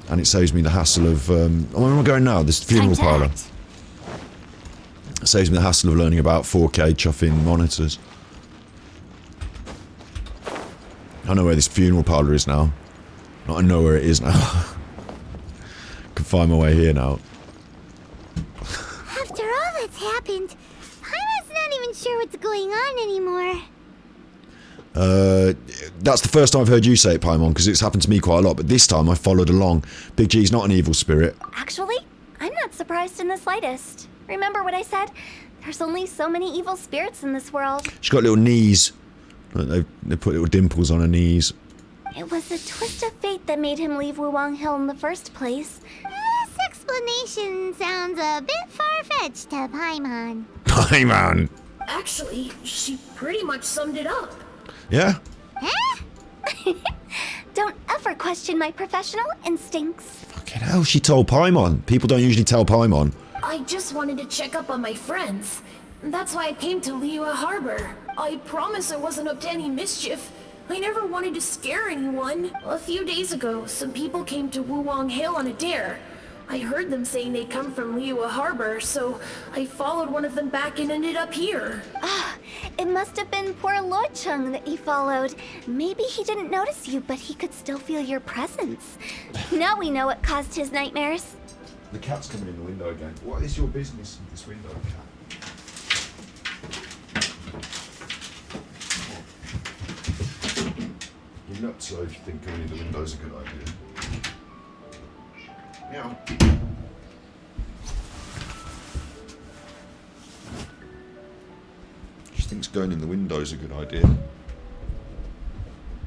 And it saves me the hassle of where am I going now? This funeral parlour. It saves me the hassle of learning about 4K chuffing monitors. I know where this funeral parlour is now. I know where it is now. Can find my way here now. After all that's happened, Paimon's not even sure what's going on anymore. That's the first time I've heard you say it, Paimon, because it's happened to me quite a lot, but this time I followed along. Big G's not an evil spirit. Actually, I'm not surprised in the slightest. Remember what I said? There's only so many evil spirits in this world. She's got little knees. They put little dimples on her knees. It was a twist of fate that made him leave Wuwang Hill in the first place. This explanation sounds a bit far-fetched to Paimon. Paimon! Actually, she pretty much summed it up. Yeah? Huh? Don't ever question my professional instincts. Fucking hell, she told Paimon. People don't usually tell Paimon. I just wanted to check up on my friends. That's why I came to Liyue Harbor. I promise I wasn't up to any mischief. I never wanted to scare anyone. A few days ago, some people came to Wuwang Hill on a dare. I heard them saying they'd come from Liyue Harbor, so I followed one of them back and ended up here. Ah, it must have been poor Luocheng that you followed. Maybe he didn't notice you, but he could still feel your presence. Now we know what caused his nightmares. The cat's coming in the window again. What is your business in this window, cat? You're nuts, though, if you think coming in the window's a good idea. Meow. She thinks going in the window's a good idea.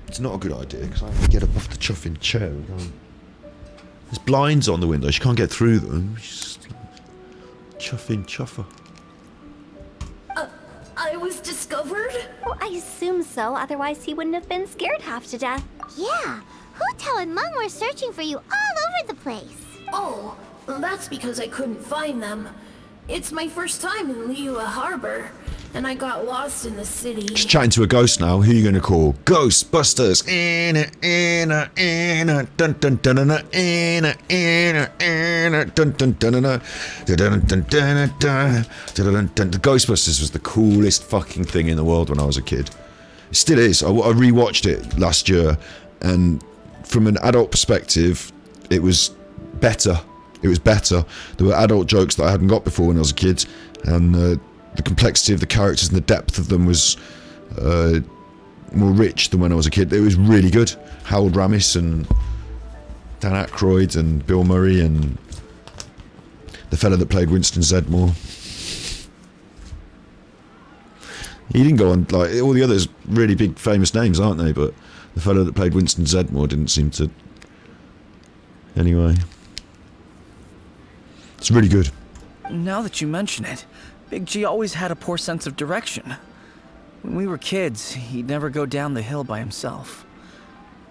It's not a good idea, because I have to get up off the chuffing chair and go. There's blinds on the window, she can't get through them. She's just chuffing chuffer. I was discovered? Well, I assume so, otherwise he wouldn't have been scared half to death. Yeah, Hu and Meng were searching for you all over the place. Oh, that's because I couldn't find them. It's my first time in Liyue Harbor, and I got lost in the city. She's chatting to a ghost now. Who are you going to call? Ghostbusters. The Ghostbusters was the coolest fucking thing in the world when I was a kid. It still is. I rewatched it last year, and from an adult perspective, it was better. It was better. There were adult jokes that I hadn't got before when I was a kid, and the complexity of the characters and the depth of them was more rich than when I was a kid. It was really good. Harold Ramis and Dan Aykroyd and Bill Murray and the fella that played Winston Zedmore. He didn't go on, like, all the others really big famous names, aren't they? But the fella that played Winston Zedmore didn't seem to. Anyway. It's really good. Now that you mention it, Big G always had a poor sense of direction. When we were kids, he'd never go down the hill by himself.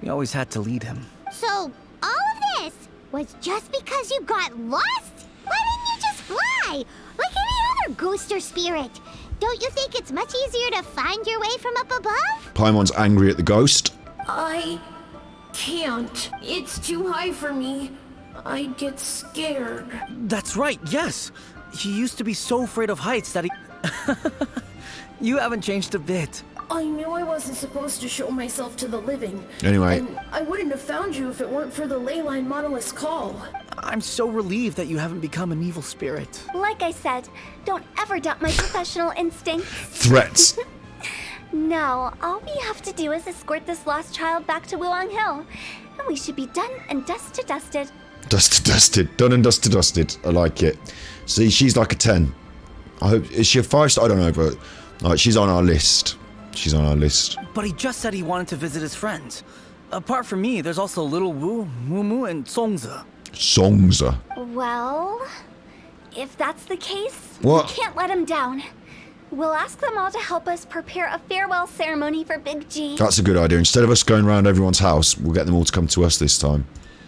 We always had to lead him. So, all of this was just because you got lost? Why didn't you just fly? Like any other ghost or spirit? Don't you think it's much easier to find your way from up above? Paimon's angry at the ghost. I can't. It's too high for me. I'd get scared. That's right, yes! He used to be so afraid of heights that he... You haven't changed a bit. I knew I wasn't supposed to show myself to the living. Anyway. And I wouldn't have found you if it weren't for the leyline monolith's call. I'm so relieved that you haven't become an evil spirit. Like I said, don't ever doubt my professional instincts. Threats. No, all we have to do is escort this lost child back to Wuang Hill. And we should be done and dust to dusted. Dust to dusted. Done and dust to dusted. I like it. See, she's like a 10. I hope... Is she a 5-star? I don't know, but... Like, she's on our list. She's on our list. But he just said he wanted to visit his friends. Apart from me, there's also Little Wu, Mumu, and Songza. Songza. Well, if that's the case, What? we can't let him down. We'll ask them all to help us prepare a farewell ceremony for Big G. That's a good idea. Instead of us going around everyone's house, we'll get them all to come to us this time.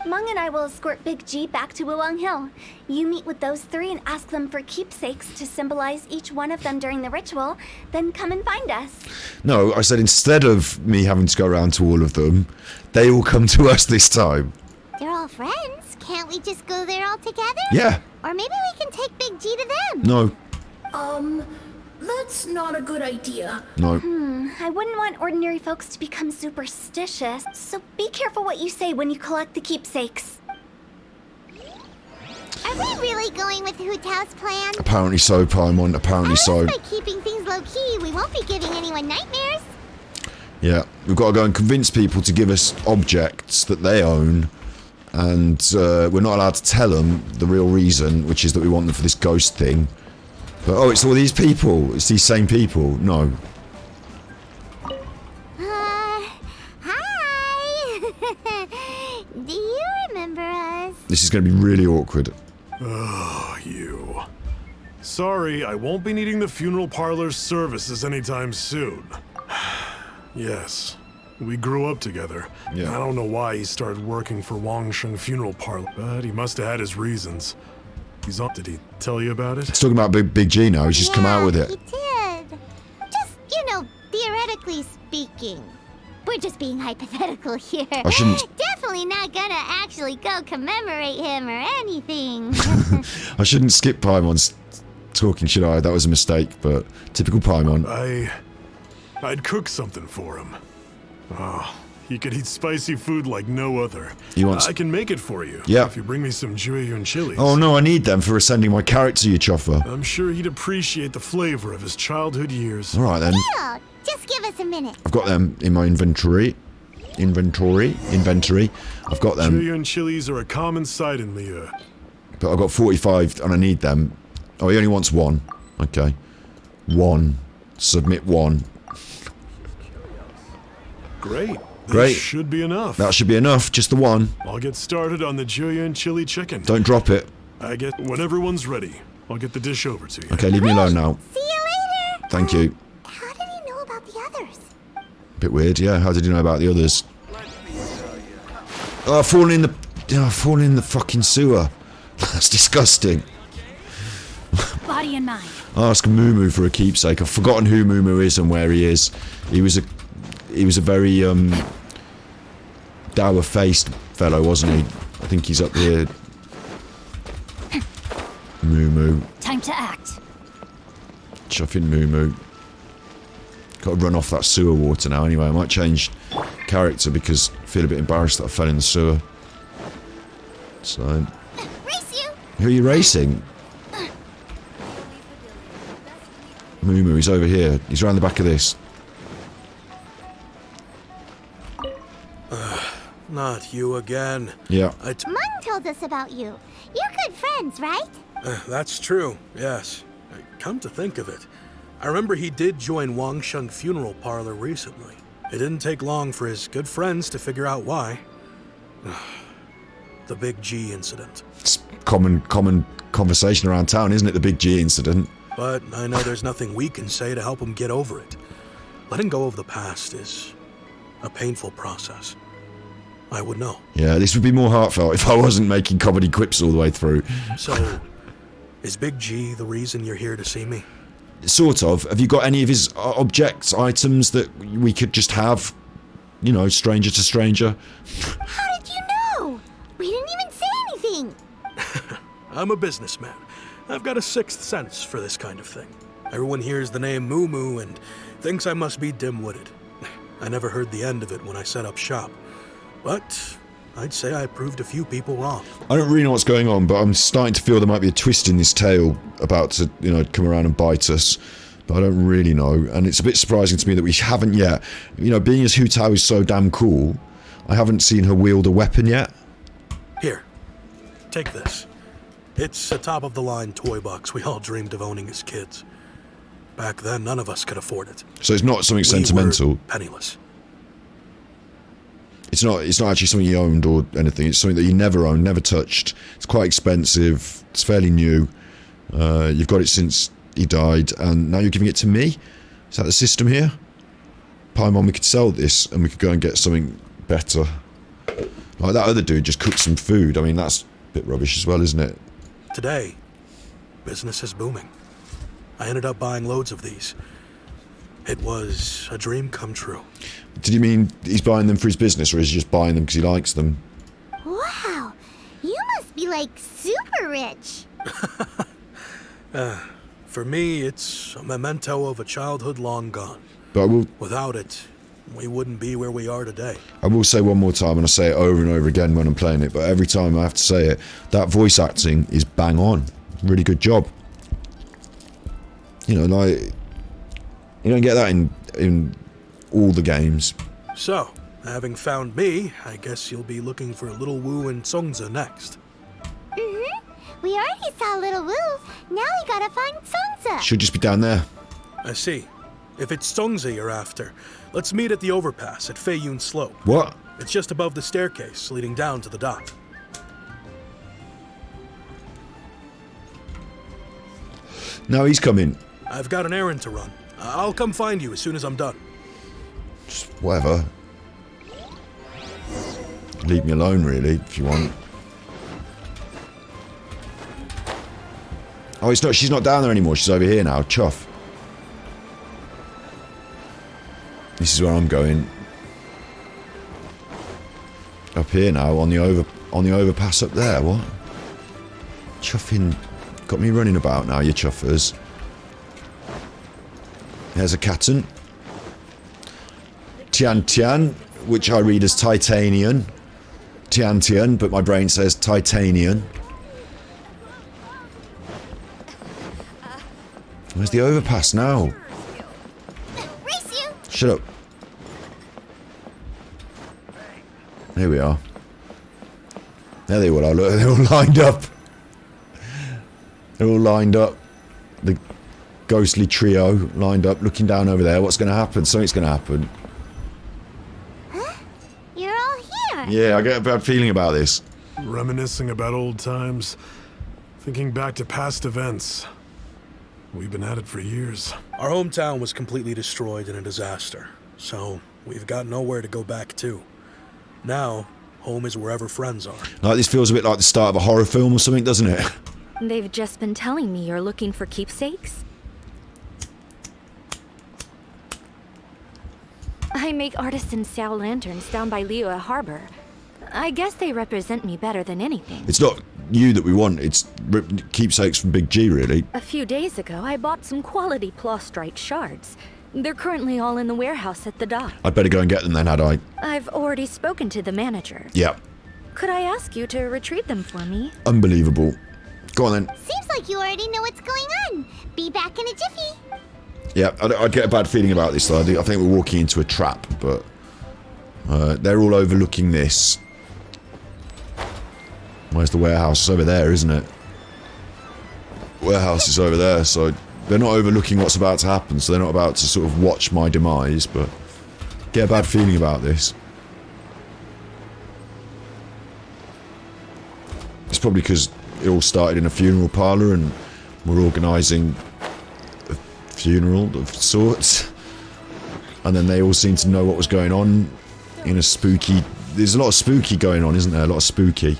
Mung and I will escort Big G back to Wuang Hill. You meet with those three and ask them for keepsakes to symbolize each one of them during the ritual, then come and find us. No, I said instead of me having to go around to all of them, they all come to us this time. They're all friends. Can't we just go there all together? Yeah. Or maybe we can take Big G to them. No. That's not a good idea. No. I wouldn't want ordinary folks to become superstitious, so be careful what you say when you collect the keepsakes. Are we really going with Hu Tao's plan? Apparently so, Paimon. Apparently so. By keeping things low-key, we won't be giving anyone nightmares. Yeah. We've got to go and convince people to give us objects that they own. And we're not allowed to tell them the real reason, which is that we want them for this ghost thing. But, oh, it's all these people. It's these same people. No. Hi. Do you remember us? This is going to be really awkward. Oh, you. Sorry, I won't be needing the funeral parlor's services anytime soon. Yes, we grew up together. Yeah. I don't know why he started working for Wangshen Funeral Parlor, but he must have had his reasons. He's on. Did he tell you about it? He's talking about Big G now. He's just come out with it. He did. Just, theoretically speaking. We're just being hypothetical here. I shouldn't... Definitely not gonna actually go commemorate him or anything. I shouldn't skip Paimon's talking, should I? That was a mistake, but typical Paimon. I'd cook something for him. Oh, he could eat spicy food like no other. He wants... I can make it for you. Yeah. If you bring me some Jueyun chilies. Oh no, I need them for ascending my character, you chuffer. I'm sure he'd appreciate the flavor of his childhood years. Alright then. Yeah, just give us a minute. I've got them in my inventory. Inventory. I've got them. Jueyun chilies are a common sight in Liyue. But I've got 45 and I need them. Oh, he only wants one. Okay. One. Submit one. Great. Great. This should be enough. That should be enough. Just the one. I'll get started on the Jueyun chili chicken. Don't drop it. When everyone's ready, I'll get the dish over to you. Okay, leave me alone now. See you later. Thank you. How did he know about the others? Bit weird, yeah. How did you know about the others? Oh, I've fallen in the fucking sewer. That's disgusting. Body and mind. Ask Mumu for a keepsake. I've forgotten who Mumu is and where he is. He was a very dour-faced fellow, wasn't he? I think he's up here. Mumu. Time to act. Chuffing Mumu. Got to run off that sewer water now anyway. I might change character because I feel a bit embarrassed that I fell in the sewer. So... Race you! Who are you racing? Mumu, he's over here. He's around the back of this. Not you again. Yeah. Mung told us about you. You're good friends, right? That's true, yes. Come to think of it, I remember he did join Wangsheng Funeral Parlor recently. It didn't take long for his good friends to figure out why. The Big G incident. It's common conversation around town, isn't it? The Big G incident. But I know there's nothing we can say to help him get over it. Letting go of the past is a painful process. I would know. Yeah, this would be more heartfelt if I wasn't making comedy quips all the way through. So, is Big G the reason you're here to see me? Sort of. Have you got any of his objects, items that we could just have? You know, stranger to stranger. How did you know? We didn't even say anything. I'm a businessman. I've got a sixth sense for this kind of thing. Everyone hears the name Moo Moo and thinks I must be dim-witted. I never heard the end of it when I set up shop. But I'd say I proved a few people wrong. I don't really know what's going on, but I'm starting to feel there might be a twist in this tale about to, you know, come around and bite us. But I don't really know, and it's a bit surprising to me that we haven't yet. You know, being as Hu Tao is so damn cool, I haven't seen her wield a weapon yet. Here, take this. It's a top-of-the-line toy box we all dreamed of owning as kids. Back then, none of us could afford it. So it's not something We sentimental. were penniless. It's not actually something you owned or anything. It's something that you never owned, never touched. It's quite expensive. It's fairly new. You've got it since he died, and now you're giving it to me? Is that the system here? Paimon, we could sell this, and we could go and get something better. Like that other dude just cooked some food. I mean, that's a bit rubbish as well, isn't it? Today, business is booming. I ended up buying loads of these. It was a dream come true. Did you mean he's buying them for his business, or is he just buying them because he likes them? Wow, you must be like super rich. For me, it's a memento of a childhood long gone. But Without it, we wouldn't be where we are today. I will say one more time, and I say it over and over again when I'm playing it, but every time I have to say it, that voice acting is bang on. Really good job. You know, like, you don't get that in all the games. So, having found me, I guess you'll be looking for Little Wu and Songza next. We already saw Little Wu. Now we gotta find Songza. Should just be down there. I see. If it's Songza you're after, let's meet at the overpass at Feiyun Slope. What? It's just above the staircase leading down to the dock. Now he's coming. I've got an errand to run. I'll come find you as soon as I'm done. Just whatever. Leave me alone, really, if you want. Oh, she's not down there anymore. She's over here now. Chuff. This is where I'm going. Up here now, on the overpass up there. What? Chuffing got me running about now, you chuffers. There's a Katten. Tian Tian, which I read as Titanian. Tian Tian, but my brain says Titanian. Where's the overpass now? Race you. Shut up. Here we are. There they all are. Look, they're all lined up. They're all lined up. The ghostly trio lined up, looking down over there. What's going to happen? Something's going to happen. Huh? You're all here. Yeah, I get a bad feeling about this. Reminiscing about old times, thinking back to past events. We've been at it for years. Our hometown was completely destroyed in a disaster, so we've got nowhere to go back to. Now, home is wherever friends are. Like, this feels a bit like the start of a horror film or something, doesn't it? They've just been telling me you're looking for keepsakes. I make artisan Xiao lanterns down by Liyue Harbor. I guess they represent me better than anything. It's not you that we want, it's keepsakes from Big G, really. A few days ago, I bought some quality plastrite shards. They're currently all in the warehouse at the dock. I'd better go and get them then, had I? I've already spoken to the manager. Yeah. Could I ask you to retrieve them for me? Unbelievable. Go on then. Seems like you already know what's going on. Be back in a jiffy. Yeah, I'd get a bad feeling about this though. I think we're walking into a trap, but they're all overlooking this. Where's the warehouse? It's over there, isn't it? Warehouse is over there, so they're not overlooking what's about to happen, so they're not about to sort of watch my demise, but get a bad feeling about this. It's probably because it all started in a funeral parlour and we're organising a funeral of sorts. And then they all seem to know what was going on in a spooky... There's a lot of spooky going on, isn't there? A lot of spooky.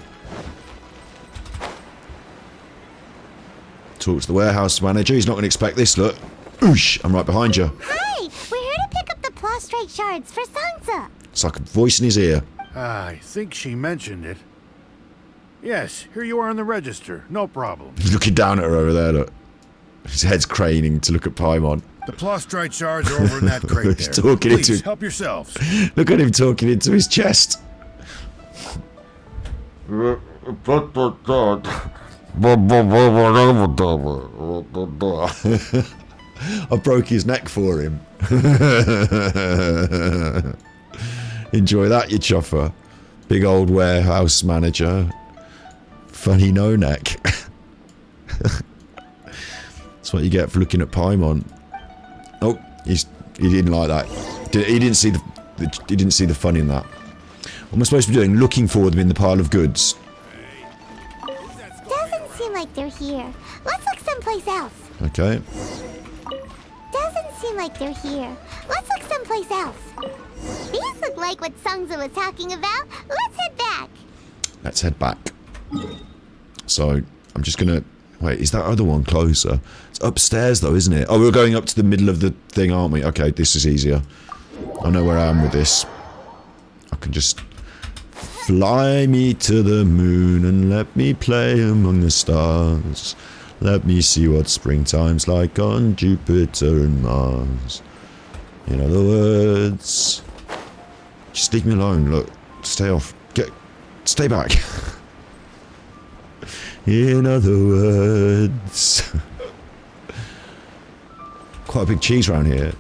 Talk to the warehouse manager. He's not going to expect this, look. Oosh! I'm right behind you. Hi! We're here to pick up the prostrate shards for Sansa. It's like a voice in his ear. I think she mentioned it. Yes, here you are on the register. No problem. He's looking down at her over there, look. His head's craning to look at Paimon. The prostrate shards are over in that crate He's there. talking Please, into... help yourselves. Look at him talking into his chest. I broke his neck for him. Enjoy that, you chuffer. Big old warehouse manager. Funny no neck. That's what you get for looking at Paimon. Oh, he didn't like that. He didn't see the fun in that. What am I supposed to be doing? Looking for them in the pile of goods. Doesn't seem like they're here. Let's look someplace else. Okay. Doesn't seem like they're here. Let's look someplace else. These look like what Sangza was talking about. Let's head back. Let's head back. So, I'm just gonna... Wait, is that other one closer? It's upstairs though, isn't it? Oh, we're going up to the middle of the thing, aren't we? Okay, this is easier. I know where I am with this. I can just... Fly me to the moon and let me play among the stars. Let me see what springtime's like on Jupiter and Mars. In other words... Just leave me alone, look. Stay off. Stay back. In other words... Quite a big cheese around here.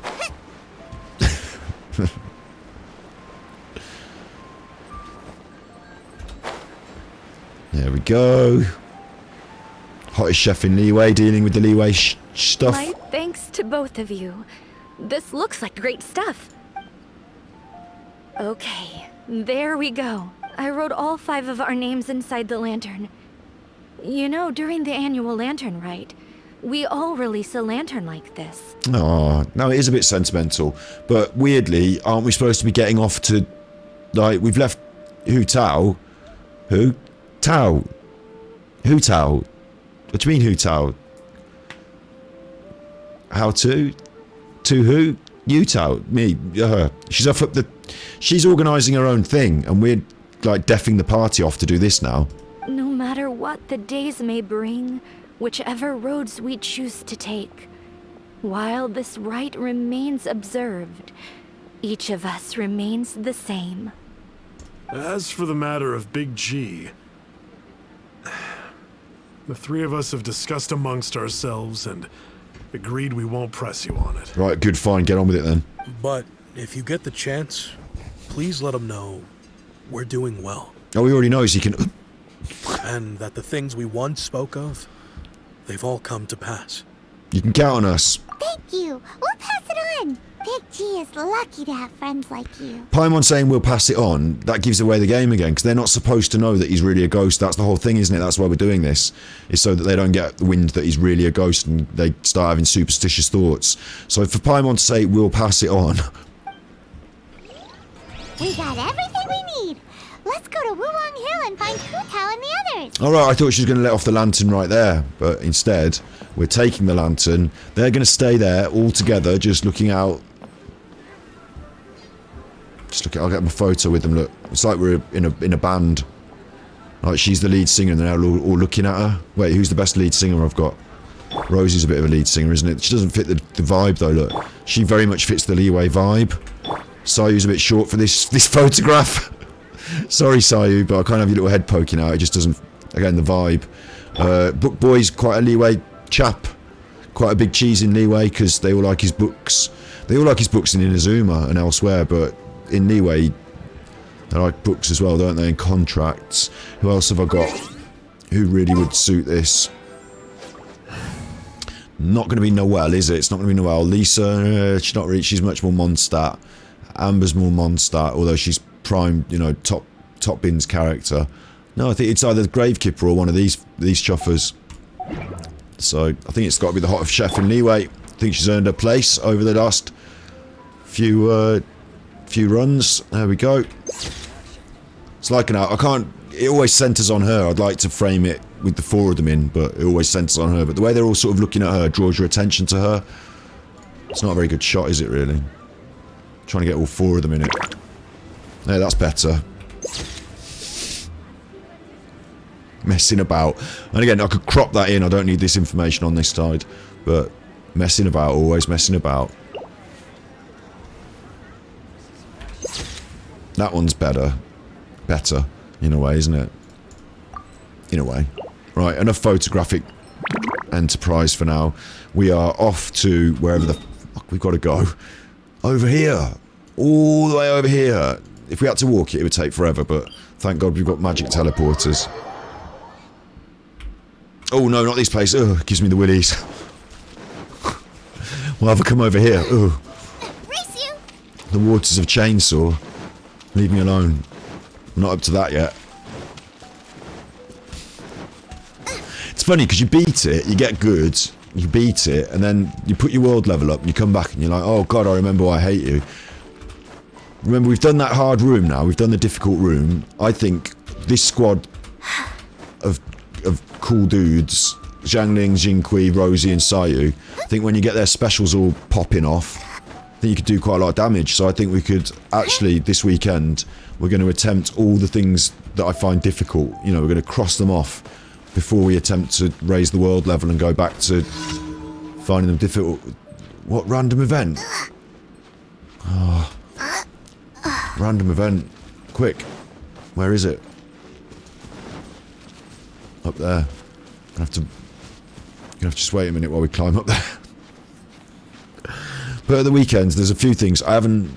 There we go. Hottest chef in Leeway, dealing with the Leeway stuff. My thanks to both of you. This looks like great stuff. Okay, there we go. I wrote all 5 of our names inside the lantern. You know, during the annual lantern rite, we all release a lantern like this. Oh, no, it is a bit sentimental. But weirdly, aren't we supposed to be getting off to... Like, we've left... Hu Tao? Who? Tao? Hu Tao? What do you mean Hu Tao? How to? To who? You Tao? Me? Her. She's off up the... She's organising her own thing, and we're, like, deffing the party off to do this now. No matter what the days may bring, whichever roads we choose to take, while this rite remains observed, each of us remains the same. As for the matter of Big G, the 3 of us have discussed amongst ourselves and agreed we won't press you on it. Right, good, fine, get on with it then. But if you get the chance, please let him know we're doing well. Oh, he already knows he can... And that the things we once spoke of, they've all come to pass. You can count on us. Thank you. We'll pass it on. Big G is lucky to have friends like you. Paimon saying we'll pass it on, that gives away the game again, because they're not supposed to know that he's really a ghost. That's the whole thing, isn't it? That's why we're doing this. Is so that they don't get the wind that he's really a ghost and they start having superstitious thoughts. So for Paimon to say we'll pass it on... We got everything we need. Let's go to Wulong Hill and find Hu Tao and the others. Alright, I thought she was going to let off the lantern right there, but instead, we're taking the lantern. They're going to stay there, all together, just looking out. Just look at, I'll get my photo with them, look. It's like we're in a band. Like, she's the lead singer and they're all looking at her. Wait, who's the best lead singer I've got? Rosie's a bit of a lead singer, isn't it? She doesn't fit the vibe, though, look. She very much fits the Leeway vibe. Sayu's a bit short for this photograph. Sorry, Sayu, but I can't have your little head poking out. It just doesn't... Again, the vibe. Book Boy's quite a Leeway chap. Quite a big cheese in Leeway, because they all like his books. They all like his books in Inazuma and elsewhere, but in Leeway, they like books as well, don't they? And contracts. Who else have I got? who really would suit this. Not going to be Noelle, is it? It's not going to be Noelle. Lisa, she's not really. She's much more Mondstadt. Amber's more Mondstadt, although she's prime, you know, top bins character. No, I think it's either Gravekipper or one of these chuffers. So I think it's got to be the hot of chef in Leeway. I think she's earned her place over the last few runs. There we go. It's like an I can't. It always centres on her. I'd like to frame it with the 4 of them in, but it always centres on her. But the way they're all sort of looking at her draws your attention to her. It's not a very good shot, is it, really? Trying to get all 4 of them in it. Yeah, that's better. Messing about. And again, I could crop that in. I don't need this information on this side. But messing about, always messing about. That one's better. Better, in a way, isn't it? In a way. Right, enough photographic enterprise for now. We are off to wherever the fuck we've got to go. Over here. All the way over here. If we had to walk it, it would take forever, but thank God we've got magic teleporters. Oh no, not this place. Ugh, it gives me the willies. We'll have her come over here. Ugh. Race you. The waters of Chainsaw. Leave me alone. I'm not up to that yet. It's funny because you beat it, you get good, you beat it, and then you put your world level up and you come back and you're like, oh god, I remember why I hate you. Remember, we've done that hard room now, we've done the difficult room. I think this squad of cool dudes, Zhangling, Jinqi, Rosie and Sayu, I think when you get their specials all popping off, I think you could do quite a lot of damage. So I think we could actually, this weekend, we're going to attempt all the things that I find difficult. You know, we're going to cross them off before we attempt to raise the world level and go back to finding them difficult. What random event? Oh. Random event. Quick. Where is it? Up there. Gonna have to just wait a minute while we climb up there. But at the weekends, there's a few things. I haven't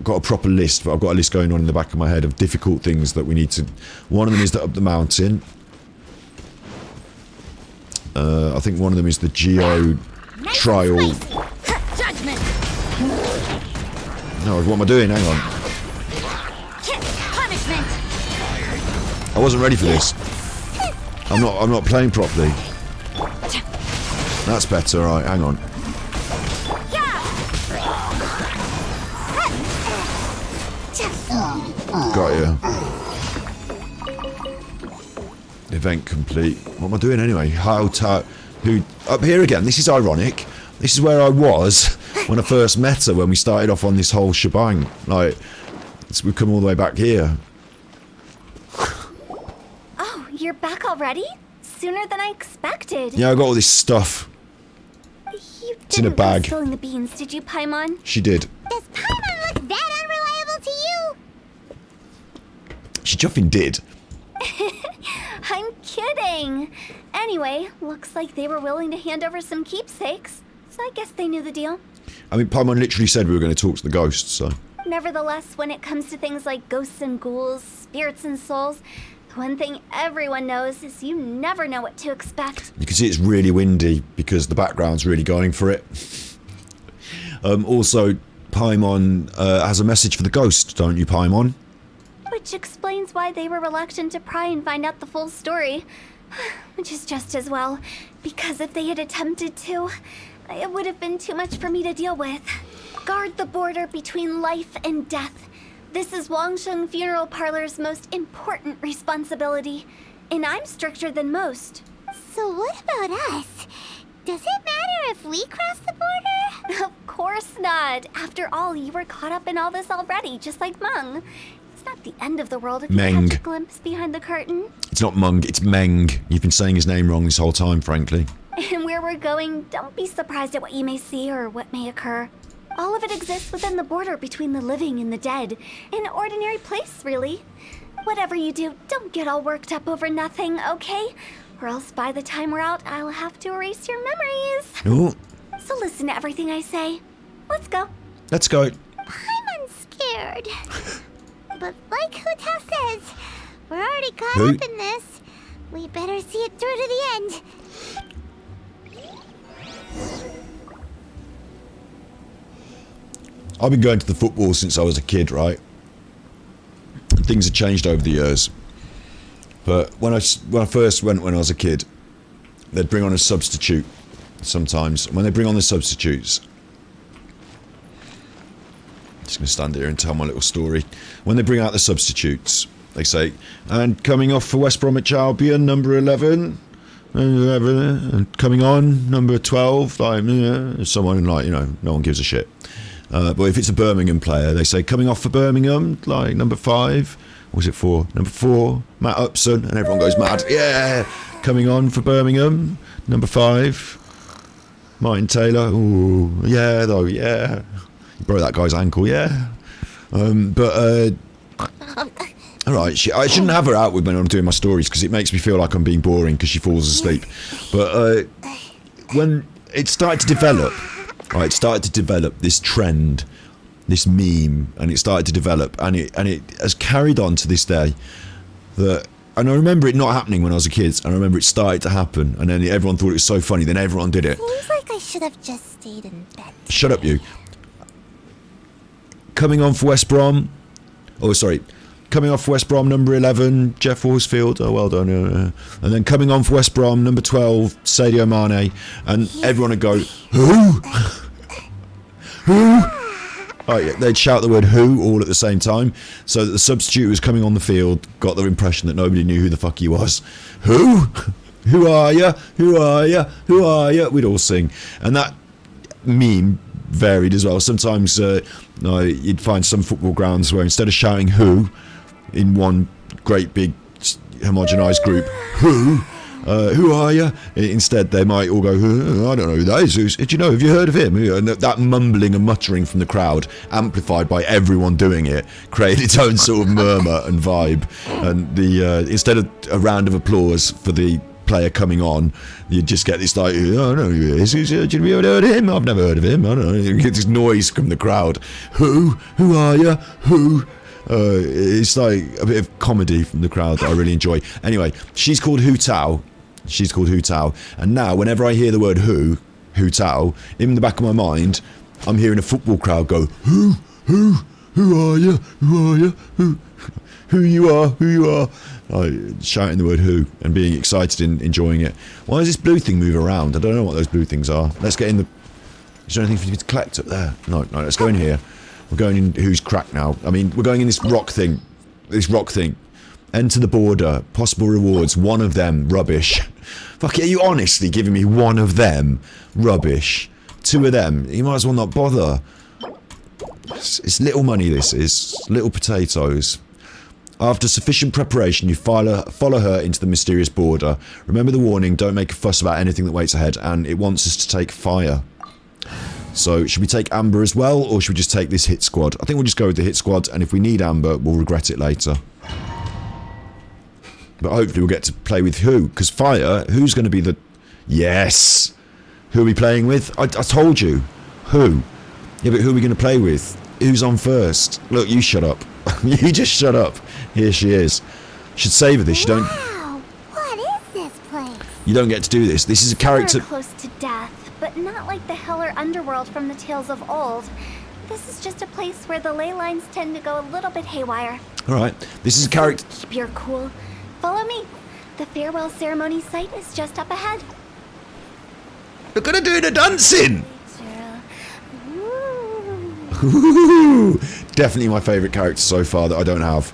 got a proper list, but I've got a list going on in the back of my head of difficult things that we need to... One of them is the up the mountain. I think one of them is the Geo trial. Judgment. No, what am I doing? Hang on. Punishment. I wasn't ready for this. I'm not playing properly. That's better, right, hang on. Got you. Event complete. What am I doing anyway? Who up here again? This is ironic. This is where I was when I first met her, when we started off on this whole shebang. Like, we've come all the way back here. Oh, you're back already? Sooner than I expected. Yeah, I got all this stuff. You It's in a didn't bag. go spilling the beans, did you, Paimon? She did. Does Paimon look that unreliable to you? She chuffing did. I'm kidding. Anyway, looks like they were willing to hand over some keepsakes, so I guess they knew the deal. I mean, Paimon literally said we were going to talk to the ghosts, so... Nevertheless, when it comes to things like ghosts and ghouls, spirits and souls, the one thing everyone knows is you never know what to expect. You can see it's really windy because the background's really going for it. Also, Paimon has a message for the ghost, don't you, Paimon? Which explains why they were reluctant to pry and find out the full story. Which is just as well, because if they had attempted to, it would have been too much for me to deal with. Guard the border between life and death. This is Wangsheng Funeral Parlor's most important responsibility, and I'm stricter than most. So what about us? Does it matter if we cross the border? Of course not. After all, you were caught up in all this already, just like Meng. It's not the end of the world if you Meng. catch a glimpse behind the curtain. It's not Mung, it's Meng. You've been saying his name wrong this whole time, frankly. And where we're going, don't be surprised at what you may see or what may occur. All of it exists within the border between the living and the dead. An ordinary place, really. Whatever you do, don't get all worked up over nothing, okay? Or else by the time we're out, I'll have to erase your memories. Oh, So listen to everything I say. Let's go. let's go. I'm scared. But like Huta says, we're already caught Who? up in this. We better see it through to the end. I've been going to the football since I was a kid, right? Things have changed over the years. But when I first went when I was a kid, they'd bring on a substitute sometimes. When they bring on the substitutes, I'm just going to stand here and tell my little story. When they bring out the substitutes, they say, and coming off for West Bromwich Albion, number 11, and coming on, number 12, like, someone like, no one gives a shit. But if it's a Birmingham player, they say, coming off for Birmingham, like, number 5, what was it for? Number 4, Matt Upson, and everyone goes mad. Yeah! Coming on for Birmingham, number 5, Martin Taylor. Ooh, yeah, though, yeah. You broke that guy's ankle, yeah. Alright, I shouldn't have her out with when I'm doing my stories, because it makes me feel like I'm being boring because she falls asleep. But when it started to develop, right, it started to develop this trend, this meme, and it started to develop, and it has carried on to this day. And I remember it not happening when I was a kid, and I remember it started to happen, and then everyone thought it was so funny, then everyone did it. Seems like I should have just stayed in bed. Shut up, you. Coming on for West Brom. Oh, sorry. Coming off for West Brom, number 11, Jeff Horsfield. Oh, well done. And then coming on for West Brom, number 12, Sadio Mane. And everyone would go, who? Who? Oh, yeah, they'd shout the word who all at the same time, so that the substitute who was coming on the field got the impression that nobody knew who the fuck he was. Who? Who are ya? Who are ya? Who are ya? We'd all sing. And that meme varied as well. Sometimes you'd find some football grounds where instead of shouting who in one great big homogenised group, who are you? Instead, they might all go, I don't know who that is. Did you know? Have you heard of him? And that mumbling and muttering from the crowd, amplified by everyone doing it, created its own sort of murmur and vibe. And instead of a round of applause for the player coming on, you just get this like, I don't know who he is. Have you ever heard of him? I've never heard of him. I don't know. You get this noise from the crowd. Who are you? Who? It's like a bit of comedy from the crowd that I really enjoy. Anyway, she's called Hu Tao. She's called Hu Tao. And now, whenever I hear the word Hu Tao, in the back of my mind, I'm hearing a football crowd go, who are you? Who are you? Who you are? Shouting the word who and being excited and enjoying it. Why does this blue thing move around? I don't know what those blue things are. Let's get in the... Is there anything for me to collect up there? No, let's go in here. We're going in Who's Crack now. I mean, we're going in this rock thing. Enter the border. Possible rewards. One of them. Rubbish. Fuck it, are you honestly giving me one of them? Rubbish. Two of them. You might as well not bother. It's little money, this is. Little potatoes. After sufficient preparation, you follow her into the mysterious border. Remember the warning, don't make a fuss about anything that waits ahead, and it wants us to take fire. So, should we take Amber as well, or should we just take this hit squad? I think we'll just go with the hit squad, and if we need Amber, we'll regret it later. But hopefully we'll get to play with who, because fire, who's going to be the... Yes! Who are we playing with? I told you. Who? Yeah, but who are we going to play with? Who's on first? Look, you shut up. You just shut up. Here she is. Should savour this. You don't... Wow! What is this place? You don't get to do this. This is a character... We're close to death, but not like the hell or underworld from the tales of old. This is just a place where the ley lines tend to go a little bit haywire. Alright, this is a character... Keep your cool. Follow me. The farewell ceremony site is just up ahead. We're gonna do the dancing! Ooh. Definitely my favourite character so far that I don't have.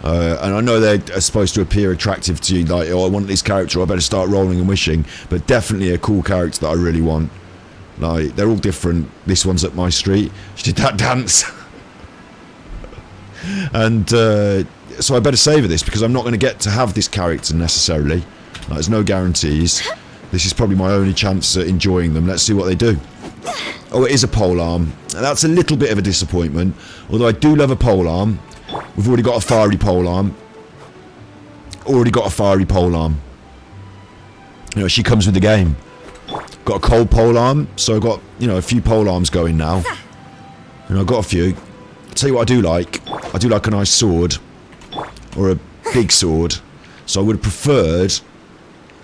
And I know they're supposed to appear attractive to you, like, oh, I want this character, I better start rolling and wishing. But definitely a cool character that I really want. Like, they're all different. This one's up my street. She did that dance. And so I better savour this, because I'm not going to get to have this character necessarily. Like, there's no guarantees. This is probably my only chance at enjoying them. Let's see what they do. Oh, it is a polearm. That's a little bit of a disappointment. Although I do love a polearm. We've already got a fiery polearm. You know, she comes with the game. Got a cold polearm, so I've got, you know, a few polearms going now. And I've got a few. I'll tell you what I do like. I do like a nice sword. Or a big sword. So I would have preferred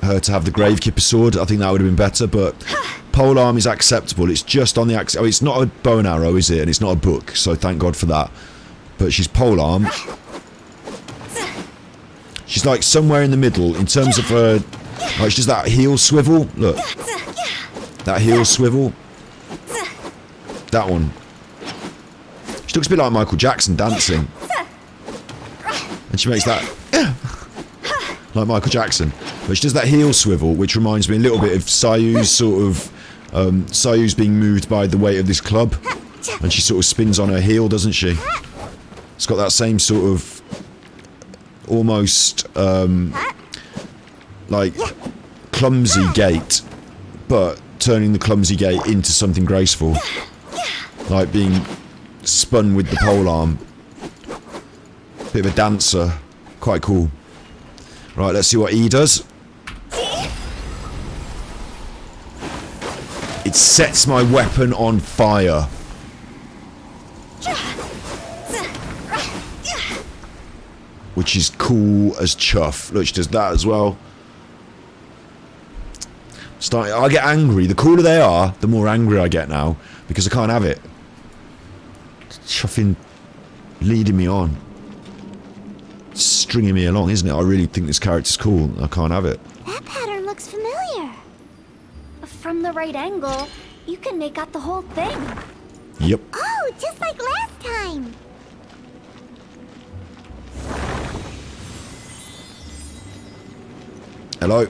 her to have the Gravekeeper sword. I think that would have been better, but polearm is acceptable. It's just on the it's not a bow and arrow, is it? And it's not a book, so thank God for that. But she's polearm. She's like somewhere in the middle in terms of her. Like she does that heel swivel. Look, that heel swivel. That one. She looks a bit like Michael Jackson dancing, and she makes that like Michael Jackson. But she does that heel swivel, which reminds me a little bit of Sayu's sort of Sayu's being moved by the weight of this club, and she sort of spins on her heel, doesn't she? It's got that same sort of almost like clumsy gait, but turning the clumsy gait into something graceful, like being spun with the polearm. Bit of a dancer, quite cool. Right, let's see what E does. It sets my weapon on fire. Which is cool as chuff. Look, she does that as well. I get angry. The cooler they are, the more angry I get now, because I can't have it. Chuffing leading me on. Stringing me along, isn't it? I really think this character's cool. I can't have it. That pattern looks familiar. From the right angle, you can make out the whole thing. Yep. Oh, just like last time. Hello.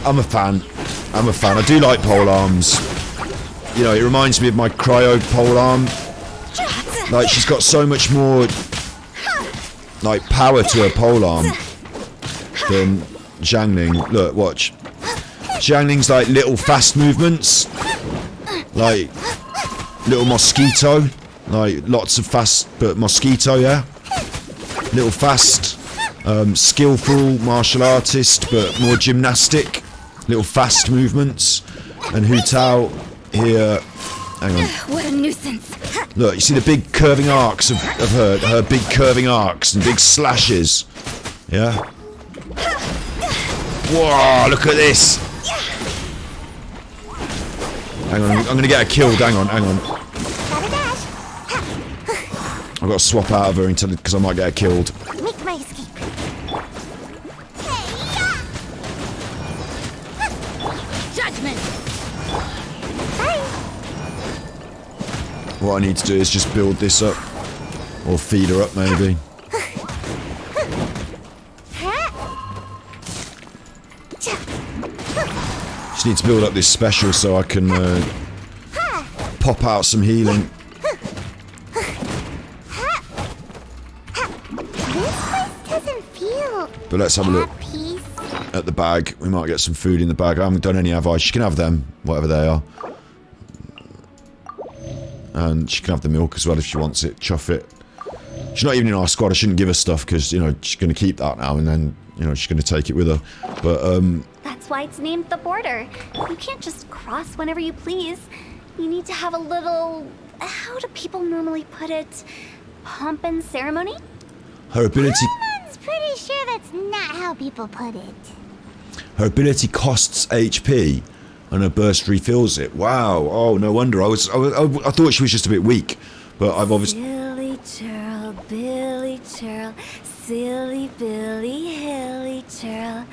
I'm a fan. I do like polearms. You know, it reminds me of my cryo polearm. Like, she's got so much more, like, power to her polearm than Xiangling. Look, watch. Xiangling's like little fast movements. Like, little mosquito. Like, lots of fast, but mosquito, yeah? Little fast, skillful martial artist, but more gymnastic. Little fast movements. And Hu Tao here. Hang on. What a nuisance. Look, you see the big curving arcs of her big curving arcs and big slashes. Yeah? Whoa, look at this. Hang on, I'm gonna get her killed. Hang on. I've got to swap out of her until because I might get her killed. Make my escape. Judgment. What I need to do is just build this up. Or feed her up, maybe. Just need to build up this special so I can pop out some healing. But let's have a look at the bag. We might get some food in the bag. I haven't done any, have I? She can have them, whatever they are. And she can have the milk as well if she wants it. Chuff it. She's not even in our squad. I shouldn't give her stuff because, you know, she's going to keep that now and then, you know, she's going to take it with her. But, That's why it's named the Border. You can't just cross whenever you please. You need to have a little... How do people normally put it? Pomp and ceremony? her ability... I'm pretty sure that's not how people put it. Her ability costs HP, and her burst refills it. Wow! Oh, no wonder. I thought she was just a bit weak, but I've obviously. Billy Churl, Billy Churl, silly Billy Hilly Churl.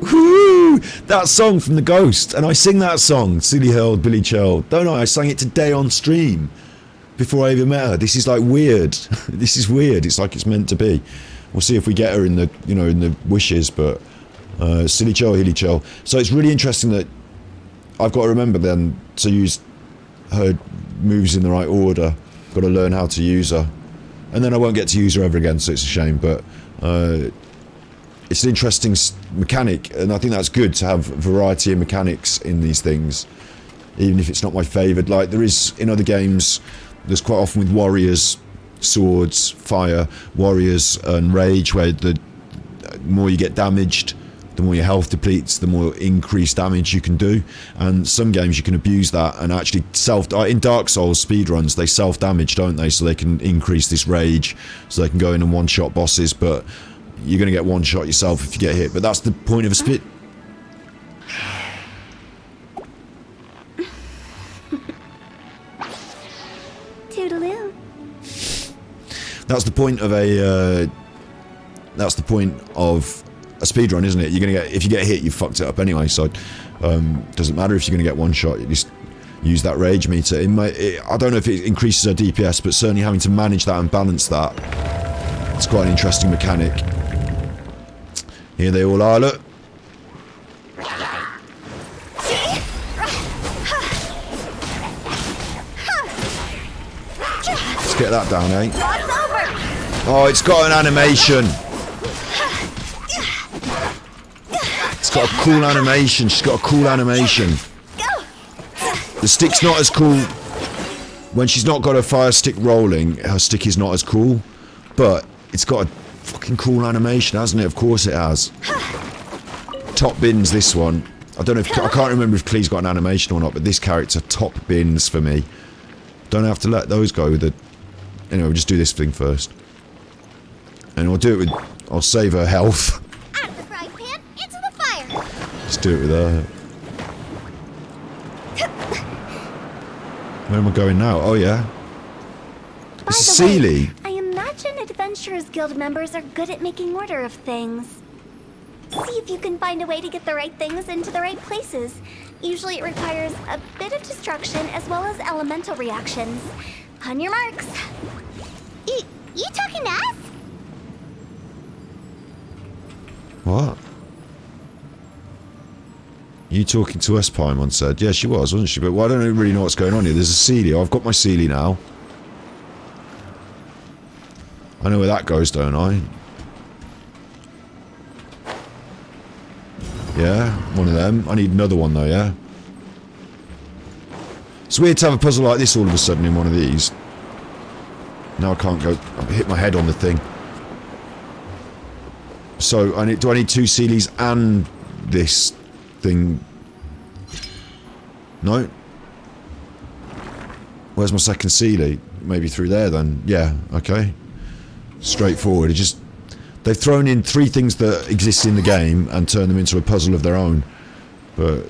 Woo! That song from The Ghost, and I sing that song, Silly Hurl, Billy Churl, don't I? I sang it today on stream before I even met her. This is like weird. This is weird. It's like it's meant to be. We'll see if we get her in the, you know, in the wishes, but. Silly Churl, Hilly Churl. So it's really interesting that I've got to remember then to use her moves in the right order. Got to learn how to use her. And then I won't get to use her ever again, so it's a shame. But it's an interesting mechanic, and I think that's good to have variety of mechanics in these things, even if it's not my favoured. Like there is in other games, there's quite often with warriors, swords, fire, warriors, and rage, where the more you get damaged, the more your health depletes, the more increased damage you can do. And some games you can abuse that and actually in Dark Souls speedruns, they self-damage, don't they? So they can increase this rage, so they can go in and one-shot bosses, but you're going to get one-shot yourself if you get hit. But that's the point of a speed... Toodaloo. That's the point of a speedrun, isn't it? You're gonna get, if you get hit, you fucked it up anyway. So doesn't matter if you're gonna get one shot. You just use that rage meter. I don't know if it increases her DPS, but certainly having to manage that and balance that, it's quite an interesting mechanic. Here they all are. Look. Let's get that down, eh? Oh, it's got an animation. It's got a cool animation. She's got a cool animation. The stick's not as cool. When she's not got her fire stick rolling, her stick is not as cool. But it's got a fucking cool animation, hasn't it? Of course it has. Top bins, this one. I don't know if... I can't remember if Klee's got an animation or not, but this character, top bins for me. Don't have to let those go. Anyway, we'll just do this thing first. And we'll do it with... I'll save her health. Out of the frying pan, into the fire. Let's do it with her. Where am I going now? Oh, yeah. This is Sealy. I imagine Adventurers Guild members are good at making order of things. See if you can find a way to get the right things into the right places. Usually it requires a bit of destruction as well as elemental reactions. On your marks. You talking to us? What? You talking to us, Paimon said. Yeah, she was, wasn't she? But I don't really know what's going on here. There's a Sealy. I've got my Sealy now. I know where that goes, don't I? Yeah, one of them. I need another one, though, yeah? It's weird to have a puzzle like this all of a sudden in one of these. Now I can't go... I hit my head on the thing. So, do I need two Sealies and this thing? No? Where's my second Sealy? Maybe through there, then. Yeah, okay. Straightforward. They've thrown in 3 things that exist in the game and turned them into a puzzle of their own. But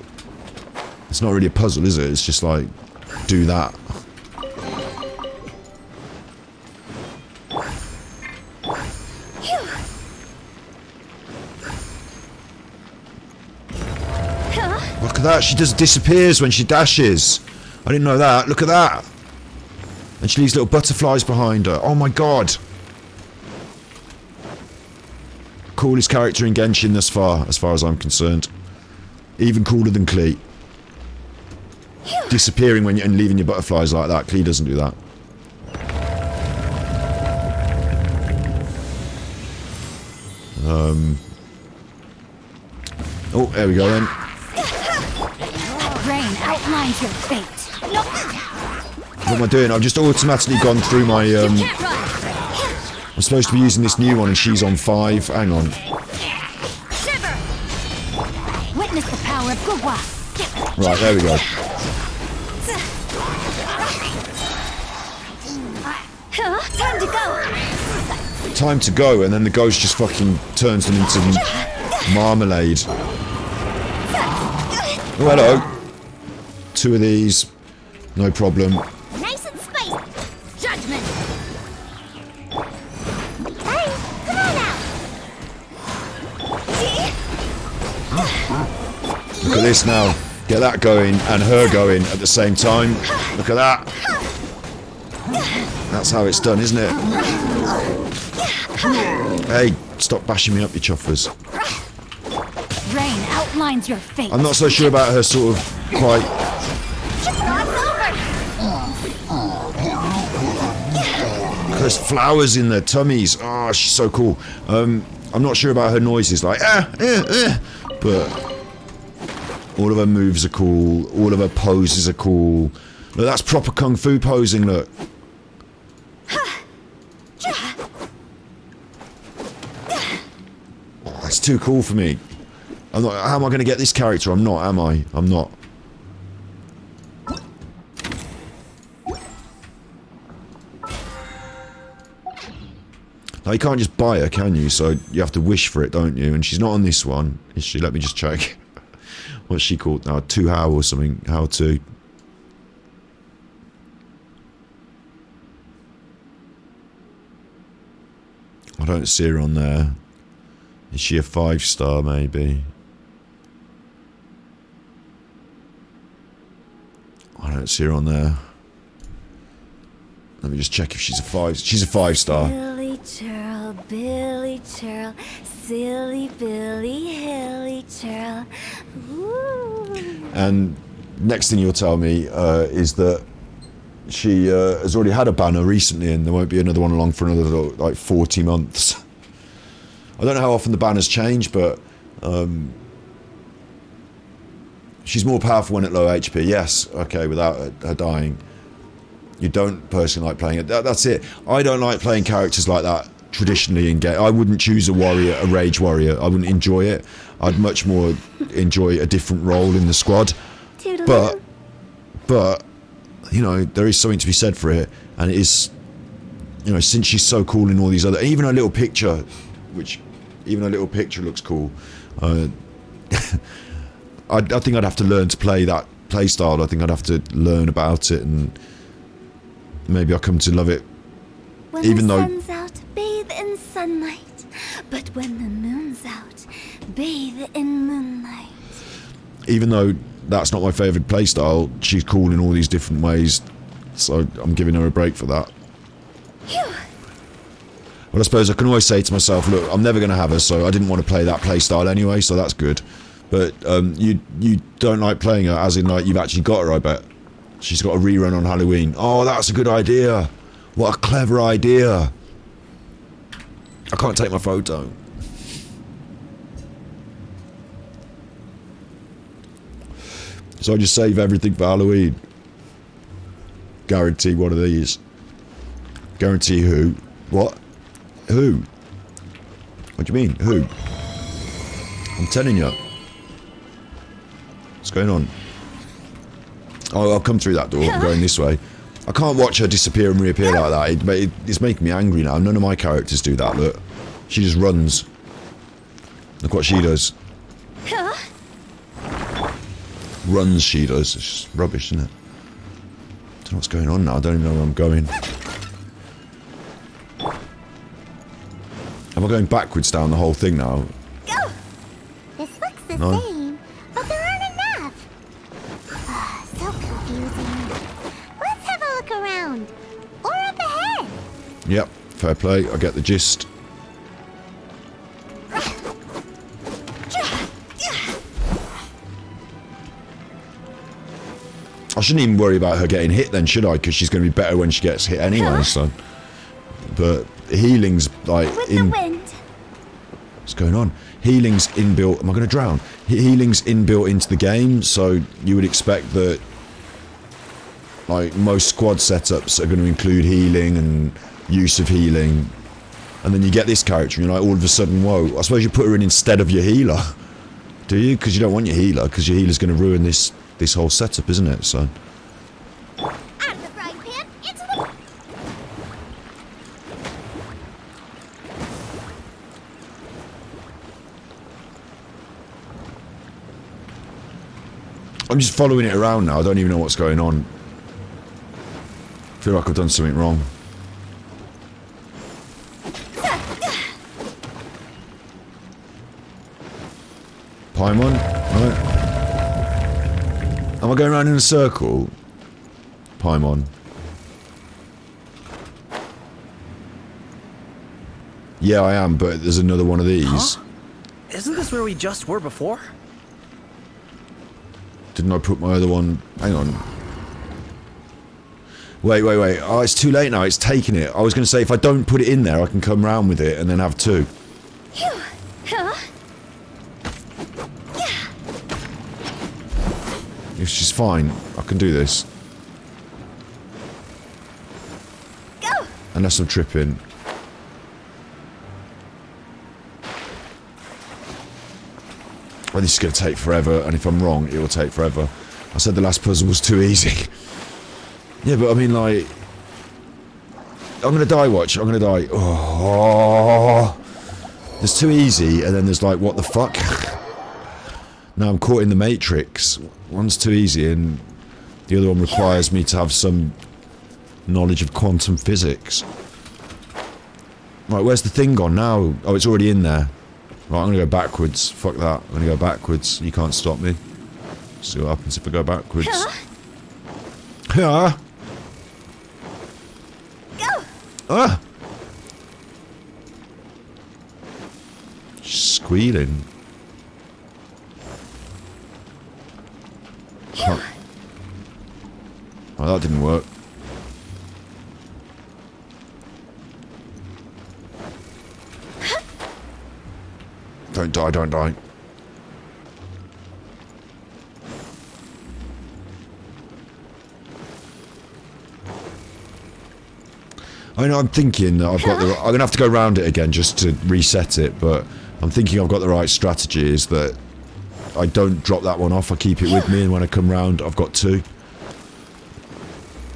it's not really a puzzle, is it? It's just like, do that. Look at that, she just disappears when she dashes. I didn't know that. Look at that. And she leaves little butterflies behind her. Oh my god. Coolest character in Genshin thus far, as far as I'm concerned. Even cooler than Klee. Disappearing when and leaving your butterflies like that. Klee doesn't do that. Oh, there we go then. Rain outlines your fate. What am I doing? I've just automatically gone through my I'm supposed to be using this new one and she's on 5. Hang on. Shiver. Witness the power of Gugwa. Right, there we go. Time to go. Time to go, and then the ghost just fucking turns them into marmalade. Oh, hello. 2 of these. No problem. Nice and spicy. Judgment. Look at this now. Get that going and her going at the same time. Look at that. That's how it's done, isn't it? Hey, stop bashing me up, you chuffers. Rain outlines your fate. I'm not so sure about her sort of quite... There's flowers in their tummies. Oh, she's so cool. I'm not sure about her noises, like but all of her moves are cool. All of her poses are cool. Look, that's proper kung fu posing. Look. Oh, that's too cool for me. I'm not. How am I going to get this character? I'm not, am I? I'm not. Now, you can't just buy her, can you? So you have to wish for it, don't you? And she's not on this one, is she? Let me just check. What's she called now? 2 How or something? How to... I don't see her on there. Is she a 5-star, maybe? I don't see her on there. Let me just check if she's a 5. She's a 5-star. Billy Churl, Billy Churl, silly Billy, hilly Churl. Ooh. And next thing you'll tell me is that she has already had a banner recently, and there won't be another one along for another like 40 months. I don't know how often the banners change, but she's more powerful when at low HP. Yes, okay, without her dying. You don't personally like playing it. That's it. I don't like playing characters like that traditionally in game. I wouldn't choose a warrior, a rage warrior. I wouldn't enjoy it. I'd much more enjoy a different role in the squad. But you know, there is something to be said for it, and it is, you know, since she's so cool in all these other, even her little picture, looks cool. I think I'd have to learn to play that play style. I think I'd have to learn about it, and maybe I'll come to love it. When even the though sun's out, bathe in sunlight. But when the moon's out, bathe in moonlight. even though that's not my favourite playstyle, she's cool in all these different ways, so I'm giving her a break for that. But I suppose I can always say to myself, look, I'm never going to have her, so I didn't want to play that playstyle anyway, so that's good. But you don't like playing her, as in like you've actually got her, I bet. She's got a rerun on Halloween. Oh, that's a good idea. What a clever idea. I can't take my photo. So I just save everything for Halloween. Guarantee one of these. Guarantee who? What? Who? What do you mean? Who? I'm telling you. What's going on? Oh, I'll come through that door. I'm going this way. I can't watch her disappear and reappear like that. It's making me angry now. None of my characters do that, look. She just runs. Look what she does. Runs, she does. It's just rubbish, isn't it? I don't know what's going on now. I don't even know where I'm going. Am I going backwards down the whole thing now? Go! This looks the No. same, but there aren't enough. So confusing. Let's have a look around. Or up ahead. Yep, fair play. I get the gist. I shouldn't even worry about her getting hit then, should I? Because she's going to be better when she gets hit anyway, so... But healing's like With in... the wind. What's going on? Healing's inbuilt... Am I going to drown? Healing's inbuilt into the game, so you would expect that... Like, most squad setups are going to include healing and use of healing. And then you get this character and you're like, all of a sudden, whoa. I suppose you put her in instead of your healer. Do you? Because you don't want your healer, because your healer's going to ruin this whole setup, isn't it? So... Out of the frying pan, into the... I'm just following it around now. I don't even know what's going on. I feel like I've done something wrong. Paimon? Right. Am I going around in a circle? Paimon. Yeah, I am, but there's another one of these. Huh? Isn't this where we just were before? Didn't I put my other one... Hang on. Wait. Oh, it's too late now. It's taking it. I was going to say, if I don't put it in there, I can come round with it and then have two. If she's fine, I can do this. Go! Unless I'm tripping. I But this is going to take forever, and if I'm wrong, it will take forever. I said the last puzzle was too easy. Yeah, but I mean, like... I'm going to die, watch. I'm going to die. Oh. There's too easy, and then there's like, what the fuck? Now I'm caught in the Matrix. One's too easy, and the other one requires me to have some knowledge of quantum physics. Right, where's the thing gone now? Oh, it's already in there. Right, I'm gonna go backwards. Fuck that. I'm gonna go backwards. You can't stop me. See what happens if I go backwards. Yeah. Go. Ah. Squealing. Oh, that didn't work. Don't die, don't die. I know, I'm thinking that I've got the... I'm gonna have to go around it again just to reset it, but I'm thinking I've got the right strategy, is that I don't drop that one off, I keep it with me, and when I come round, I've got two.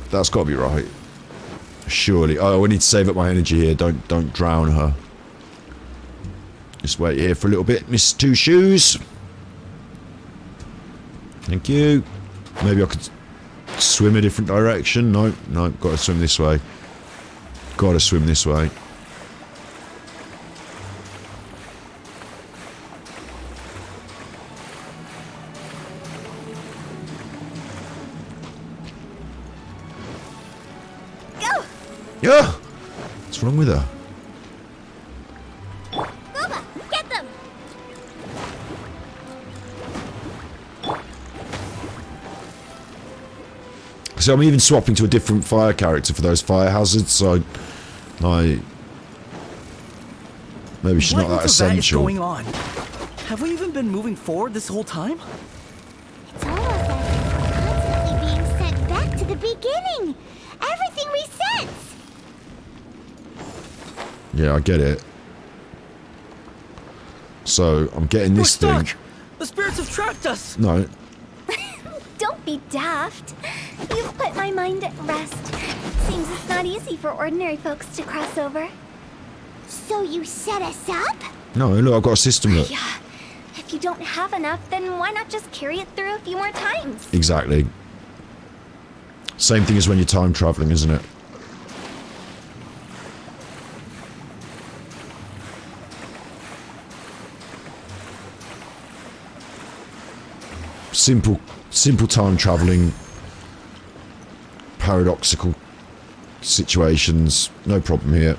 That's got to be right. Surely. Oh, we need to save up my energy here. Don't drown her. Just wait here for a little bit, Miss Two Shoes. Thank you. Maybe I could swim a different direction. No, gotta swim this way. Gotta swim this way. Go! Yeah! What's wrong with her? Boba, get them! So I'm even swapping to a different fire character for those fire hazards, so I... Maybe she's not that essential. What is going on? Have we even been moving forward this whole time? It's almost as if we're constantly being sent back to the beginning. Everything resets. Yeah, I get it. So, I'm getting this We're thing. stuck! The spirits have trapped us! No. Don't be daft. You've put my mind at rest. Seems it's not easy for ordinary folks to cross over. So you set us up? No, look, I've got a system that... Yeah. If you don't have enough, then why not just carry it through a few more times? Exactly. Same thing as when you're time traveling, isn't it? Simple time traveling, paradoxical situations, no problem here.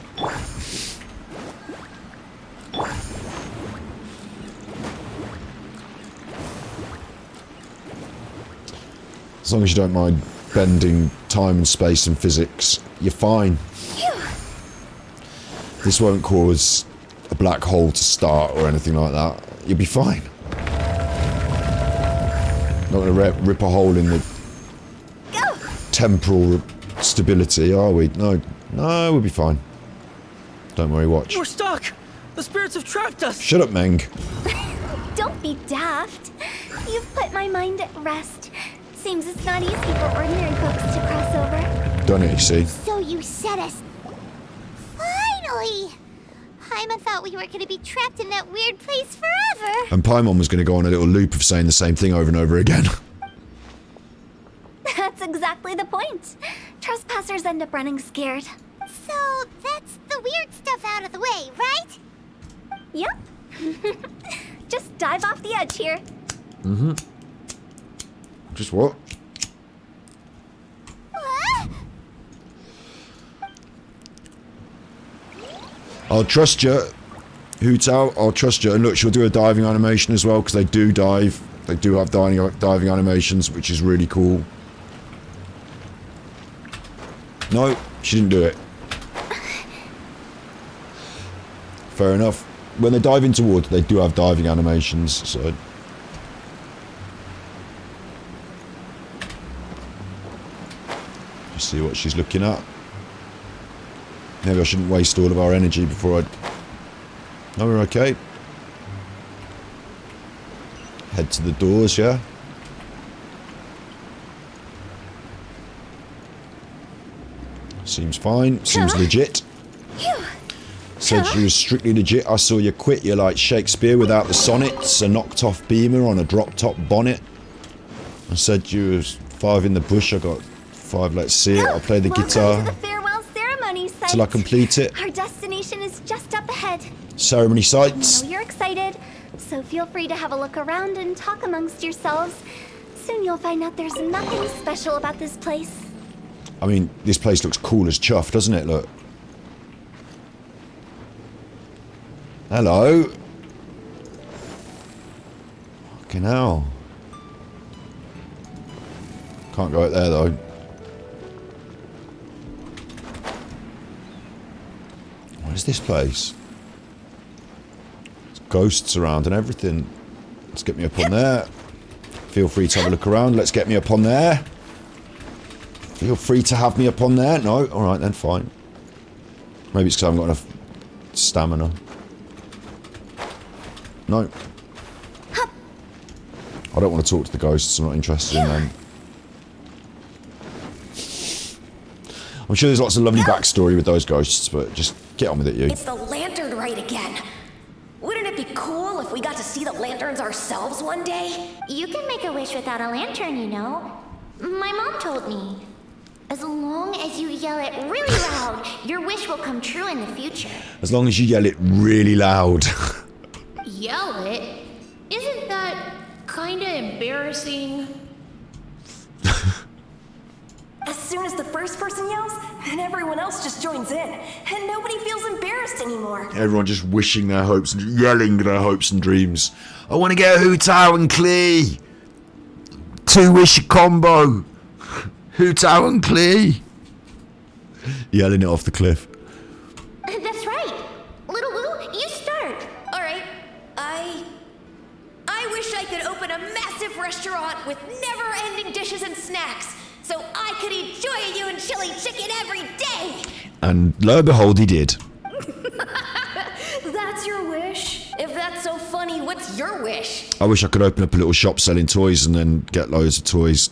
As long as you don't mind bending time and space and physics, you're fine. This won't cause a black hole to start or anything like that. You'll be fine. Not going to rip a hole in the temporal stability, are we? No, we'll be fine. Don't worry, watch. We're stuck! The spirits have trapped us! Shut up, Meng. Don't be daft. You've put my mind at rest. Seems it's not easy for ordinary folks to cross over. Done it, you see. So you set us... Finally! Paimon thought we were going to be trapped in that weird place forever. And Paimon was going to go on a little loop of saying the same thing over and over again. That's exactly the point. Trespassers end up running scared. So that's the weird stuff out of the way, right? Yep. Just dive off the edge here. Mm-hmm. Just what? I'll trust you, Hoot Out, I'll trust you. And look, she'll do a diving animation as well, because they do dive. They do have diving animations, which is really cool. No, she didn't do it. Fair enough. When they dive into water, they do have diving animations, so... Just see what she's looking at. Maybe I shouldn't waste all of our energy before I... No, we're okay. Head to the doors, yeah? Seems fine. Seems legit. Said you was strictly legit. I saw you quit. You're like Shakespeare without the sonnets, a knocked off beamer on a drop top bonnet. I said you was 5 in the bush. I got 5, let's see it. I'll play the guitar To the farewell ceremony site. till I complete it. Our destination is just up ahead. Ceremony I sites. know you're excited, so feel free to have a look around and talk amongst yourselves. Soon you'll find out there's nothing special about this place. I mean, this place looks cool as chuff, doesn't it? Look. Hello. Fucking hell. Can't go out there though. What is this place? There's ghosts around and everything. Let's get me up on there. Feel free to have a look around. Let's get me up on there. Feel free to have me up on there. No? Alright then, fine. Maybe it's because I haven't got enough stamina. No. I don't want to talk to the ghosts. I'm not interested in them. I'm sure there's lots of lovely backstory with those ghosts, but just get on with it, you. It's the lantern rite again. Wouldn't it be cool if we got to see the lanterns ourselves one day? You can make a wish without a lantern, you know. My mom told me. As long as you yell it really loud, your wish will come true in the future. As long as you yell it really loud. Yell it? Isn't that kinda embarrassing? As soon as the first person yells, then everyone else just joins in, and nobody feels embarrassed anymore. Everyone just wishing their hopes and yelling their hopes and dreams. I want to get a Hu Tao and Klee. 2-wish combo. Hu Tao and Klee. Yelling it off the cliff. That's right. Little Wu, you start. All right, I wish I could open a massive restaurant with never-ending dishes and snacks, so I could eat Joy and chili chicken every day. And lo and behold, he did. That's your wish? If that's so funny, what's your wish? I wish I could open up a little shop selling toys and then get loads of toys.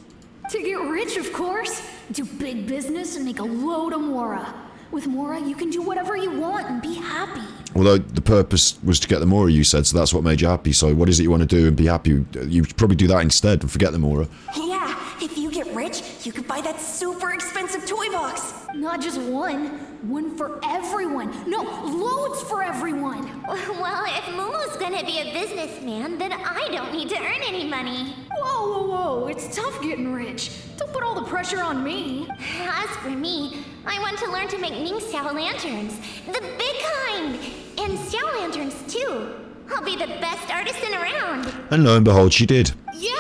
To get rich, of course. Do big business and make a load of Mora. With Mora, you can do whatever you want and be happy. Although the purpose was to get the Mora, you said, so that's what made you happy. So what is it you want to do and be happy? You should probably do that instead and forget the Mora. Yeah, if you get rich, you could buy that super expensive toy box. Not just one. One for everyone. No, loads for everyone. Well, if Momo's gonna be a businessman, then I don't need to earn any money. Whoa, whoa, whoa. It's tough getting rich. Don't put all the pressure on me. As for me, I want to learn to make Ning Xiao lanterns. The big kind. And Xiao lanterns, too. I'll be the best artisan around. And lo and behold, she did. Yeah,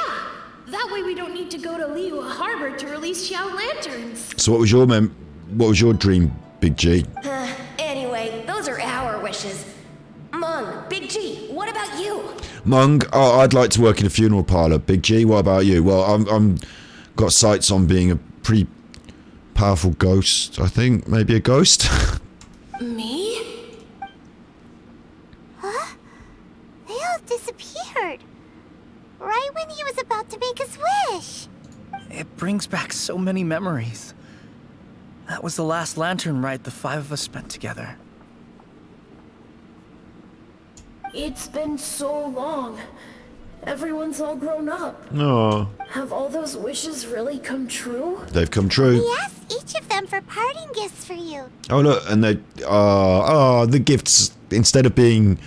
that way we don't need to go to Liyue Harbor to release Xiao lanterns. So what was your dream, Big G? Anyway, those are our wishes. Mung, Big G, what about you? Mung, oh, I'd like to work in a funeral parlor. Big G, what about you? Well, I'm got sights on being a pretty powerful ghost, I think. Maybe a ghost? Me? Huh? They all disappeared. Right when he was about to make his wish. It brings back so many memories. That was the last lantern ride the 5 of us spent together. It's been so long. Everyone's all grown up. No. Have all those wishes really come true? They've come true. He asked each of them for parting gifts for you. Oh, look, and they... the gifts, instead of being...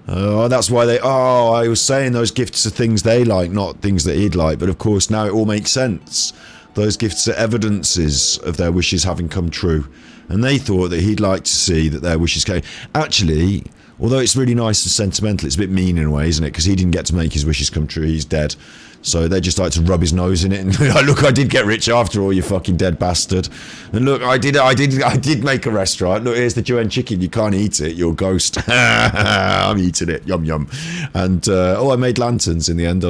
that's why they... I was saying those gifts are things they like, not things that he'd like. But of course, now it all makes sense. Those gifts are evidences of their wishes having come true. And they thought that he'd like to see that their wishes came... Actually, although it's really nice and sentimental, it's a bit mean in a way, isn't it? Because he didn't get to make his wishes come true. He's dead. So they just like to rub his nose in it and look, I did get rich after all, you fucking dead bastard. And look, I did make a restaurant. Look, here's the Joanne chicken. You can't eat it. You're a ghost. I'm eating it. Yum yum. And I made lanterns in the end.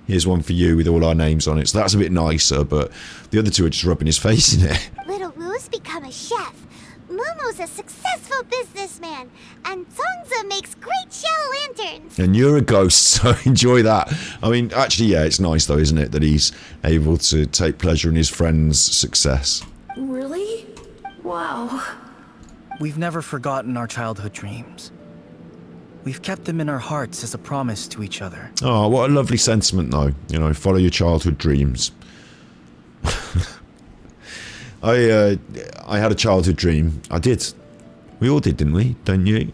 Here's one for you with all our names on it. So that's a bit nicer. But the other two are just rubbing his face in it. Little Wu's become a chef. Momo's a successful businessman, and Songza makes great shell lanterns. And you're a ghost, so enjoy that. I mean, actually, yeah, it's nice though, isn't it, that he's able to take pleasure in his friend's success. Really? Wow. We've never forgotten our childhood dreams. We've kept them in our hearts as a promise to each other. Oh, what a lovely sentiment, though. You know, follow your childhood dreams. I had a childhood dream. I did. We all did, didn't we? Don't you?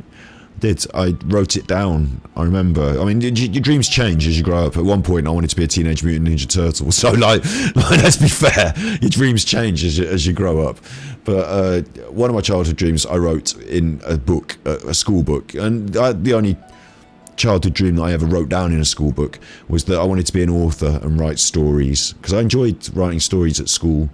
Did. I wrote it down. I remember. I mean, your dreams change as you grow up. At one point, I wanted to be a Teenage Mutant Ninja Turtle. So, like let's be fair. Your dreams change as you grow up. But one of my childhood dreams I wrote in a book, a school book. And the only childhood dream that I ever wrote down in a school book was that I wanted to be an author and write stories. Because I enjoyed writing stories at school.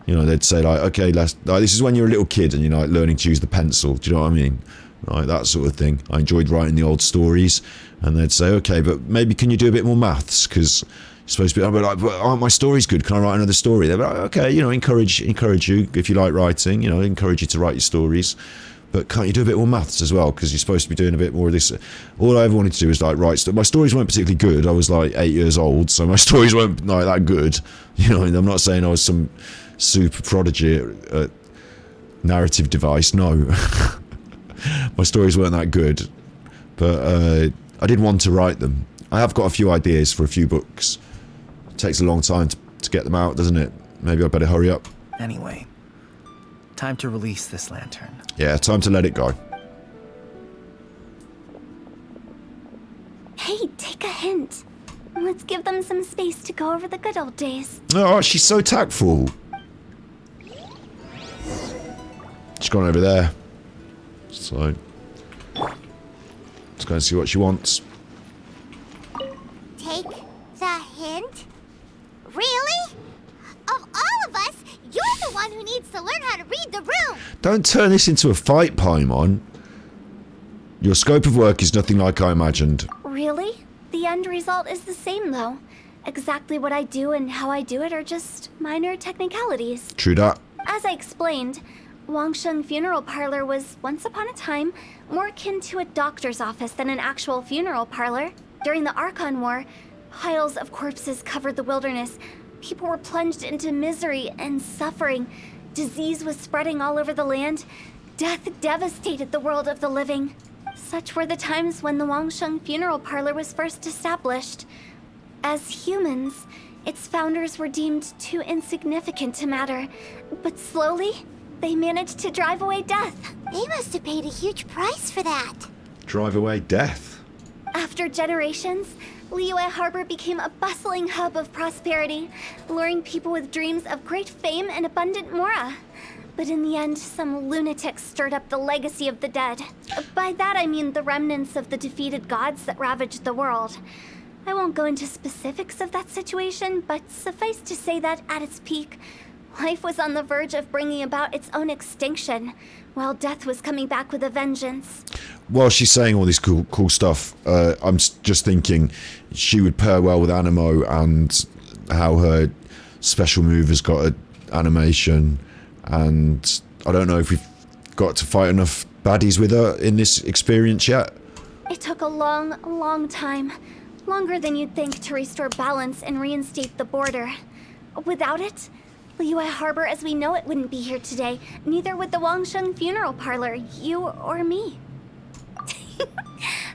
You know, they'd say, like, okay, this is when you're a little kid and you're like learning to use the pencil. Do you know what I mean? Right, that sort of thing. I enjoyed writing the old stories. And they'd say, okay, but maybe can you do a bit more maths? Because you're supposed to be, I'd be like, but aren't my stories good? Can I write another story? They'd be like, okay, you know, encourage you if you like writing, you know, encourage you to write your stories. But can't you do a bit more maths as well? Because you're supposed to be doing a bit more of this. All I ever wanted to do was like write. My stories weren't particularly good. I was like 8 years old, so my stories weren't like that good. You know, I'm not saying I was some super prodigy at narrative device. No, my stories weren't that good. But I did want to write them. I have got a few ideas for a few books. It takes a long time to get them out, doesn't it? Maybe I better hurry up. Anyway, time to release this lantern. Yeah, time to let it go. Hey, take a hint. Let's give them some space to go over the good old days. Oh, she's so tactful. She's gone over there. So, let's go and see what she wants. Take the hint? Really? Of all of us, you're the one who needs to learn how to read the room. Don't turn this into a fight, Paimon. Your scope of work is nothing like I imagined. Really? The end result is the same, though. Exactly what I do and how I do it are just minor technicalities. True that. As I explained, Wangsheng Funeral Parlor was, once upon a time, more akin to a doctor's office than an actual funeral parlor. During the Archon War, piles of corpses covered the wilderness. People were plunged into misery and suffering. Disease was spreading all over the land. Death devastated the world of the living. Such were the times when the Wangsheng Funeral Parlor was first established. As humans, its founders were deemed too insignificant to matter. But slowly, they managed to drive away death. They must have paid a huge price for that. Drive away death. After generations, Liyue Harbor became a bustling hub of prosperity, luring people with dreams of great fame and abundant mora. But in the end, some lunatics stirred up the legacy of the dead. By that I mean the remnants of the defeated gods that ravaged the world. I won't go into specifics of that situation, but suffice to say that at its peak, life was on the verge of bringing about its own extinction, while death was coming back with a vengeance. While she's saying all this cool stuff, I'm just thinking she would pair well with Animo and how her special move has got an animation, and I don't know if we've got to fight enough baddies with her in this experience yet. It took a long time. Longer than you'd think to restore balance and reinstate the border. Without it, Liyue Harbor as we know it wouldn't be here today. Neither would the Wangsheng Funeral Parlor, you or me.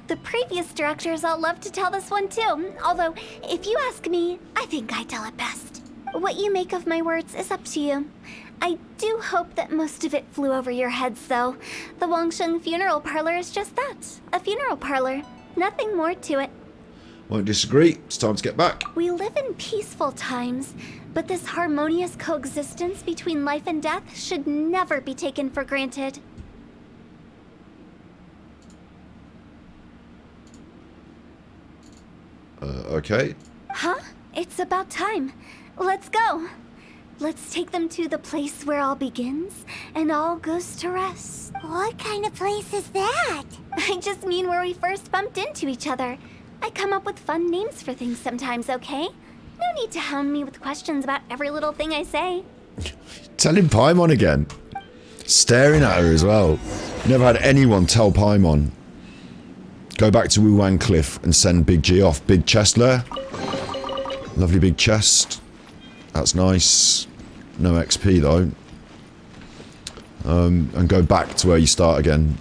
The previous directors all love to tell this one too. Although, if you ask me, I think I tell it best. What you make of my words is up to you. I do hope that most of it flew over your heads, though. The Wangsheng Funeral Parlor is just that. A funeral parlor. Nothing more to it. Won't disagree. It's time to get back. We live in peaceful times, but this harmonious coexistence between life and death should never be taken for granted. Okay. Huh? It's about time. Let's go. Let's take them to the place where all begins and all goes to rest. What kind of place is that? I just mean where we first bumped into each other. I come up with fun names for things sometimes, okay? No need to hound me with questions about every little thing I say. Tell him Paimon again. Staring at her as well. Never had anyone tell Paimon. Go back to Wu Wang Cliff and send Big G off. Big chest there. Lovely big chest. That's nice. No XP though. And go back to where you start again.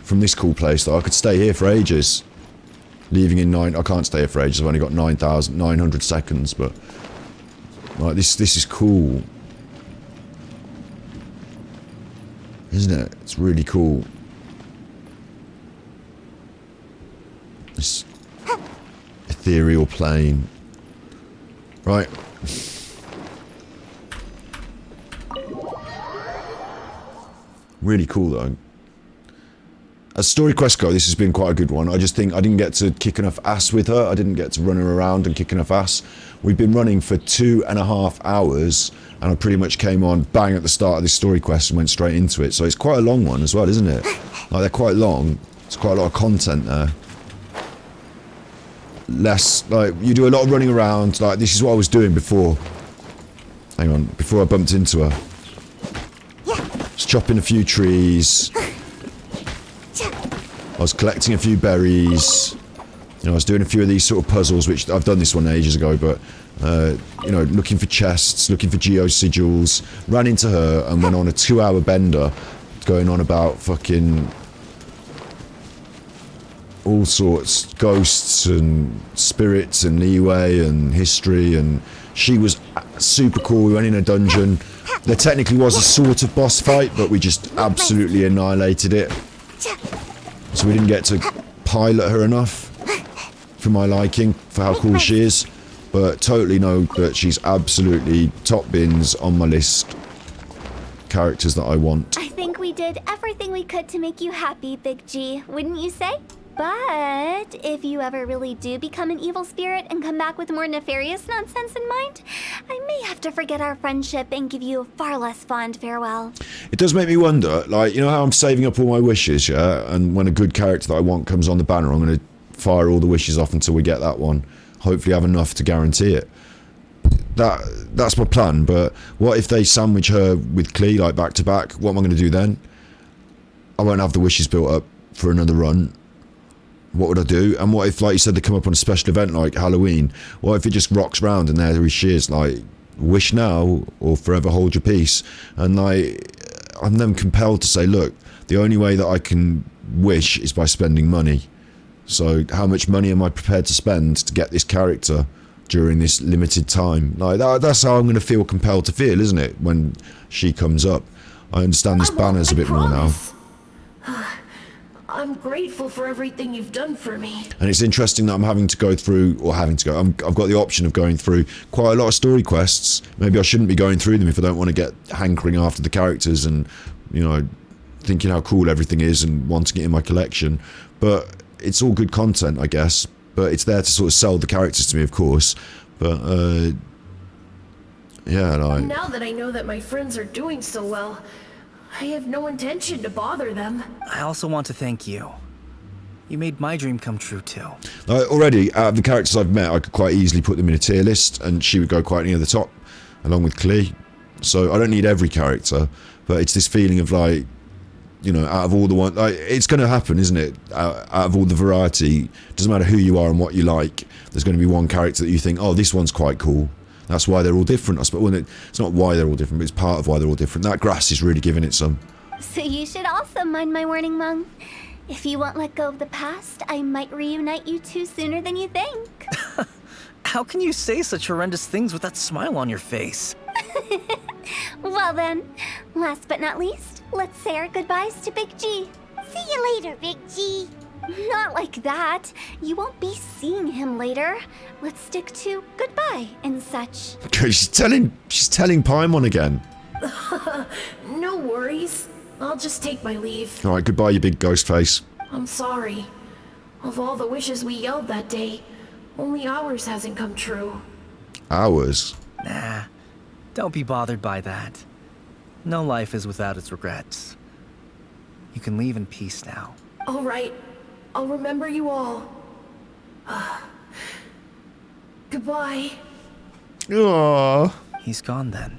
From this cool place though. I could stay here for ages. Leaving in 9... I can't stay here for ages. I've only got 9,900 seconds, but... Like, this is cool. Isn't it? It's really cool. This ethereal plane. Right. Really cool though. As story quests go, this has been quite a good one. I just think I didn't get to kick enough ass with her. I didn't get to run her around and kick enough ass. We've been running for 2.5 hours, and I pretty much came on bang at the start of this story quest and went straight into it. So it's quite a long one as well, isn't it? Like, they're quite long. It's quite a lot of content there. Less, like, you do a lot of running around. Like, this is what I was doing before. Hang on, before I bumped into her. Just chopping a few trees. I was collecting a few berries. You know, I was doing a few of these sort of puzzles, which I've done this one ages ago, but, you know, looking for chests, looking for geo-sigils. Ran into her and went on a 2-hour bender going on about fucking all sorts, ghosts and spirits and leeway and history, and she was super cool. We went in a dungeon. There technically was a sort of boss fight, but we just absolutely annihilated it. So we didn't get to pilot her enough for my liking, for how cool she is. But totally know that she's absolutely top bins on my list. Characters that I want. I think we did everything we could to make you happy, Big G, wouldn't you say? But if you ever really do become an evil spirit and come back with more nefarious nonsense in mind, I may have to forget our friendship and give you a far less fond farewell. It does make me wonder, like, you know how I'm saving up all my wishes, yeah? And when a good character that I want comes on the banner, I'm going to fire all the wishes off until we get that one. Hopefully have enough to guarantee it. That's my plan, but what if they sandwich her with Klee, like, back to back? What am I going to do then? I won't have the wishes built up for another run. What would I do? And what if, like you said, they come up on a special event like Halloween? What if it just rocks round and there she is, like, wish now or forever hold your peace? And, like, I'm then compelled to say, look, the only way that I can wish is by spending money. So how much money am I prepared to spend to get this character during this limited time? Like, that's how I'm going to feel compelled to feel, isn't it, when she comes up? I understand this banner's a bit more now. I'm grateful for everything you've done for me. And it's interesting that I'm having to go through, or I've got the option of going through quite a lot of story quests. Maybe I shouldn't be going through them if I don't want to get hankering after the characters and, you know, thinking how cool everything is and wanting it in my collection. But it's all good content, I guess. But it's there to sort of sell the characters to me, of course. But, yeah, like... Now that I know that my friends are doing so well, I have no intention to bother them. I also want to thank you. You made my dream come true too. Already, out of the characters I've met, I could quite easily put them in a tier list, and she would go quite near the top, along with Klee. So I don't need every character, but it's this feeling of, like, you know, out of all the one, like, it's going to happen, isn't it? Out of all the variety, doesn't matter who you are and what you like, there's going to be one character that you think, oh, this one's quite cool. That's why they're all different, I suppose. Well, it's not why they're all different, but it's part of why they're all different. That grass is really giving it some. So you should also mind my warning, Mung. If you won't let go of the past, I might reunite you two sooner than you think. How can you say such horrendous things with that smile on your face? Well then, last but not least, let's say our goodbyes to Big G. See you later, Big G. Not like that. You won't be seeing him later. Let's stick to goodbye and such. She's telling Paimon again. No worries. I'll just take my leave. Alright, goodbye, you big ghost face. I'm sorry. Of all the wishes we yelled that day, only ours hasn't come true. Ours? Nah, don't be bothered by that. No life is without its regrets. You can leave in peace now. All right. I'll remember you all. Goodbye. Aww. He's gone then.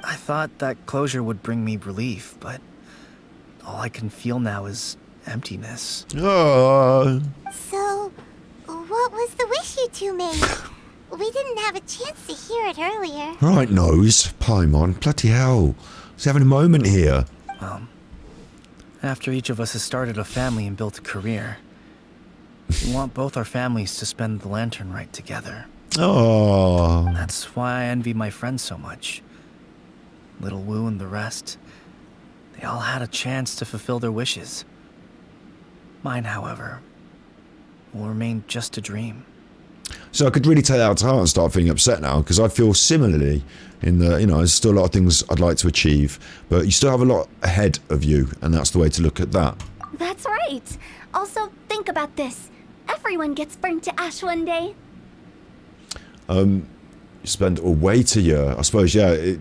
I thought that closure would bring me relief, but all I can feel now is emptiness. Oh. So, what was the wish you two made? We didn't have a chance to hear it earlier. Right, Nose. Paimon. Bloody hell. He's having a moment here. After each of us has started a family and built a career, we want both our families to spend the Lantern Rite together. Oh. That's why I envy my friends so much. Little Wu and the rest, they all had a chance to fulfill their wishes. Mine, however, will remain just a dream. So I could really take that to heart and start feeling upset now, because I feel similarly in the, there's still a lot of things I'd like to achieve, but you still have a lot ahead of you, and that's the way to look at that. That's right. Also, think about this. Everyone gets burnt to ash one day. You spend wait a year, I suppose. Yeah,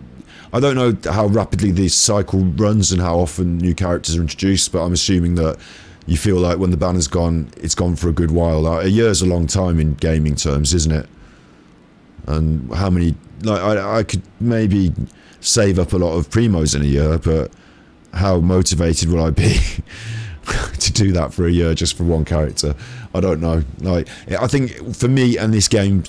I don't know how rapidly this cycle runs and how often new characters are introduced, but I'm assuming that you feel like when the banner's gone, it's gone for a good while. Like, a year's a long time in gaming terms, isn't it? And how many, like, I could maybe save up a lot of primos in a year, but how motivated will I be to do that for a year just for one character? I don't know. Like, I think for me and this game,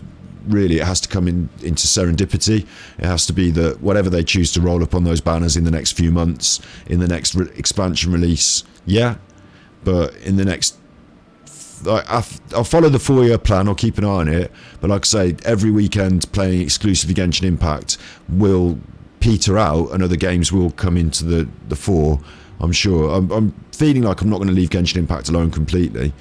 really, it has to come into serendipity. It has to be that whatever they choose to roll up on those banners in the next few months, in the next expansion release, yeah. But in the next, I'll follow the 4-year plan. I'll keep an eye on it. But like I say, every weekend playing exclusively Genshin Impact will peter out, and other games will come into the fore. I'm sure. I'm feeling like I'm not going to leave Genshin Impact alone completely.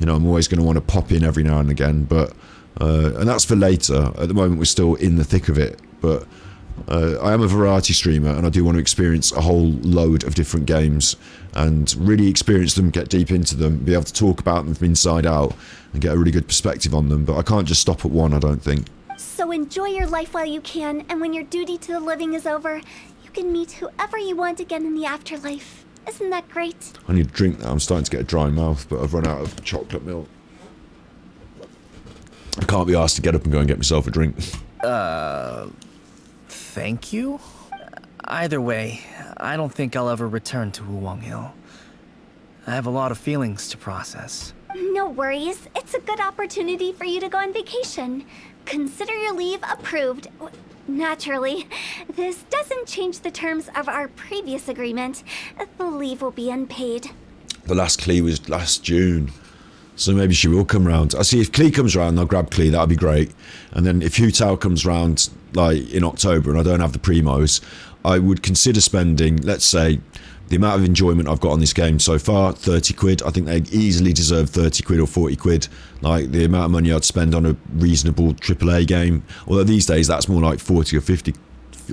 I'm always going to want to pop in every now and again. But and that's for later. At the moment, we're still in the thick of it. But I am a variety streamer, and I do want to experience a whole load of different games and really experience them, get deep into them, be able to talk about them from inside out and get a really good perspective on them. But I can't just stop at one, I don't think. So enjoy your life while you can, and when your duty to the living is over, you can meet whoever you want again in the afterlife. Isn't that great? I need a drink now. I'm starting to get a dry mouth, but I've run out of chocolate milk. I can't be asked to get up and go and get myself a drink. Thank you? Either way, I don't think I'll ever return to Wuwang Hill. I have a lot of feelings to process. No worries. It's a good opportunity for you to go on vacation. Consider your leave approved. Naturally, this doesn't change the terms of our previous agreement. The leave will be unpaid. The last Klee was last June. So maybe she will come round. I see if Klee comes round, I'll grab Klee, that'll be great. And then if Hu Tao comes round, like, in October and I don't have the primos, I would consider spending, let's say, the amount of enjoyment I've got on this game so far, 30 quid. I think they easily deserve 30 quid or 40 quid. Like, the amount of money I'd spend on a reasonable AAA game. Although these days, that's more like 40 or 50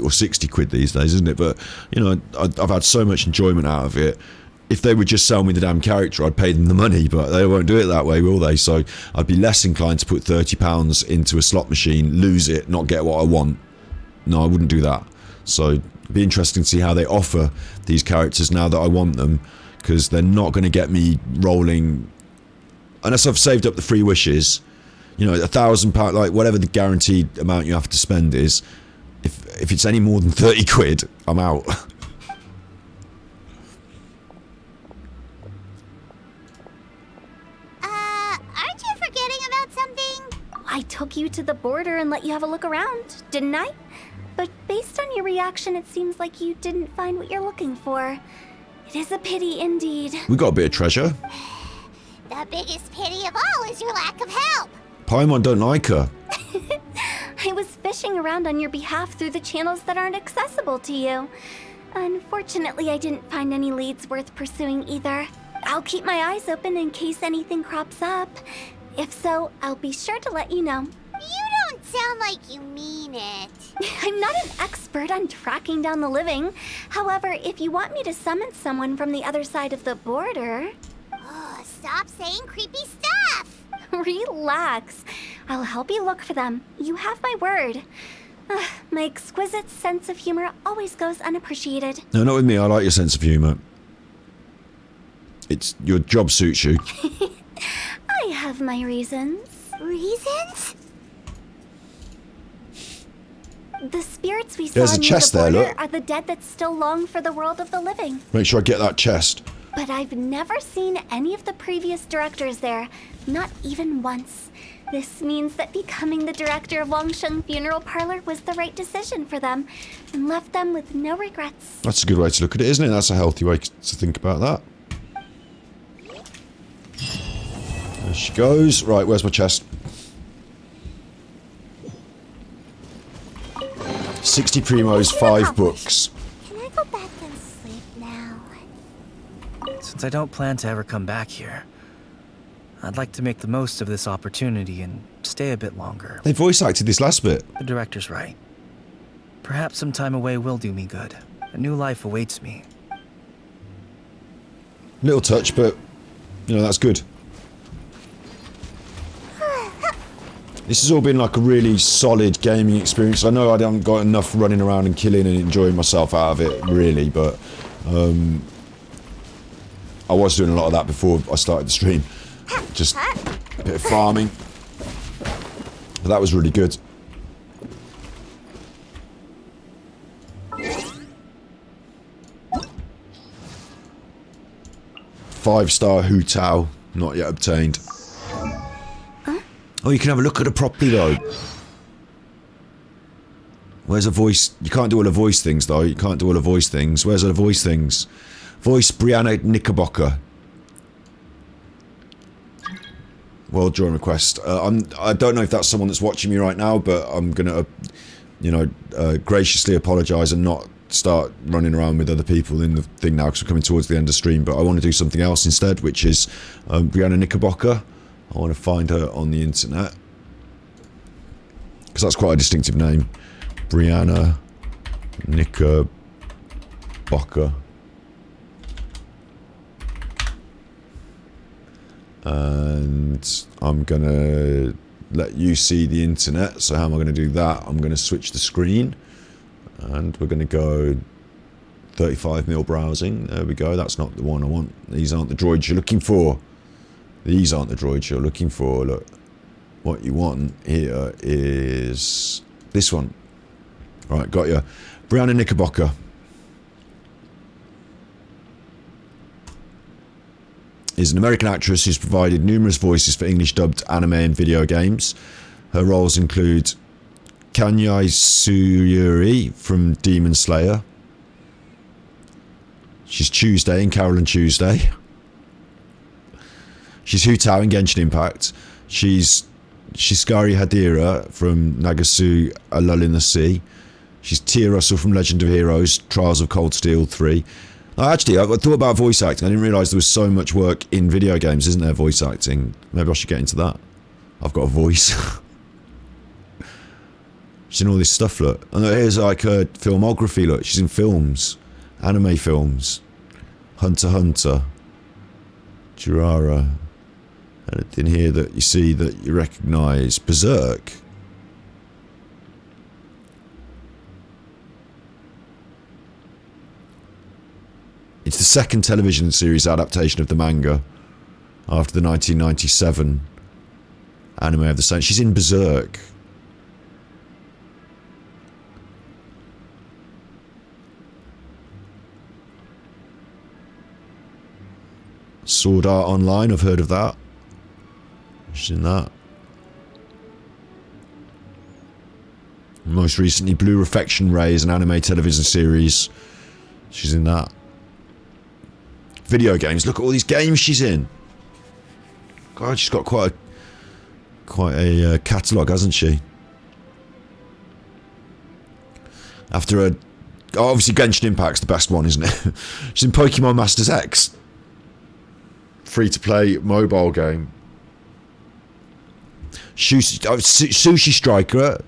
or 60 quid these days, isn't it? But, I've had so much enjoyment out of it. If they would just sell me the damn character, I'd pay them the money, but they won't do it that way, will they? So I'd be less inclined to put £30 into a slot machine, lose it, not get what I want. No, I wouldn't do that. So it'd be interesting to see how they offer these characters now that I want them, because they're not going to get me rolling, unless I've saved up the free wishes. £1,000, like whatever the guaranteed amount you have to spend is. If it's any more than 30 quid, I'm out. Aren't you forgetting about something? I took you to the border and let you have a look around, didn't I? But based on your reaction, it seems like you didn't find what you're looking for. It is a pity indeed. We got a bit of treasure. The biggest pity of all is your lack of help. Paimon don't like her. I was fishing around on your behalf through the channels that aren't accessible to you. Unfortunately, I didn't find any leads worth pursuing either. I'll keep my eyes open in case anything crops up. If so, I'll be sure to let you know. You don't sound like you mean it. I'm not an expert on tracking down the living. However, if you want me to summon someone from the other side of the border... Oh, stop saying creepy stuff. Relax. I'll help you look for them. You have my word. My exquisite sense of humor always goes unappreciated. No, not with me. I like your sense of humour. Your job suits you. I have my reasons. Reasons? The spirits we There's saw a near chest the there, border look. are the dead that still long for the world of the living. Make sure I get that chest. But I've never seen any of the previous directors there, not even once. This means that becoming the director of Wangsheng Funeral Parlor was the right decision for them, and left them with no regrets. That's a good way to look at it, isn't it? That's a healthy way to think about that. There she goes. Right, where's my chest? 60 primos, 5 books. Can I go back and sleep now? Since I don't plan to ever come back here, I'd like to make the most of this opportunity and stay a bit longer. They voice acted this last bit. The director's right. Perhaps some time away will do me good. A new life awaits me. Little touch, but, you know, that's good. This has all been like a really solid gaming experience. I know I haven't got enough running around and killing and enjoying myself out of it, really, but I was doing a lot of that before I started the stream. Just a bit of farming. But that was really good. Five-star Hu Tao, not yet obtained. Oh, you can have a look at it properly, though. Where's a voice? You can't do all the voice things, though. You can't do all the voice things. Where's the voice things? Voice Brianna Knickerbocker. World drawing request. I don't know if that's someone that's watching me right now, but I'm gonna, you know, graciously apologise and not start running around with other people in the thing now because we're coming towards the end of the stream. But I want to do something else instead, which is Brianna Knickerbocker. I want to find her on the internet because that's quite a distinctive name. Brianna Knickerbocker. And I'm gonna let you see the internet. So how am I going to do that? I'm going to switch the screen and we're going to go 35mm browsing. There we go. That's not the one I want. These aren't the droids you're looking for. These aren't the droids you're looking for. Look, what you want here is this one. Right, got you. Brianna Knickerbocker is an American actress who's provided numerous voices for English dubbed anime and video games. Her roles include Kanyai Suyuri from Demon Slayer. She's Tuesday in Carol and Tuesday. She's Hu Tao in Genshin Impact. She's Shikari Hadira from Nagasu A Lull in the Sea. She's Tia Russell from Legend of Heroes, Trials of Cold Steel 3. Actually, I thought about voice acting. I didn't realise there was so much work in video games, isn't there, voice acting? Maybe I should get into that. I've got a voice. She's in all this stuff, look. And here's like her filmography, look. She's in films. Anime films. Hunter x Hunter. Jirara. Anything here that you see that you recognise? Berserk. It's the second television series adaptation of the manga after the 1997 anime of the same. She's in Berserk. Sword Art Online, I've heard of that. She's in that. Most recently, Blue Reflection Ray is an anime television series. She's in that. Video games. Look at all these games she's in. God, she's got quite a catalogue, hasn't she? After a... Oh, obviously Genshin Impact's the best one, isn't it? She's in Pokemon Masters X. Free-to-play mobile game. Sushi Striker.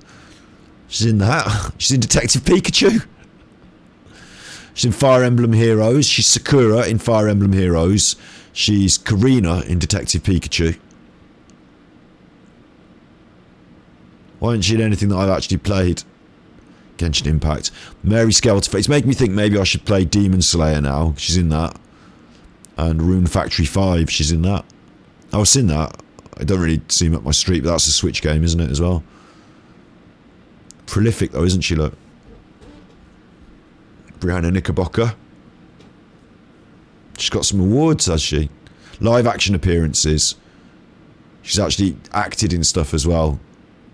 She's in that. She's in Detective Pikachu. She's in Fire Emblem Heroes. She's Sakura in Fire Emblem Heroes. She's Karina in Detective Pikachu. Why isn't she in anything that I've actually played? Genshin Impact. Mary Skeletorface. It's making me think maybe I should play Demon Slayer now. She's in that. And Rune Factory 5. She's in that. I've seen that. It don't really seem up my street, but that's a Switch game, isn't it, as well? Prolific though, isn't she, look? Brianna Knickerbocker. She's got some awards, has she? Live action appearances. She's actually acted in stuff as well.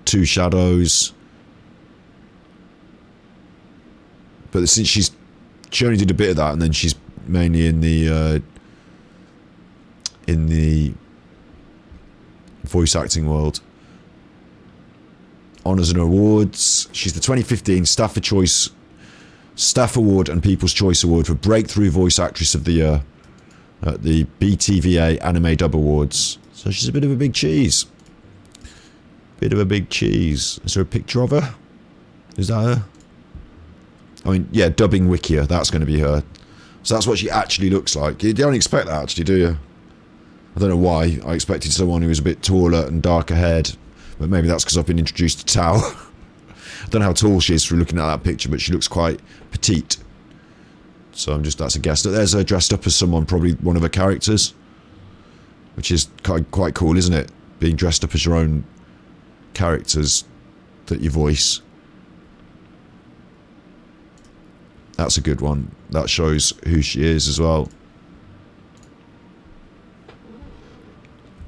Two Shadows. But since she only did a bit of that, and then she's mainly in the voice acting world. Honours and awards. She's the 2015 Staff Award and People's Choice Award for Breakthrough Voice Actress of the Year at the BTVA Anime Dub Awards. So she's a bit of a big cheese. Bit of a big cheese. Is there a picture of her? Is that her? I mean, yeah, dubbing Wikia. That's going to be her. So that's what she actually looks like. You don't expect that, actually, do you? I don't know why. I expected someone who was a bit taller and darker haired. But maybe that's because I've been introduced to Tao. I don't know how tall she is through looking at that picture, but she looks quite petite. So that's a guess. There's her dressed up as someone, probably one of her characters. Which is quite cool, isn't it? Being dressed up as your own characters that you voice. That's a good one. That shows who she is as well.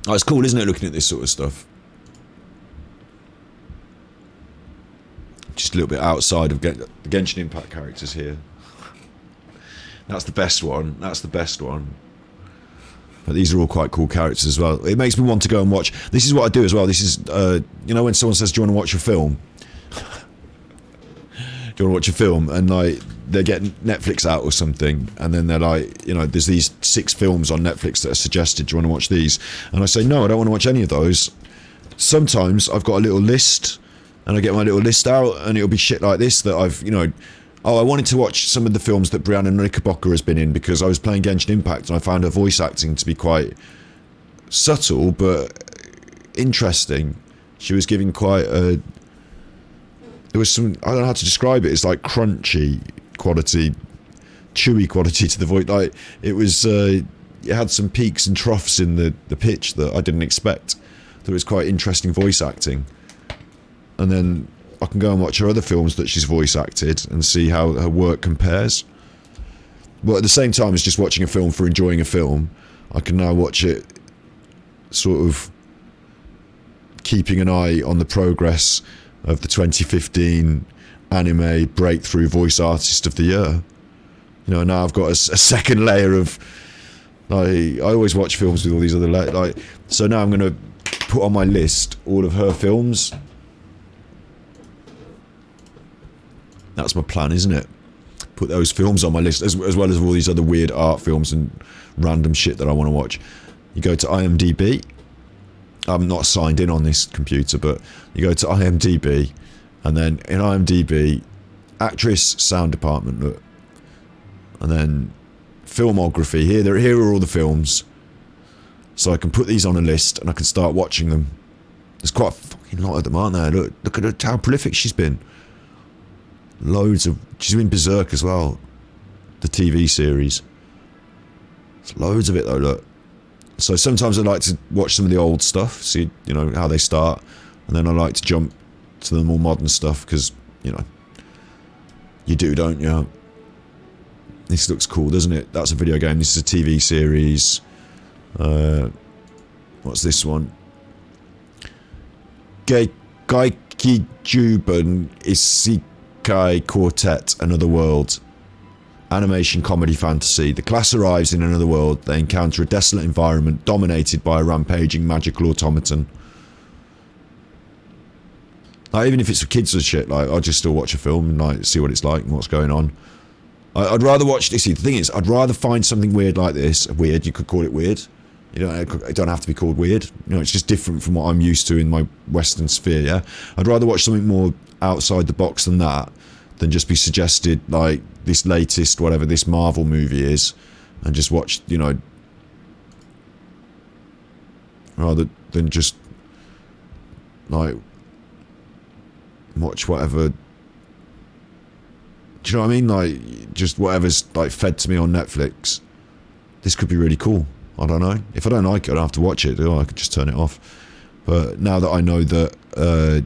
Oh, it's cool, isn't it, looking at this sort of stuff? Just a little bit outside of the Genshin Impact characters here. That's the best one. That's the best one. But these are all quite cool characters as well. It makes me want to go and watch. This is what I do as well. This is, you know, when someone says, "Do you want to watch a film?" Do you want to watch a film? And like they're getting Netflix out or something, and then they're like, you know, there's these 6 films on Netflix that are suggested. Do you want to watch these? And I say, no, I don't want to watch any of those. Sometimes I've got a little list, and I get my little list out, and it'll be shit like this that I've, you know. Oh, I wanted to watch some of the films that Brianna Knickerbocker has been in because I was playing Genshin Impact and I found her voice acting to be quite subtle but interesting. She was giving quite a... There was some... I don't know how to describe it. It's like crunchy quality, chewy quality to the voice. Like, it was... it had some peaks and troughs in the pitch that I didn't expect. There was quite interesting voice acting. And then... I can go and watch her other films that she's voice acted and see how her work compares. But at the same time as just watching a film for enjoying a film, I can now watch it sort of keeping an eye on the progress of the 2015 Anime Breakthrough Voice Artist of the Year. You know, now I've got a second layer of... I always watch films with all these other layers. So now I'm going to put on my list all of her films. That's my plan, isn't it? Put those films on my list, as well as all these other weird art films and random shit that I want to watch. You go to IMDb. I'm not signed in on this computer, but you go to IMDb, and then in IMDb, actress, sound department, look, and then filmography. Here are all the films. So I can put these on a list, and I can start watching them. There's quite a fucking lot of them, aren't there? Look at how prolific she's been. Loads of... She's been Berserk as well. The TV series. There's loads of it though, look. So sometimes I like to watch some of the old stuff, see, you know, how they start. And then I like to jump to the more modern stuff, because, you know, you do, don't you? This looks cool, doesn't it? That's a video game. This is a TV series. What's this one? Gaiki Juban Isik Kai Quartet, Another World. Animation, comedy, fantasy. The class arrives in another world. They encounter a desolate environment dominated by a rampaging magical automaton. Like, even if it's for kids and shit, like, I'll just still watch a film and like see what it's like and what's going on. I'd rather watch this. See, the thing is, I'd rather find something weird like this. Weird, you could call it weird. You know, it don't have to be called weird. You know, it's just different from what I'm used to in my Western sphere, yeah? I'd rather watch something more outside the box than that, than just be suggested, like, this latest, whatever this Marvel movie is, and just watch, you know, rather than just, like, watch whatever, do you know what I mean? Like, just whatever's, like, fed to me on Netflix. This could be really cool. I don't know. If I don't like it, I don't have to watch it, do I? I could just turn it off. But now that I know that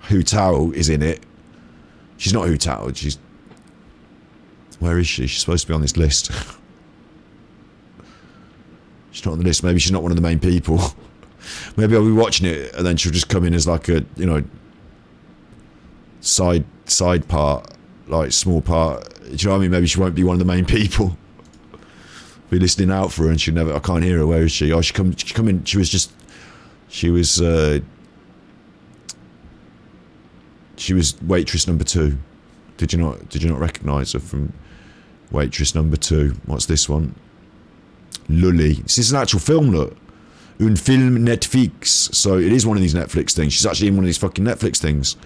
Hu Tao is in it. She's not Hu Tao. She's... Where is she? She's supposed to be on this list. She's not on the list. Maybe she's not one of the main people. Maybe I'll be watching it and then she'll just come in as like a, you know, side part, like small part. Do you know what I mean? Maybe she won't be one of the main people. Be listening out for her and she'll never... I can't hear her. Where is she? Oh, she come in. She was waitress number 2. Did you not recognise her from waitress number 2? What's this one? Lully. This is an actual film, look. Un film Netflix. So it is one of these Netflix things. She's actually in one of these fucking Netflix things.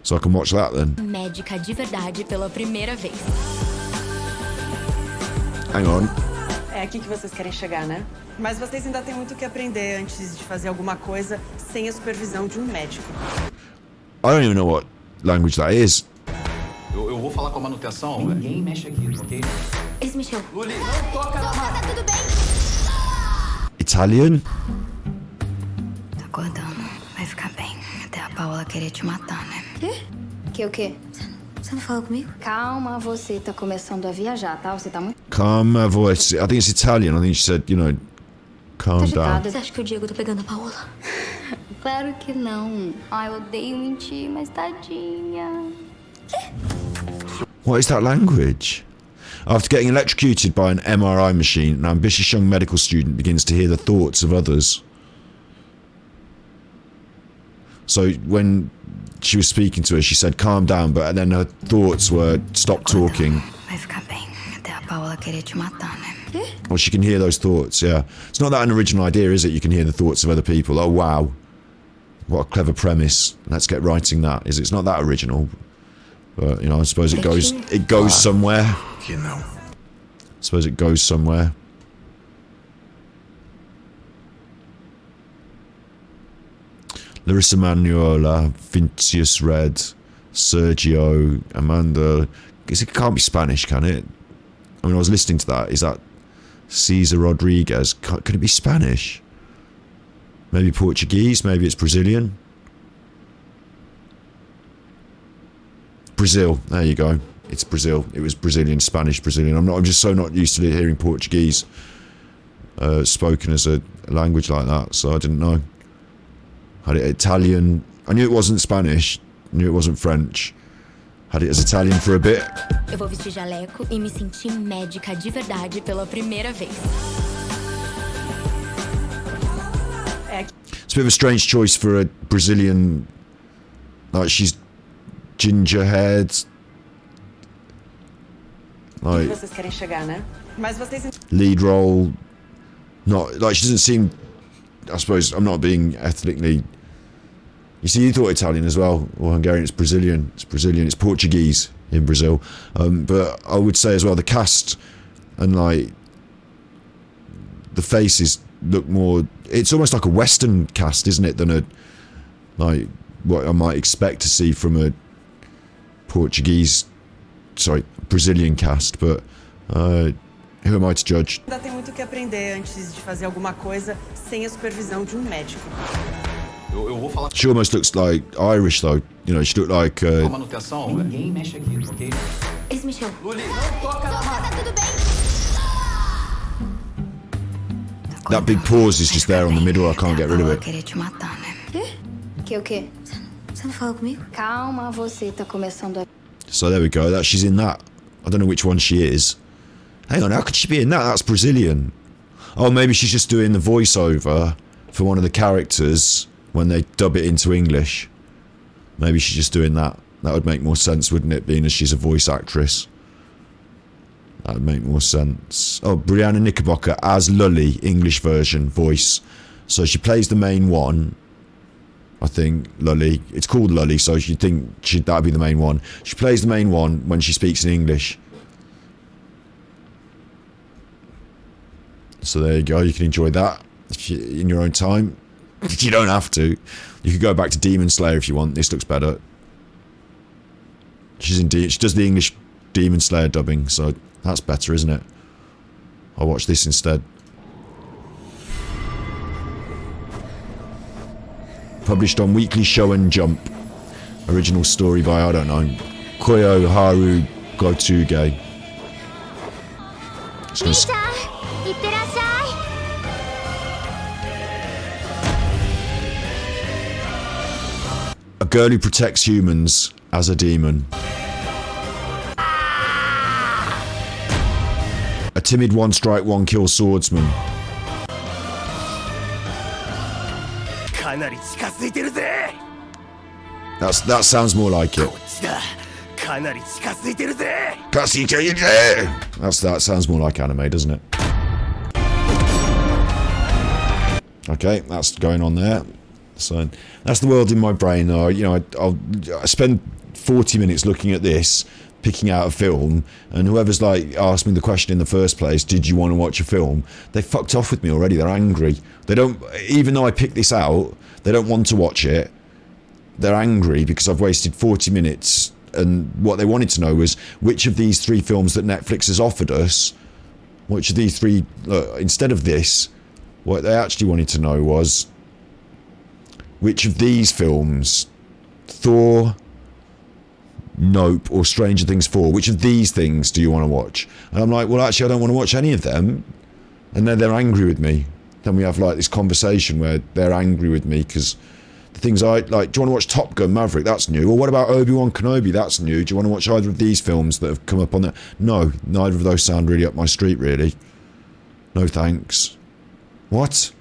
So I can watch that then. Médica de verdade pela primeira vez. Hang on. É aqui que vocês querem chegar, né? Mas vocês ainda têm muito o que aprender antes de fazer alguma coisa sem a supervisão de um médico. I don't even know what language that is. Eu vou falar com a manutenção. Ninguém mexe aqui, ok? Eles mexeu. Luli, não toca na Tá tudo bem? Italian? Tá acordando. Vai ficar bem. Até a Paola querer te matar, né? Quê? O quê? Você não falou comigo? Calma, você tá começando a viajar, tá? Você tá muito... Calma voice. I think it's Italian. I think she said, you know, calm down. Você acha que o Diego tá pegando a Paola? Claro que não. Ai, eu odeio mentir, mas tadinha. What is that language? After getting electrocuted by an MRI machine, an ambitious young medical student begins to hear the thoughts of others. So when she was speaking to her, she said, calm down, but then her thoughts were, stop talking. Vai ficar bem. Até a Paola querer te matar, né? Well, she can hear those thoughts, yeah. It's not that an original idea, is it? You can hear the thoughts of other people. Oh, wow. What a clever premise. Let's get writing that. It's not that original. But, you know, I suppose it goes somewhere. You know. I suppose it goes somewhere. Larissa Manuela, Vincius Red, Sergio, Amanda. It can't be Spanish, can it? I mean, I was listening to that. Is that Cesar Rodriguez? Could it be Spanish? Maybe Portuguese? Maybe it's Brazilian? Brazil. There you go. It's Brazil. It was Brazilian, Spanish, Brazilian. I'm just so not used to hearing Portuguese spoken as a language like that, so I didn't know. Had it Italian. I knew it wasn't Spanish. I knew it wasn't French. Had it as Italian for a bit. Eu vou vestir jaleco e me sentir médica de verdade pela primeira vez. It's a bit of a strange choice for a Brazilian. Like, she's ginger haired. Like, Vocês querem chegar, né? Mas vocês... lead role. Not like she doesn't seem. I suppose I'm not being ethnically. You see, you thought Italian as well, or Hungarian. It's Brazilian. It's Brazilian. It's Portuguese in Brazil. But I would say as well, the cast and like the faces look more. It's almost like a Western cast, isn't it? Than a like what I might expect to see from a Brazilian cast. But who am I to judge? Ainda tem muito o que aprender antes de fazer alguma coisa sem a supervisão de um médico. Eu vou falar. She almost looks like Irish, though. You know, she looked like. Com a manutenção. Ninguém mexe aqui, ok? Eles mexeu. Luli, não toca na Tá tudo bem? That big pause is just there on the middle. I can't get rid of it. Querer te matar, né? Quê? O quê? Você não falou comigo? Calma, você tá começando a... So there we go. That she's in that. I don't know which one she is. Hang on, how could she be in that? That's Brazilian. Oh, maybe she's just doing the voiceover for one of the characters when they dub it into English. Maybe she's just doing that. That would make more sense, wouldn't it, being as she's a voice actress? That would make more sense. Oh, Brianna Knickerbocker as Lully, English version, voice. So she plays the main one. I think, Lully. It's called Lully, so you'd think that'd be the main one. She plays the main one when she speaks in English. So there you go, you can enjoy that if you, in your own time. You don't have to. You could go back to Demon Slayer if you want. This looks better. She does the English Demon Slayer dubbing, so that's better, isn't it? I'll watch this instead. Published on Weekly Show and Jump. Original story by, I don't know, Koyo Haru Gotuge. Lisa, itterashai. A girl who protects humans as a demon. A timid one-strike, one-kill swordsman. That sounds more like it. That sounds more like anime, doesn't it? Okay, that's going on there. So that's the world in my brain. Though, you know, I spend 40 minutes looking at this, picking out a film, and whoever's like asked me the question in the first place, did you want to watch a film? They fucked off with me already. They're angry. They don't, even though I picked this out, they don't want to watch it. They're angry because I've wasted 40 minutes, and what they wanted to know was which of these 3 films that Netflix has offered us, which of these 3, instead of this, what they actually wanted to know was which of these films, Thor, Nope, or Stranger Things 4, which of these things do you want to watch? And I'm like, well, actually, I don't want to watch any of them. And then they're angry with me. Then we have like this conversation where they're angry with me because the things I like, do you want to watch Top Gun Maverick? That's new. Or what about Obi-Wan Kenobi? That's new. Do you want to watch either of these films that have come up on there? No, neither of those sound really up my street, really. No thanks. What?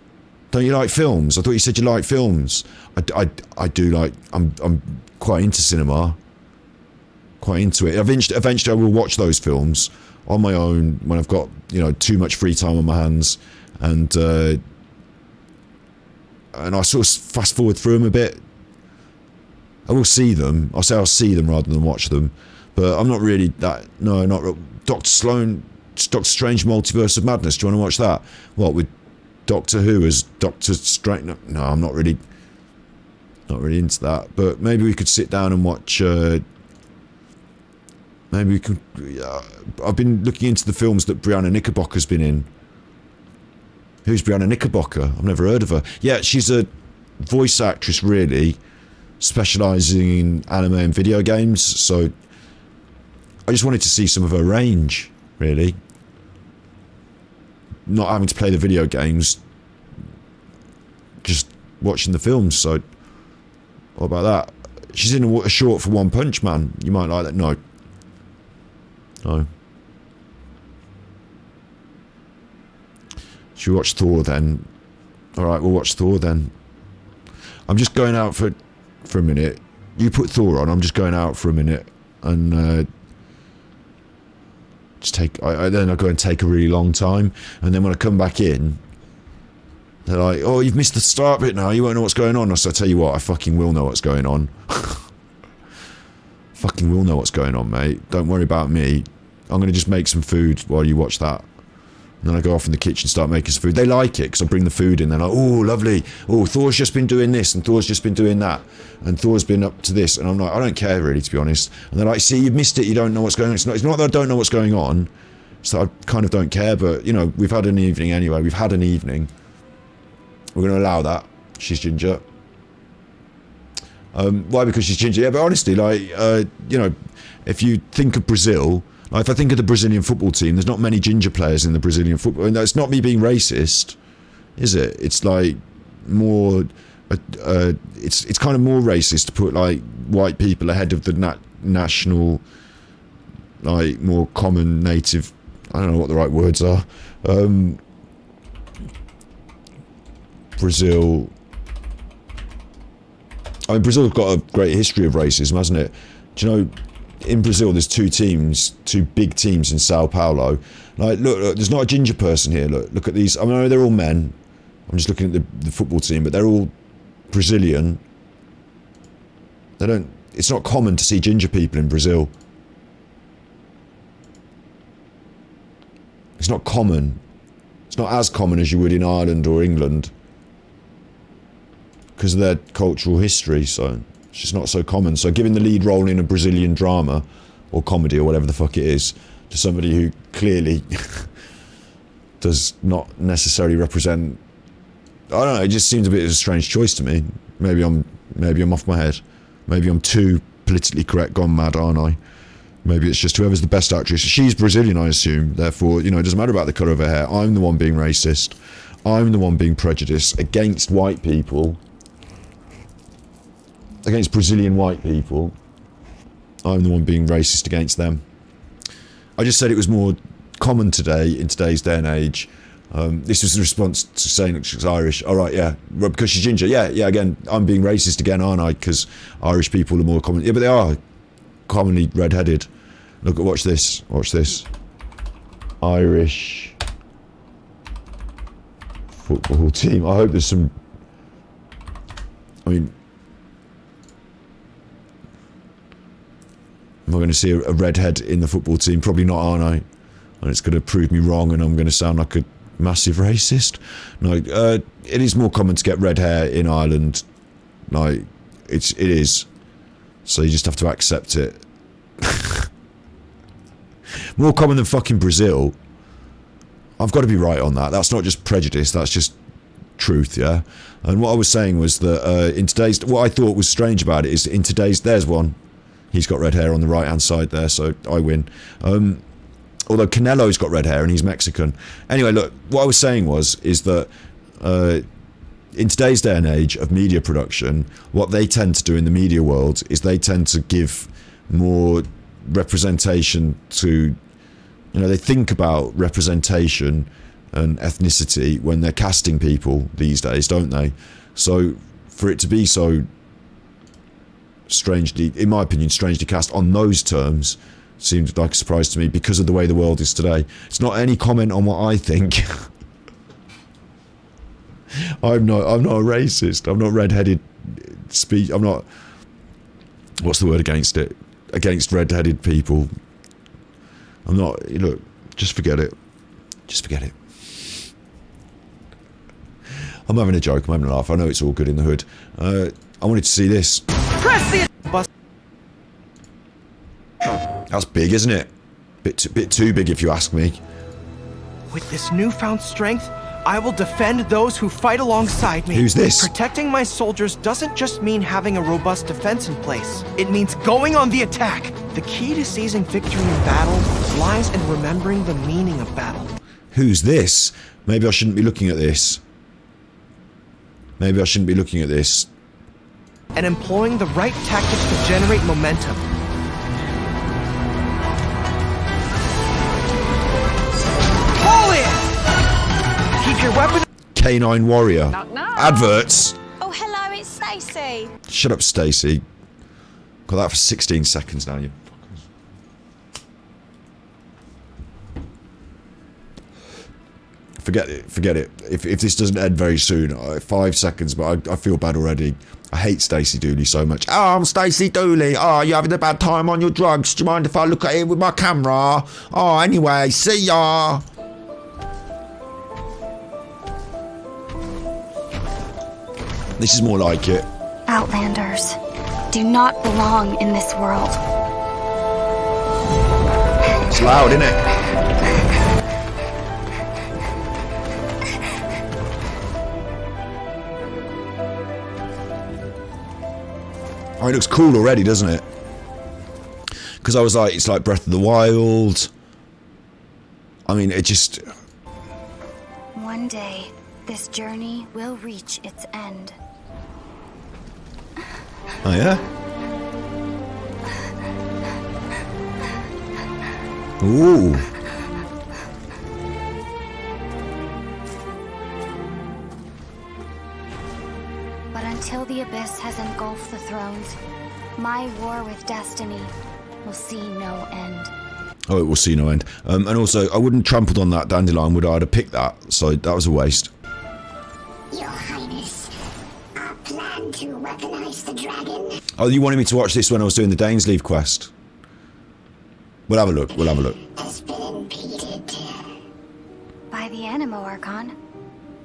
Don't you like films? I thought you said you like films. I do like, I'm quite into cinema. Quite into it. Eventually I will watch those films on my own when I've got, you know, too much free time on my hands, and I sort of fast forward through them a bit. I will see them. I'll say I'll see them rather than watch them, but I'm not really that. No, not Doctor Strange Multiverse of Madness. Do you want to watch that? What, with Doctor Who as Doctor Strange? No, I'm not really into that. But maybe we could sit down and watch. Maybe we could. I've been looking into the films that Brianna Knickerbocker's been in. Who's Brianna Knickerbocker? I've never heard of her. Yeah, she's a voice actress, really, specialising in anime and video games. So I just wanted to see some of her range, really. Not having to play the video games, just watching the films. So what about that? She's in a short for One Punch Man. You might like that. No. Should we watch Thor then? Alright, we'll watch Thor then. I'm just going out for a minute. You put Thor on, I'm just going out for a minute. And just then I go and take a really long time. And then when I come back in, they're like, oh, you've missed the start bit now, you won't know what's going on. So I tell you what, I fucking will know what's going on. Fucking will know what's going on, mate. Don't worry about me. I'm going to just make some food while you watch that. And then I go off in the kitchen and start making some food. They like it because I bring the food in. They're like, oh, lovely. Oh, Thor's just been doing this and Thor's just been doing that. And Thor's been up to this. And I'm like, I don't care really, to be honest. And they're like, see, you've missed it. You don't know what's going on. It's not that I don't know what's going on. So I kind of don't care. But, you know, we've had an evening anyway. We've had an evening. We're going to allow that. She's ginger. Why? Because she's ginger. Yeah, but honestly, like, you know, if you think of Brazil, like if I think of the Brazilian football team, there's not many ginger players in the Brazilian football. And it's not me being racist, is it? It's like more, it's kind of more racist to put like white people ahead of the national, like more common native. I don't know what the right words are. Brazil. I mean, Brazil's got a great history of racism, hasn't it? Do you know, in Brazil, there's two big teams in Sao Paulo. Like, look, there's not a ginger person here. Look at these. I mean, they're all men. I'm just looking at the football team, but they're all Brazilian. It's not common to see ginger people in Brazil. It's not common. It's not as common as you would in Ireland or England, because of their cultural history, so it's just not so common. So giving the lead role in a Brazilian drama or comedy or whatever the fuck it is to somebody who clearly does not necessarily represent, I don't know, it just seems a bit of a strange choice to me. Maybe I'm off my head. Maybe I'm too politically correct, gone mad, aren't I? Maybe it's just whoever's the best actress. She's Brazilian, I assume. Therefore, you know, it doesn't matter about the colour of her hair. I'm the one being racist. I'm the one being prejudiced against white people. Against Brazilian white people. I'm the one being racist against them. I just said it was more common today, in today's day and age. This was the response to saying she's Irish. Alright, yeah. Well, because she's ginger. Yeah, again, I'm being racist again, aren't I? Because Irish people are more common. Yeah, but they are commonly red-headed. Look, watch this. Watch this. Irish football team. I hope there's some... I mean... Am I going to see a redhead in the football team? Probably not, aren't I? And it's going to prove me wrong and I'm going to sound like a massive racist. No, it is more common to get red hair in Ireland. Like, it is. So you just have to accept it. More common than fucking Brazil. I've got to be right on that. That's not just prejudice, that's just truth, yeah? And what I was saying was that in today's... What I thought was strange about it is in today's... There's one. He's got red hair on the right-hand side there, so I win. Although Canelo's got red hair and he's Mexican. Anyway, look, what I was saying is that in today's day and age of media production, what they tend to do in the media world is they tend to give more representation to... You know, they think about representation and ethnicity when they're casting people these days, don't they? So, for it to be so... strangely, in my opinion, strangely cast on those terms seemed like a surprise to me because of the way the world is today. It's not any comment on what I think. I'm not a racist. I'm not red-headed I'm not, what's the word against it? Against red-headed people. I'm not, look, just forget it. Just forget it. I'm having a joke, I'm having a laugh. I know it's all good in the hood. I wanted to see this. Press the bus. That's big, isn't it? Bit too big, if you ask me. With this newfound strength, I will defend those who fight alongside me. Who's this? Protecting my soldiers doesn't just mean having a robust defense in place. It means going on the attack. The key to seizing victory in battle lies in remembering the meaning of battle. Who's this? Maybe I shouldn't be looking at this. Maybe I shouldn't be looking at this. And employing the right tactics to generate momentum. Pull in! Keep your weapon... Canine Warrior. Adverts. Oh, hello, it's Stacey. Shut up, Stacey. Got that for 16 seconds now, you fuckers. Forget it. If this doesn't end very soon, 5 seconds, but I feel bad already. I hate Stacey Dooley so much. Oh, I'm Stacey Dooley. Oh, you're having a bad time on your drugs. Do you mind if I look at it with my camera? Oh, anyway, see ya. This is more like it. Outlanders do not belong in this world. It's loud, isn't it? Oh, it looks cool already, doesn't it? Because I was like, it's like Breath of the Wild. I mean, it just... One day, this journey will reach its end. Oh, yeah? Ooh. But until the abyss has engulfed the thrones, my war with destiny will see no end. Oh, it will see no end. And also, I wouldn't trampled on that dandelion, would I? I'd have picked that, so that was a waste. Your Highness, our plan to weaponize the dragon. Oh, you wanted me to watch this when I was doing the Dainsleif quest? We'll have a look, we'll have a look. Has been impeded. By the Animo Archon,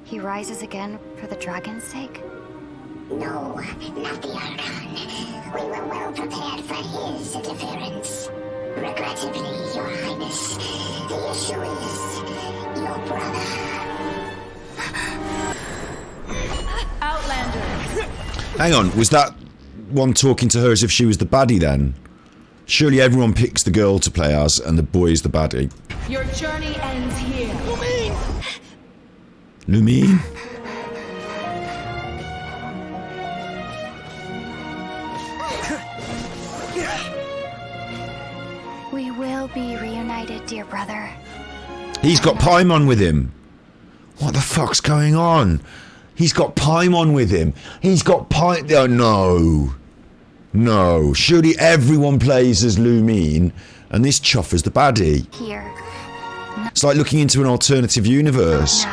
he rises again for the dragon's sake? No, not the Archon. We were well prepared for his interference. Regrettably, Your Highness, the issue is your brother. Outlanders. Hang on, was that everyone talking to her as if she was the baddie then? Surely everyone picks the girl to play as and the boy is the baddie. Your journey ends here. Lumine? We will be reunited, dear brother. He's got Paimon with him. What the fuck's going on? He's got Paimon with him. He's got Oh, no. No. Surely everyone plays as Lumine and this Chuffer's the baddie. Here. It's like looking into an alternative universe.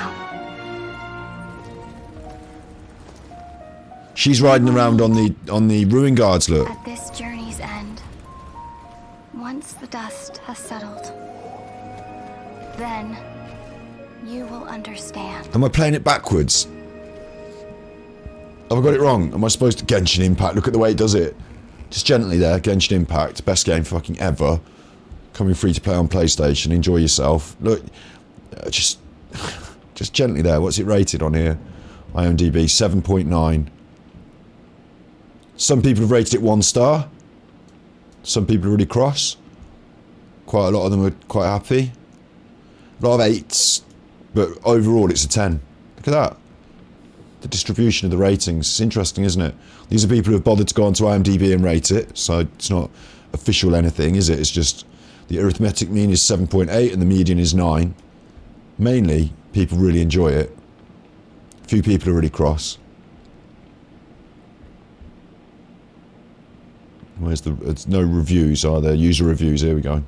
She's riding around on the ruin guards, look. At this journey's end, once the dust has settled, then you will understand. Am I playing it backwards? Have I got it wrong? Am I supposed to... Genshin Impact, look at the way it does it. Just gently there, Genshin Impact. Best game fucking ever. Coming free to play on PlayStation. Enjoy yourself. Look, just gently there. What's it rated on here? IMDb 7.9. Some people have rated it 1 star. Some people are really cross. Quite a lot of them are quite happy. A lot of 8s, but overall it's a 10. Look at that. The distribution of the ratings. It's interesting, isn't it? These are people who have bothered to go onto IMDb and rate it, so it's not official anything, is it? It's just the arithmetic mean is 7.8 and the median is 9. Mainly, people really enjoy it. A few people are really cross. Where's the... It's no reviews, are there? User reviews, here we go.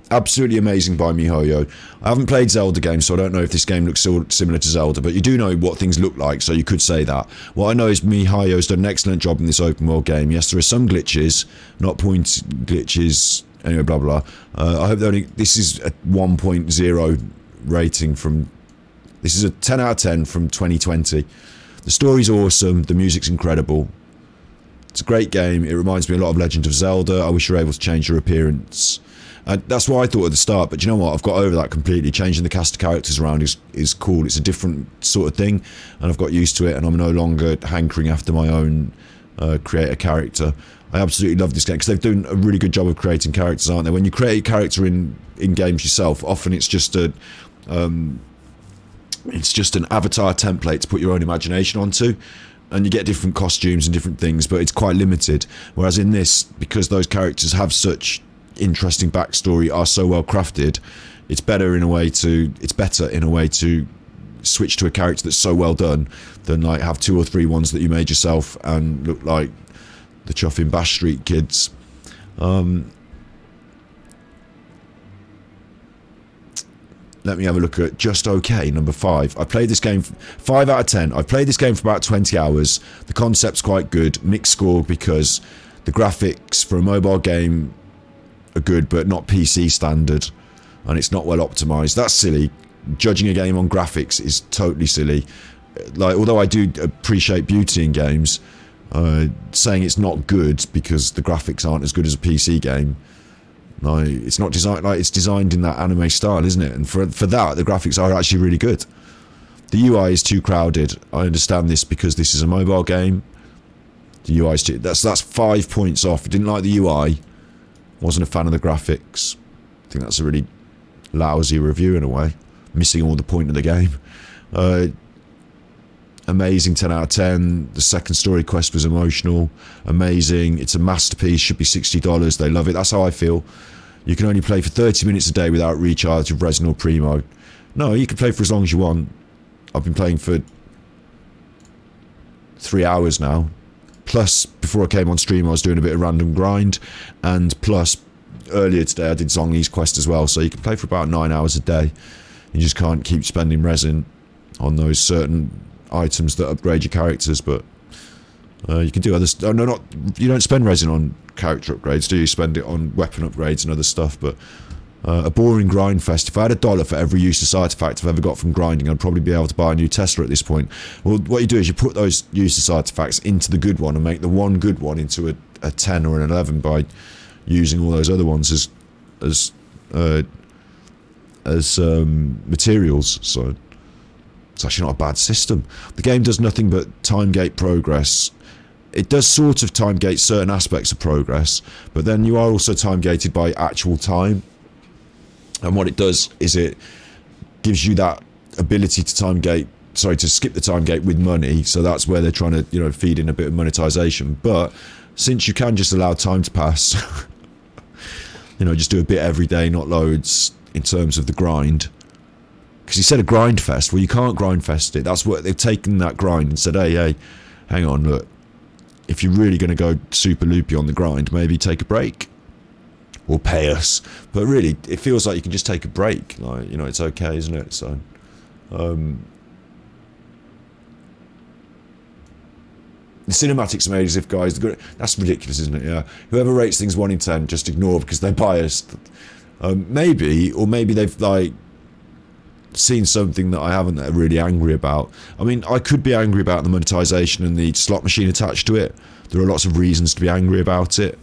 Absolutely amazing by MiHoYo. I haven't played Zelda games, so I don't know if this game looks similar to Zelda, but you do know what things look like, so you could say that. What I know is MiHoYo's done an excellent job in this open world game. Yes, there are some glitches, not point glitches, anyway, blah blah. I hope this is a 1.0 rating from... This is a 10 out of 10 from 2020. The story's awesome, the music's incredible. It's a great game, it reminds me a lot of Legend of Zelda. I wish you were able to change your appearance. That's what I thought at the start, but you know what? I've got over that completely. Changing the cast of characters around is cool. It's a different sort of thing, and I've got used to it, and I'm no longer hankering after my own creator character. I absolutely love this game, because they've done a really good job of creating characters, aren't they? When you create a character in games yourself, often it's just an avatar template to put your own imagination onto, and you get different costumes and different things, but it's quite limited. Whereas in this, because those characters have such interesting backstory, are so well crafted, it's better in a way to switch to a character that's so well done than like have 2 or 3 ones that you made yourself and look like the Chuffing Bash Street kids. Let me have a look at Just Okay, number 5. I played this game 5 out of 10. I've played this game for about 20 hours. The concept's quite good. Mixed score because the graphics for a mobile game are good, but not PC standard, and it's not well optimized. That's silly. Judging a game on graphics is totally silly. Like, although I do appreciate beauty in games, saying it's not good because the graphics aren't as good as a PC game. No, it's not designed like it's designed in that anime style, isn't it? And for that, the graphics are actually really good. The UI is too crowded. I understand this because this is a mobile game. The UI is too... That's 5 points off. I didn't like the UI. Wasn't a fan of the graphics. I think that's a really lousy review in a way. Missing all the point of the game. Amazing 10 out of 10. The second story quest was emotional. Amazing. It's a masterpiece. Should be $60. They love it. That's how I feel. You can only play for 30 minutes a day without recharge of Resin or Primo. No, you can play for as long as you want. I've been playing for 3 hours now. Plus, before I came on stream, I was doing a bit of random grind. And plus, earlier today, I did Zongi's quest as well. So you can play for about 9 hours a day. You just can't keep spending resin on those certain items that upgrade your characters. But you can do other stuff. Oh, no, you don't spend resin on character upgrades, do you? You spend it on weapon upgrades and other stuff. But a boring grind fest. If I had $1 for every useless artifact I've ever got from grinding, I'd probably be able to buy a new Tesla at this point. Well, what you do is you put those useless artifacts into the good one and make the one good one into a 10 or an 11 by using all those other ones as materials. So it's actually not a bad system. The game does nothing but time gate progress it does sort of time gate certain aspects of progress, but then you are also time gated by actual time. And what it does is it gives you that ability to to skip the time gate with money. So that's where they're trying to, you know, feed in a bit of monetization. But since you can just allow time to pass, you know, just do a bit every day, not loads in terms of the grind. Because he said a grind fest. Well, you can't grind fest it. That's what they've taken, that grind, and said, hey, hang on, look. If you're really going to go super loopy on the grind, maybe take a break. Or pay us. But really, it feels like you can just take a break. Like, you know, it's okay, isn't it? So, the cinematics are made as if guys... That's ridiculous, isn't it? Yeah. Whoever rates things 1 in 10, just ignore because they're biased. Maybe they've, like, seen something that I haven't, that are really angry about. I mean, I could be angry about the monetization and the slot machine attached to it. There are lots of reasons to be angry about it.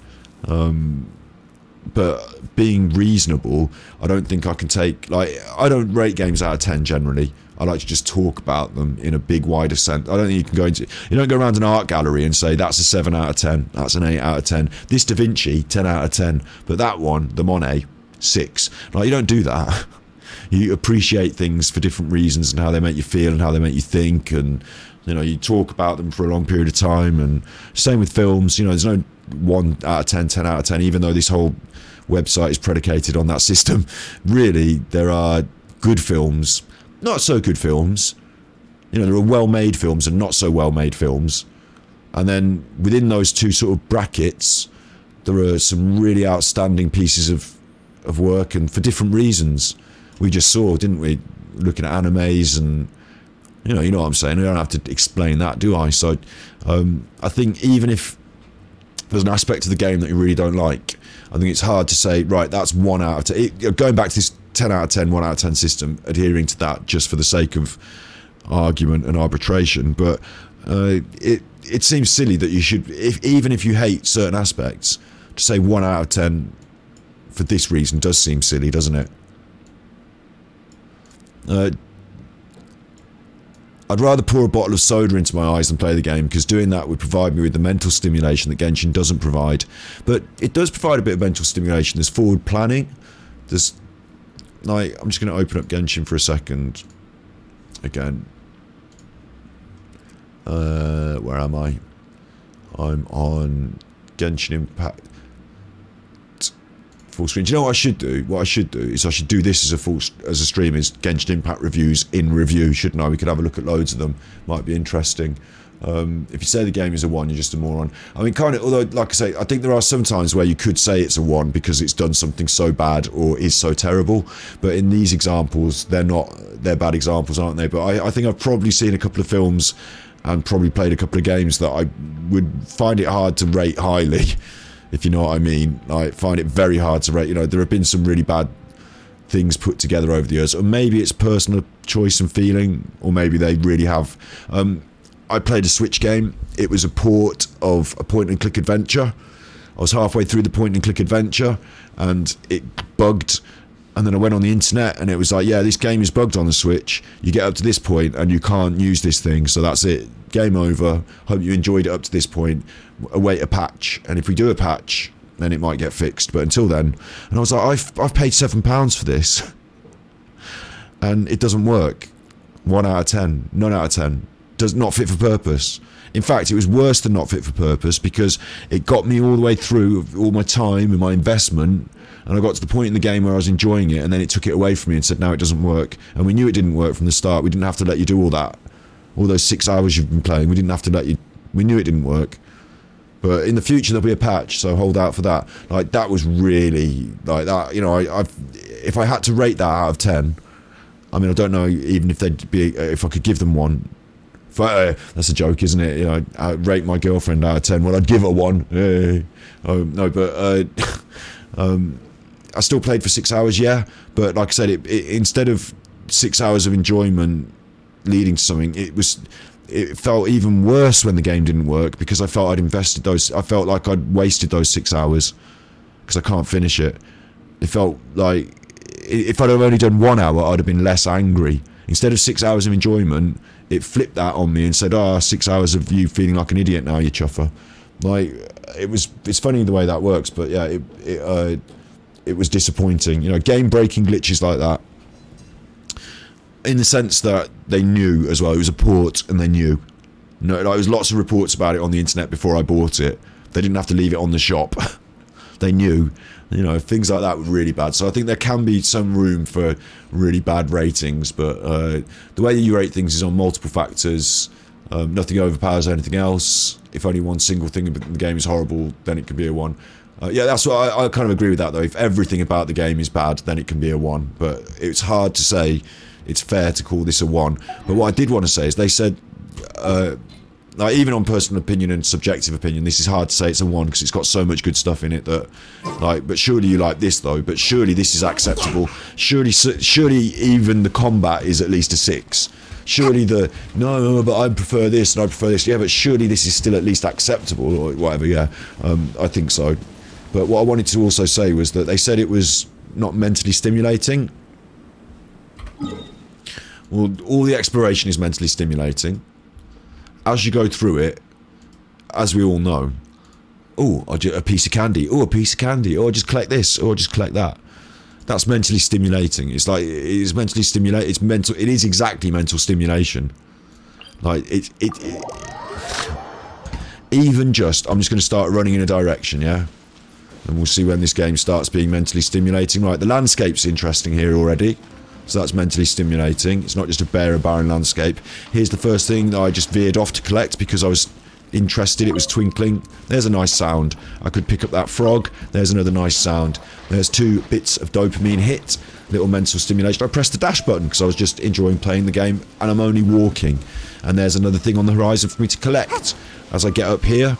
But being reasonable, I don't think I can take... Like, I don't rate games out of 10 generally. I like to just talk about them in a big, wider sense. I don't think you can go into... You don't go around an art gallery and say, that's a 7 out of 10, that's an 8 out of 10. This Da Vinci, 10 out of 10. But that one, the Monet, 6. Like, you don't do that. You appreciate things for different reasons and how they make you feel and how they make you think, and you know, you talk about them for a long period of time. And same with films, you know, there's no 1 out of 10, 10 out of 10, even though this whole website is predicated on that system. Really, there are good films, not so good films. You know, there are well-made films and not so well-made films, and then within those two sort of brackets, there are some really outstanding pieces of work, and for different reasons. We just saw, didn't we, looking at animes, and you know what I'm saying. I don't have to explain that, do I? So I think even if there's an aspect of the game that you really don't like, I think it's hard to say, right, that's 1 out of 10. Going back to this 10 out of 10, 1 out of 10 system, adhering to that just for the sake of argument and arbitration. But it seems silly that you should, even if you hate certain aspects, to say 1 out of 10 for this reason does seem silly, doesn't it? I'd rather pour a bottle of soda into my eyes than play the game, because doing that would provide me with the mental stimulation that Genshin doesn't provide. But it does provide a bit of mental stimulation. There's forward planning. There's, like, I'm just going to open up Genshin for a second. Again. Where am I? I'm on Genshin Impact. Full screen. Do you know what I should do? What I should do is I should do this as a stream, is Genshin Impact reviews in review, shouldn't I? We could have a look at loads of them. Might be interesting. If you say the game is a 1, you're just a moron. I mean, kind of, although, like I say, I think there are some times where you could say it's a 1 because it's done something so bad or is so terrible. But in these examples, they're bad examples, aren't they? But I think I've probably seen a couple of films and probably played a couple of games that I would find it hard to rate highly. If you know what I mean. I find it very hard to rate. You know, there have been some really bad things put together over the years, or maybe it's personal choice and feeling, or maybe they really have. I played a Switch game. It was a port of a point-and-click adventure. I was halfway through the point-and-click adventure, and it bugged. And then I went on the internet, and it was like, yeah, this game is bugged on the Switch. You get up to this point, and you can't use this thing, so that's it. Game over. Hope you enjoyed it up to this point. Await a patch, and if we do a patch, then it might get fixed. But until then, and I was like, I've paid £7 for this, and it doesn't work. 1 out of 10, none out of 10. Does not fit for purpose. In fact, it was worse than not fit for purpose, because it got me all the way through all my time and my investment, and I got to the point in the game where I was enjoying it, and then it took it away from me and said, no, it doesn't work. And we knew it didn't work from the start. We didn't have to let you do all that. All those 6 hours you've been playing, we didn't have to let you... We knew it didn't work. But in the future, there'll be a patch, so hold out for that. Like, that was really... Like, that, you know, if I had to rate that out of 10, I mean, I don't know even if they'd be... If I could give them 1... that's a joke, isn't it? You know, I'd rate my girlfriend out of 10. Well, I'd give her 1. Hey. Oh, no, but... I still played for 6 hours, yeah. But like I said, it instead of 6 hours of enjoyment leading to something, it felt even worse when the game didn't work, because I felt I'd invested those... I felt like I'd wasted those 6 hours because I can't finish it. It felt like... If I'd have only done 1 hour, I'd have been less angry. Instead of 6 hours of enjoyment, it flipped that on me and said, 6 hours of you feeling like an idiot now, you chuffer. Like, it's funny the way that works, but yeah, it was disappointing. You know, game-breaking glitches like that, in the sense that they knew as well. It was a port, and they knew. No, like, there was lots of reports about it on the internet before I bought it. They didn't have to leave it on the shop. They knew. You know, things like that were really bad. So I think there can be some room for really bad ratings, but the way you rate things is on multiple factors. Nothing overpowers anything else. If only one single thing in the game is horrible, then it can be a 1. Yeah, that's what I kind of agree with that, though. If everything about the game is bad, then it can be a 1. But it's hard to say it's fair to call this a 1. But what I did want to say is they said, like, even on personal opinion and subjective opinion, this is hard to say it's a 1 because it's got so much good stuff in it that, like, but surely you like this, though. But surely this is acceptable. Surely even the combat is at least a 6. Surely no, but I prefer this and I prefer this. Yeah, but surely this is still at least acceptable or whatever. Yeah, I think so. But what I wanted to also say was that they said it was not mentally stimulating. Well, all the exploration is mentally stimulating. As you go through it, as we all know, a piece of candy. A piece of candy. Just collect this. Just collect that. That's mentally stimulating. It's like, it's mentally stimulating. It's mental. It is exactly mental stimulation. Like, even just, I'm just going to start running in a direction, yeah? And we'll see when this game starts being mentally stimulating. Right, the landscape's interesting here already. So that's mentally stimulating. It's not just a bare and barren landscape. Here's the first thing that I just veered off to collect because I was interested. It was twinkling. There's a nice sound. I could pick up that frog. There's another nice sound. There's 2 bits of dopamine hit. Little mental stimulation. I pressed the dash button because I was just enjoying playing the game, and I'm only walking. And there's another thing on the horizon for me to collect. As I get up here,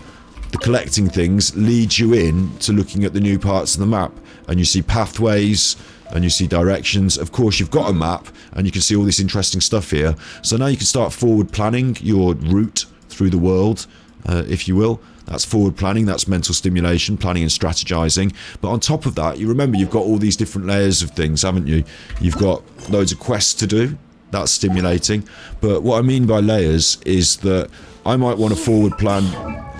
the collecting things leads you in to looking at the new parts of the map, and you see pathways and you see directions. Of course, you've got a map and you can see all this interesting stuff here. So now you can start forward planning your route through the world, if you will. That's forward planning, that's mental stimulation, planning and strategizing. But on top of that, you remember you've got all these different layers of things, haven't you? You've got loads of quests to do. That's stimulating. But what I mean by layers is that I might want to forward plan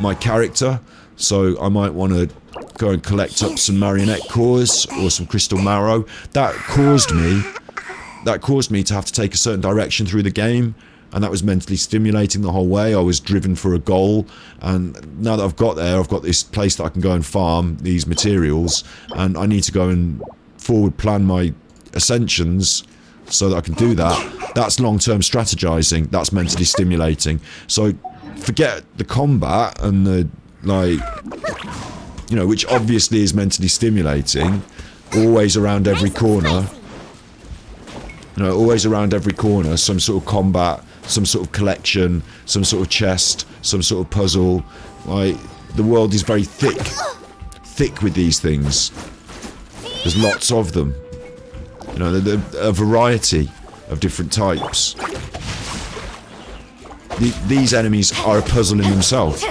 my character. So I might want to go and collect up some marionette cores or some crystal marrow. That caused me to have to take a certain direction through the game, and that was mentally stimulating the whole way. I was driven for a goal, and now that I've got there, I've got this place that I can go and farm these materials, and I need to go and forward plan my ascensions so that I can do that. That's long-term strategizing. That's mentally stimulating. So forget the combat and the, like, you know, which obviously is mentally stimulating. Always around every corner. You know, always around every corner, some sort of combat, some sort of collection, some sort of chest, some sort of puzzle. Like, the world is very thick with these things. There's lots of them. You know, a variety of different types. These enemies are a puzzle in themselves.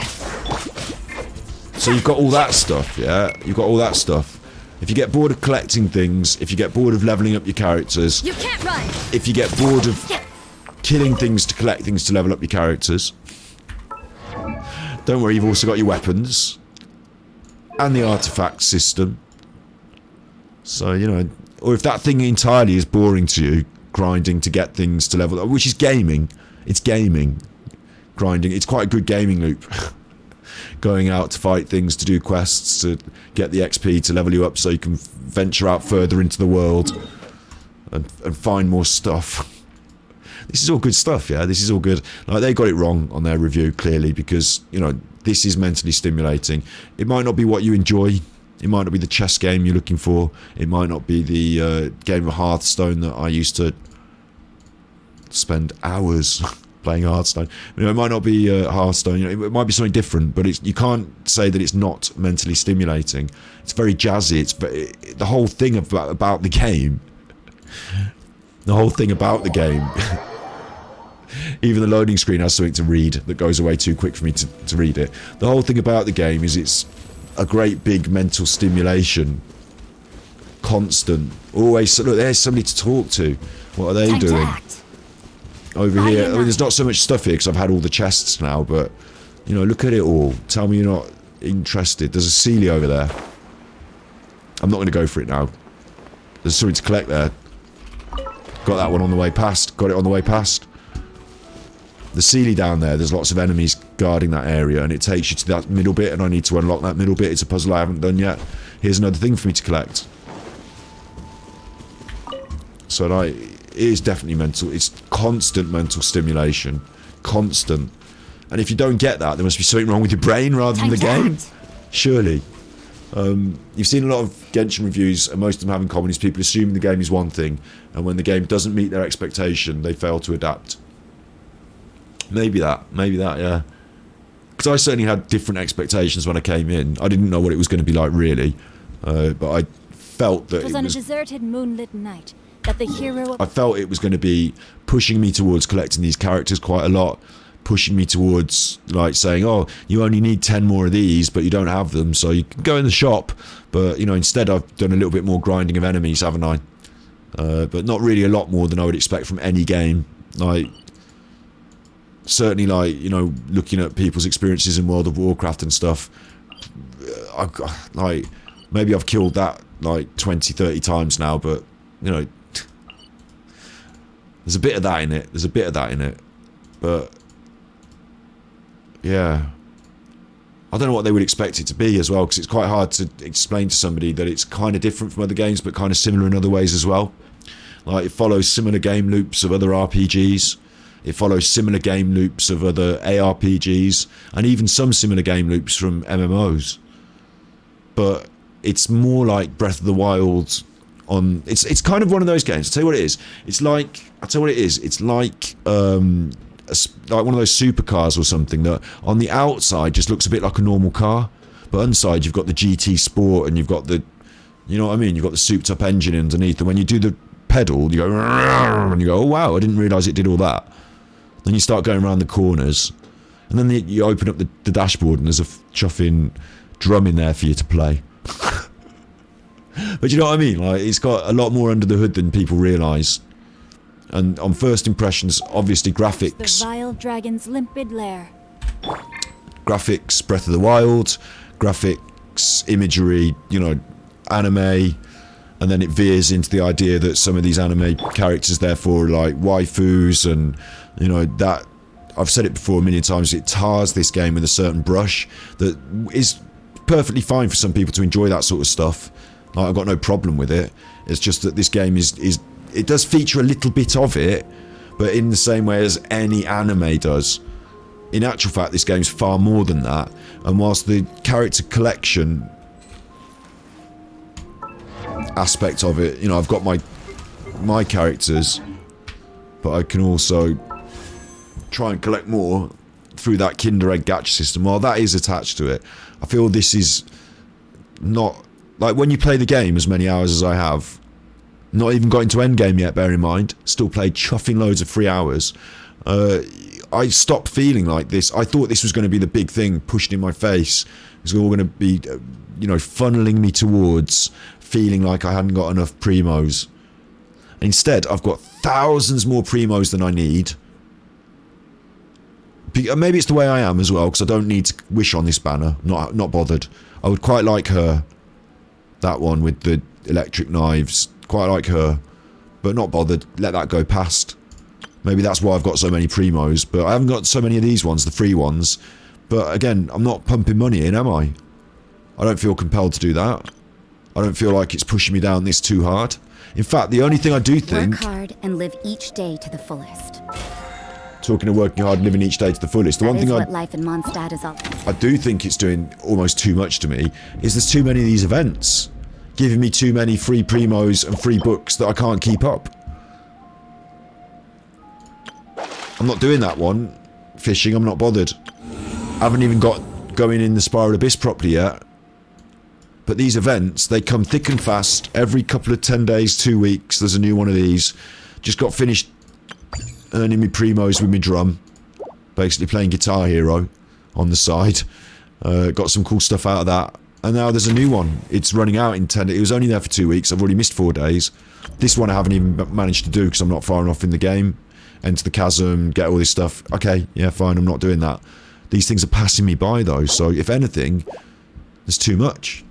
So you've got all that stuff, yeah? You've got all that stuff. If you get bored of collecting things, if you get bored of leveling up your characters, you can't run. If you get bored of killing things to collect things to level up your characters, don't worry, you've also got your weapons and the artifact system. So, you know, or if that thing entirely is boring to you, grinding to get things to level up, which is gaming. It's gaming. Grinding. It's quite a good gaming loop. Going out to fight things, to do quests, to get the XP to level you up so you can venture out further into the world and find more stuff. This is all good stuff, yeah? This is all good. Like, they got it wrong on their review, clearly, because, you know, this is mentally stimulating. It might not be what you enjoy. It might not be the chess game you're looking for. It might not be the game of Hearthstone that I used to spend hours playing Hearthstone. You know, it might not be Hearthstone. You know, it might be something different, but you can't say that it's not mentally stimulating. It's very jazzy. The whole thing about the game. The whole thing about the game. Even the loading screen has something to read that goes away too quick for me to read it. The whole thing about the game is it's a great big mental stimulation. Constant. Always, look, there's somebody to talk to. What are they doing? over here. I mean, there's not so much stuff here because I've had all the chests now, but, you know, look at it all. Tell me you're not interested. There's a Sealy over there. I'm not going to go for it now. There's something to collect there. Got that one on the way past. Got it on the way past. The Sealy down there, there's lots of enemies guarding that area, and it takes you to that middle bit, and I need to unlock that middle bit. It's a puzzle I haven't done yet. Here's another thing for me to collect. So like, it is definitely mental. It's constant mental stimulation. Constant. And if you don't get that, there must be something wrong with your brain rather than the game. Surely. You've seen a lot of Genshin reviews, and most of them have in common is people assuming the game is one thing, and when the game doesn't meet their expectation, they fail to adapt. Maybe that, yeah. Because I certainly had different expectations when I came in. I didn't know what it was going to be like, really. But I felt that it was on a deserted moonlit night that the hero... I felt it was going to be pushing me towards collecting these characters quite a lot. Pushing me towards, like, saying, oh, you only need 10 more of these, but you don't have them, so you can go in the shop. But, you know, instead I've done a little bit more grinding of enemies, haven't I? But not really a lot more than I would expect from any game. Like... Certainly, like, you know, looking at people's experiences in World of Warcraft and stuff, like, maybe I've killed that, like, 20, 30 times now, but, you know, there's a bit of that in it. But, yeah. I don't know what they would expect it to be as well, because it's quite hard to explain to somebody that it's kind of different from other games, but kind of similar in other ways as well. Like, it follows similar game loops of other RPGs. It follows similar game loops of other ARPGs, and even some similar game loops from MMOs. But it's more like Breath of the Wild on... It's kind of one of those games. I'll tell you what it is. It's like... It's like one of those supercars or something that on the outside just looks a bit like a normal car, but inside you've got the GT Sport and you've got the... You know what I mean? You've got the souped up engine underneath, and when you do the pedal, you go... And you go, oh wow, I didn't realise it did all that. Then you start going around the corners, and then you open up the dashboard, and there's a chuffing drum in there for you to play. But you know what I mean? Like, it's got a lot more under the hood than people realise. And on first impressions, obviously graphics. The vile dragon's limpid lair. Graphics, Breath of the Wild. Graphics, imagery, you know, anime. And then it veers into the idea that some of these anime characters, therefore, are like waifus, and, you know, that... I've said it before a million times, it tars this game with a certain brush that is perfectly fine for some people to enjoy that sort of stuff. Like, I've got no problem with it. It's just that this game is... It does feature a little bit of it, but in the same way as any anime does. In actual fact, this game's far more than that. And whilst the character collection... aspect of it, you know, I've got my characters, but I can also try and collect more through that Kinder Egg gacha system. While that is attached to it, I feel this is not like when you play the game as many hours as I have, not even got into endgame yet, bear in mind, still played chuffing loads of 3 hours. I stopped feeling like this. I thought this was going to be the big thing pushed in my face. It was all going to be, you know, funneling me towards feeling like I hadn't got enough primos. Instead, I've got thousands more primos than I need. Maybe it's the way I am as well, because I don't need to wish on this banner. Not bothered. I would quite like her. That one with the electric knives. Quite like her. But not bothered. Let that go past. Maybe that's why I've got so many primos. But I haven't got so many of these ones, the free ones. But again, I'm not pumping money in, am I? I don't feel compelled to do that. I don't feel like it's pushing me down this too hard. In fact, the only thing I do think... Work hard and live each day to the fullest. Talking of working hard and living each day to the fullest, the one thing what life in Mondstadt is all. I do think it's doing almost too much to me is there's too many of these events. Giving me too many free primos and free books that I can't keep up. I'm not doing that one. Fishing, I'm not bothered. I haven't even got going in the Spiral Abyss properly yet. But these events, they come thick and fast. Every couple of 10 days, 2 weeks, there's a new one of these. Just got finished earning me primos with my drum. Basically playing Guitar Hero on the side. Got some cool stuff out of that. And now there's a new one. It's running out in 10 days. It was only there for 2 weeks. I've already missed 4 days. This one I haven't even managed to do because I'm not far enough in the game. enter the chasm, get all this stuff. Okay, yeah, fine, I'm not doing that. These things are passing me by though, so if anything, there's too much.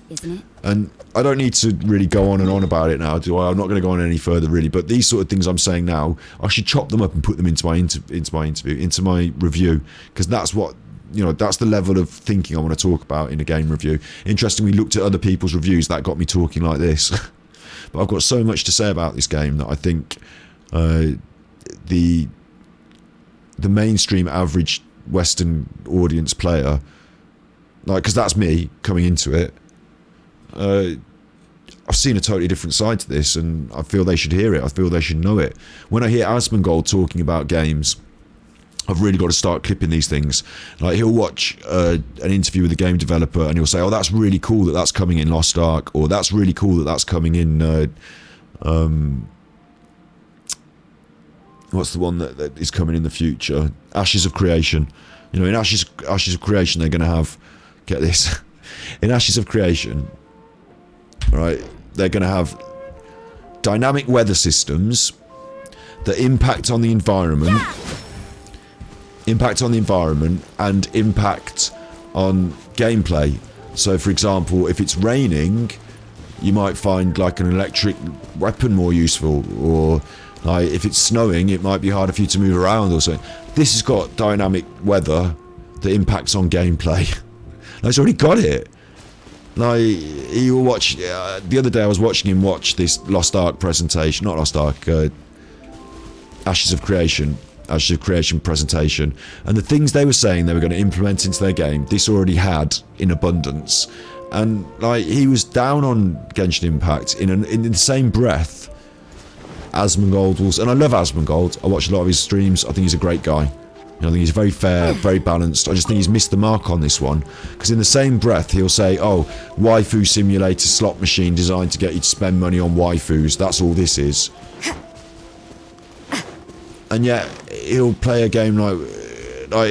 Isn't it? And I don't need to really go on and on about it now, do I? I'm not going to go on any further really, but these sort of things I'm saying now, I should chop them up and put them into my review, because that's what, you know, that's the level of thinking I want to talk about in a game review. Interestingly, looked at other people's reviews, that got me talking like this. But I've got so much to say about this game that I think the mainstream average Western audience player, like, because that's me coming into it, I've seen a totally different side to this, and I feel they should hear it. I feel they should know it. When I hear Asmongold talking about games, I've really got to start clipping these things. Like, he'll watch an interview with a game developer and he'll say, oh, that's really cool that that's coming in Lost Ark, or that's really cool that that's coming in what's the one that is coming in the future? Ashes of Creation. You know, in Ashes of Creation, they're going to have, get this, in Ashes of Creation, right, they're going to have dynamic weather systems that impact on the environment, and impact on gameplay. So, for example, if it's raining, you might find like an electric weapon more useful, or like if it's snowing, it might be harder for you to move around or something. This has got dynamic weather that impacts on gameplay. Like, it's already got it. Like, you watch, the other day I was watching him watch this Lost Ark presentation, not Lost Ark, Ashes of Creation presentation, and the things they were saying they were going to implement into their game, this already had in abundance. And like, he was down on Genshin Impact in the same breath. Asmongold was, and I love Asmongold, I watch a lot of his streams, I think he's a great guy. You know, I think he's very fair, very balanced. I just think he's missed the mark on this one, because in the same breath he'll say, oh, waifu simulator slot machine designed to get you to spend money on waifus, that's all this is. And yet he'll play a game like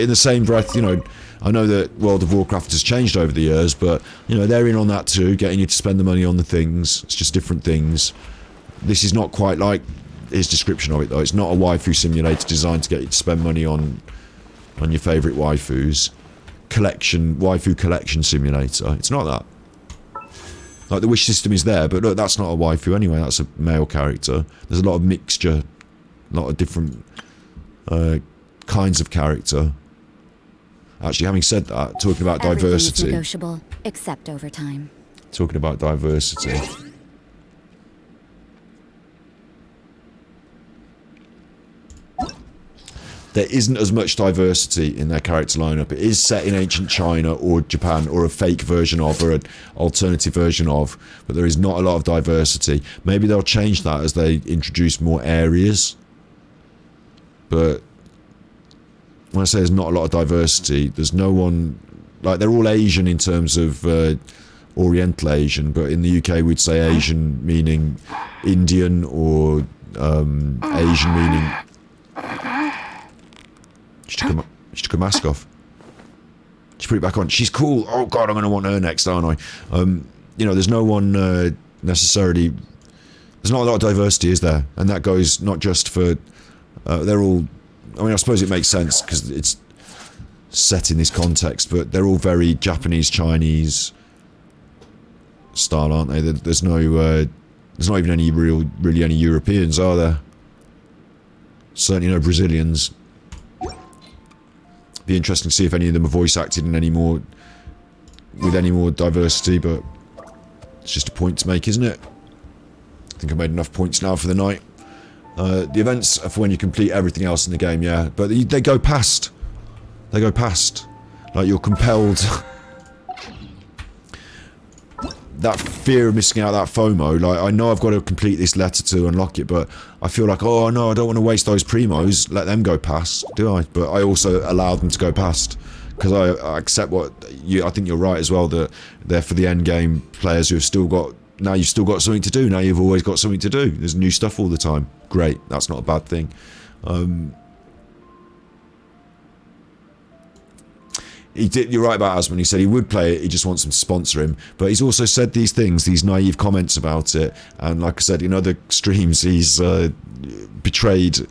in the same breath, you know, I know that World of Warcraft has changed over the years, but, you know, they're in on that too, getting you to spend the money on the things. It's just different things. This is not quite like his description of it, though. It's not a waifu simulator designed to get you to spend money on your favourite waifus. Waifu collection simulator. It's not that. Like, the wish system is there, but look, that's not a waifu anyway, that's a male character. There's a lot of mixture, a lot of different kinds of character. Actually, having said that, talking about diversity. Negotiable, except over time. Talking about diversity. There isn't as much diversity in their character lineup. It is set in ancient China or Japan, or a fake version of, or an alternative version of, but there is not a lot of diversity. Maybe they'll change that as they introduce more areas. But when I say there's not a lot of diversity, there's no one, like, they're all Asian in terms of Oriental Asian, but in the UK we'd say Asian meaning Indian, or Asian meaning... She took her mask off. She put it back on. She's cool. Oh god, I'm going to want her next, aren't I? You know, there's no one necessarily... There's not a lot of diversity, is there? And that goes not just for... they're all... I mean, I suppose it makes sense because it's set in this context, but they're all very Japanese, Chinese style, aren't they? There's no... there's not even any really any Europeans, are there? Certainly no Brazilians. Be interesting to see if any of them are voice acted in with any more diversity, but it's just a point to make, isn't it? I think I made enough points now for the night. The events are for when you complete everything else in the game, yeah, but they go past. They go past. Like, you're compelled. That fear of missing out, that FOMO, like, I know I've got to complete this letter to unlock it, but I feel like, oh no, I don't want to waste those primos, let them go past, do I? But I also allow them to go past, because I accept I think you're right as well, that they're for the end game players who have still got, now you've still got something to do, now you've always got something to do, there's new stuff all the time, great, that's not a bad thing. You're right about Asmon, he said he would play it, he just wants them to sponsor him, but he's also said these things, these naive comments about it, and like I said, in other streams he's betrayed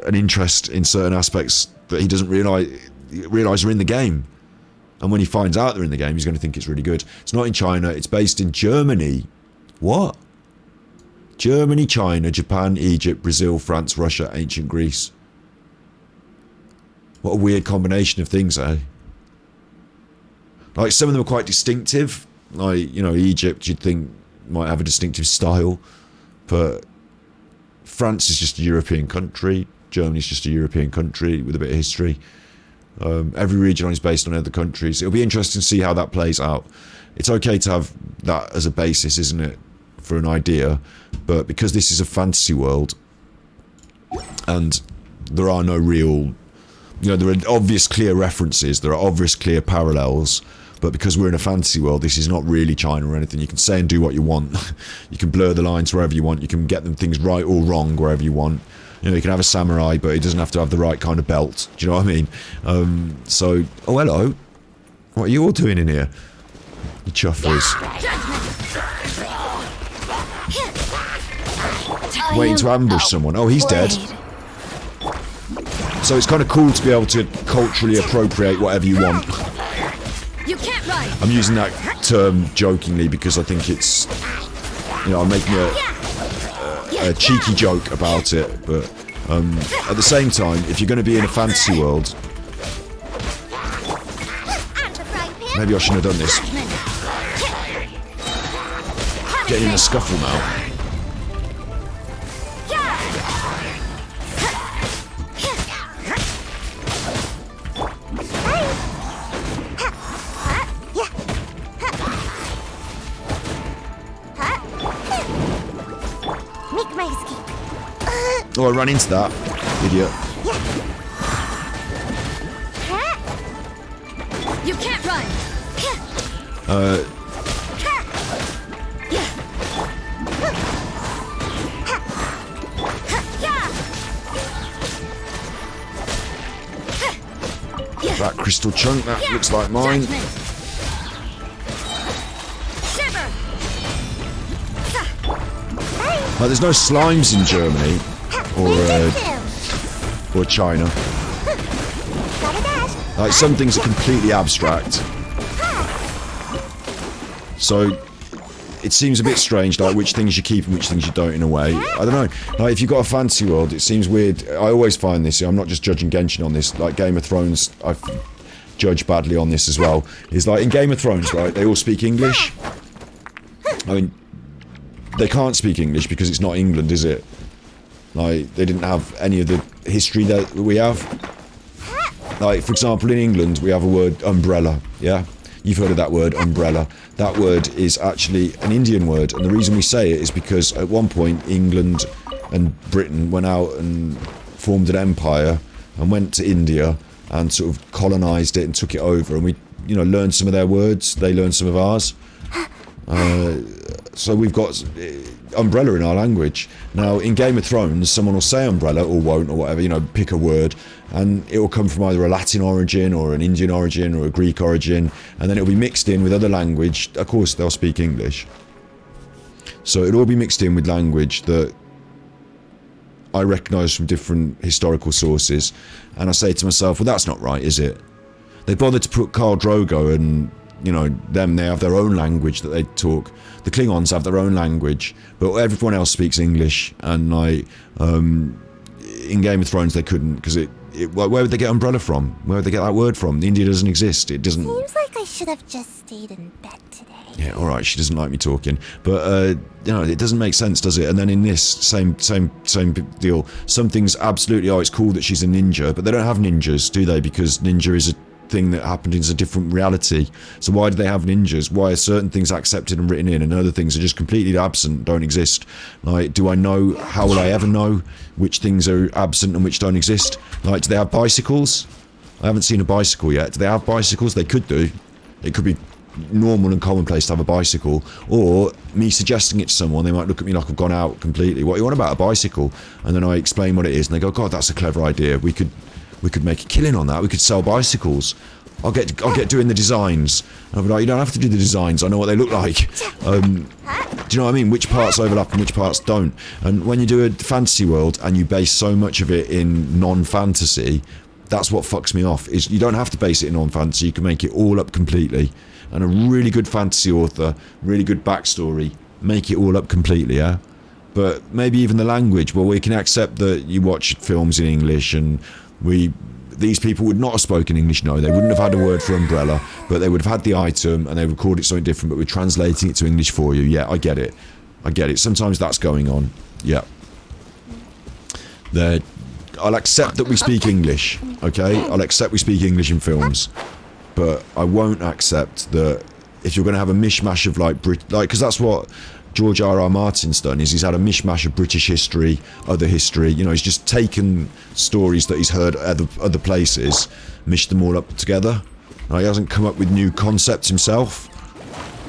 an interest in certain aspects that he doesn't realise are in the game. And when he finds out they're in the game, he's going to think it's really good. It's not in China. It's based in Germany. What? Germany, China, Japan, Egypt, Brazil, France, Russia, ancient Greece. What a weird combination of things, eh? Like, some of them are quite distinctive. Like, you know, Egypt, you'd think, might have a distinctive style. But France is just a European country. Germany's just a European country with a bit of history. Every region is based on other countries. It'll be interesting to see how that plays out. It's okay to have that as a basis, isn't it, for an idea? But because this is a fantasy world, and there are no real, you know, there are obvious clear references, there are obvious clear parallels, but because we're in a fantasy world, this is not really China or anything. You can say and do what you want. You can blur the lines wherever you want. You can get them things right or wrong wherever you want. You know, you can have a samurai, but he doesn't have to have the right kind of belt. Do you know what I mean? So, oh, hello. What are you all doing in here? The chuffers. Waiting to ambush someone. Oh, he's dead. So it's kind of cool to be able to culturally appropriate whatever you want. You can't run. I'm using that term jokingly because I think it's, you know, I'm making a cheeky joke about it, but at the same time, if you're going to be in a fantasy world, maybe I shouldn't have done this. Getting in a scuffle now. Oh, I ran into that. Idiot. You can't run. That crystal chunk, that looks like mine. Like, there's no slimes in Germany. Or China. Like, some things are completely abstract. So it seems a bit strange, like which things you keep and which things you don't in a way. I don't know. Like, if you've got a fantasy world, it seems weird. I always find this, I'm not just judging Genshin on this, like Game of Thrones, I judge badly on this as well. Is like, in Game of Thrones, right, they all speak English. I mean, they can't speak English because it's not England, is it? Like, they didn't have any of the history that we have. Like, for example, in England, we have a word, umbrella, yeah? You've heard of that word, umbrella. That word is actually an Indian word, and the reason we say it is because at one point, England and Britain went out and formed an empire and went to India and sort of colonised it and took it over, and we, you know, learned some of their words, they learned some of ours. So we've got umbrella in our language. Now, in Game of Thrones, someone will say umbrella, or won't, or whatever, you know, pick a word, and it will come from either a Latin origin, or an Indian origin, or a Greek origin, and then it'll be mixed in with other language. Of course, they'll speak English. So it'll all be mixed in with language that I recognise from different historical sources, and I say to myself, well, that's not right, is it? They bothered to put Khal Drogo and, you know, them, they have their own language that they talk. The Klingons have their own language, but everyone else speaks English, and like, in Game of Thrones they couldn't, because where would they get umbrella from? Where would they get that word from? India doesn't exist, it doesn't... Seems like I should have just stayed in bed today. Yeah, alright, she doesn't like me talking, but, you know, it doesn't make sense, does it? And then in this, same deal, some things absolutely, oh, it's cool that she's a ninja, but they don't have ninjas, do they? Because ninja is a thing that happened in a different reality. So why do they have ninjas? Why are certain things accepted and written in, and other things are just completely absent, don't exist? Like, do I know, how will I ever know which things are absent and which don't exist? Like, do they have bicycles? I haven't seen a bicycle yet. Do they have bicycles? They could do. It could be normal and commonplace to have a bicycle, or me suggesting it to someone, they might look at me like I've gone out completely. What are you on about, a bicycle? And then I explain what it is, and they go, God, that's a clever idea. We could make a killing on that. We could sell bicycles. I'll get doing the designs. And I'll be like, you don't have to do the designs. I know what they look like. Do you know what I mean? Which parts overlap and which parts don't? And when you do a fantasy world and you base so much of it in non-fantasy, that's what fucks me off. Is you don't have to base it in non-fantasy. You can make it all up completely. And a really good fantasy author, really good backstory, make it all up completely, yeah? But maybe even the language. Well, we can accept that you watch films in English and these people would not have spoken English, no. They wouldn't have had a word for umbrella, but they would have had the item and they would call it something different, but we're translating it to English for you. Yeah, I get it. I get it. Sometimes that's going on. Yeah. I'll accept that we speak English, okay? I'll accept we speak English in films. But I won't accept that if you're going to have a mishmash of because that's what George R.R. Martin's done, is he's had a mishmash of British history, other history. You know, he's just taken stories that he's heard at other places, mished them all up together. He hasn't come up with new concepts himself.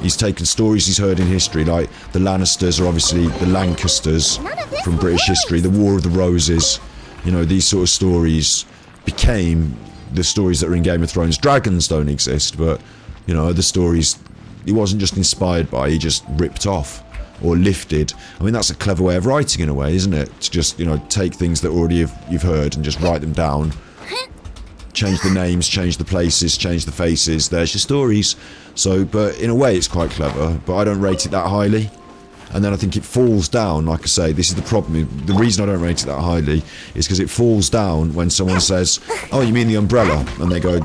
He's taken stories he's heard in history, like the Lannisters are obviously the Lancasters from British history, the War of the Roses. You know, these sort of stories became the stories that are in Game of Thrones. Dragons don't exist, but, you know, other stories he wasn't just inspired by, he just ripped off or lifted. I mean, that's a clever way of writing in a way, isn't it? To just, you know, take things that already you've heard and just write them down. Change the names, change the places, change the faces. There's your stories. So, but in a way it's quite clever, but I don't rate it that highly. And then I think it falls down, like I say, this is the problem. The reason I don't rate it that highly is because it falls down when someone says, oh, you mean the umbrella? And they go,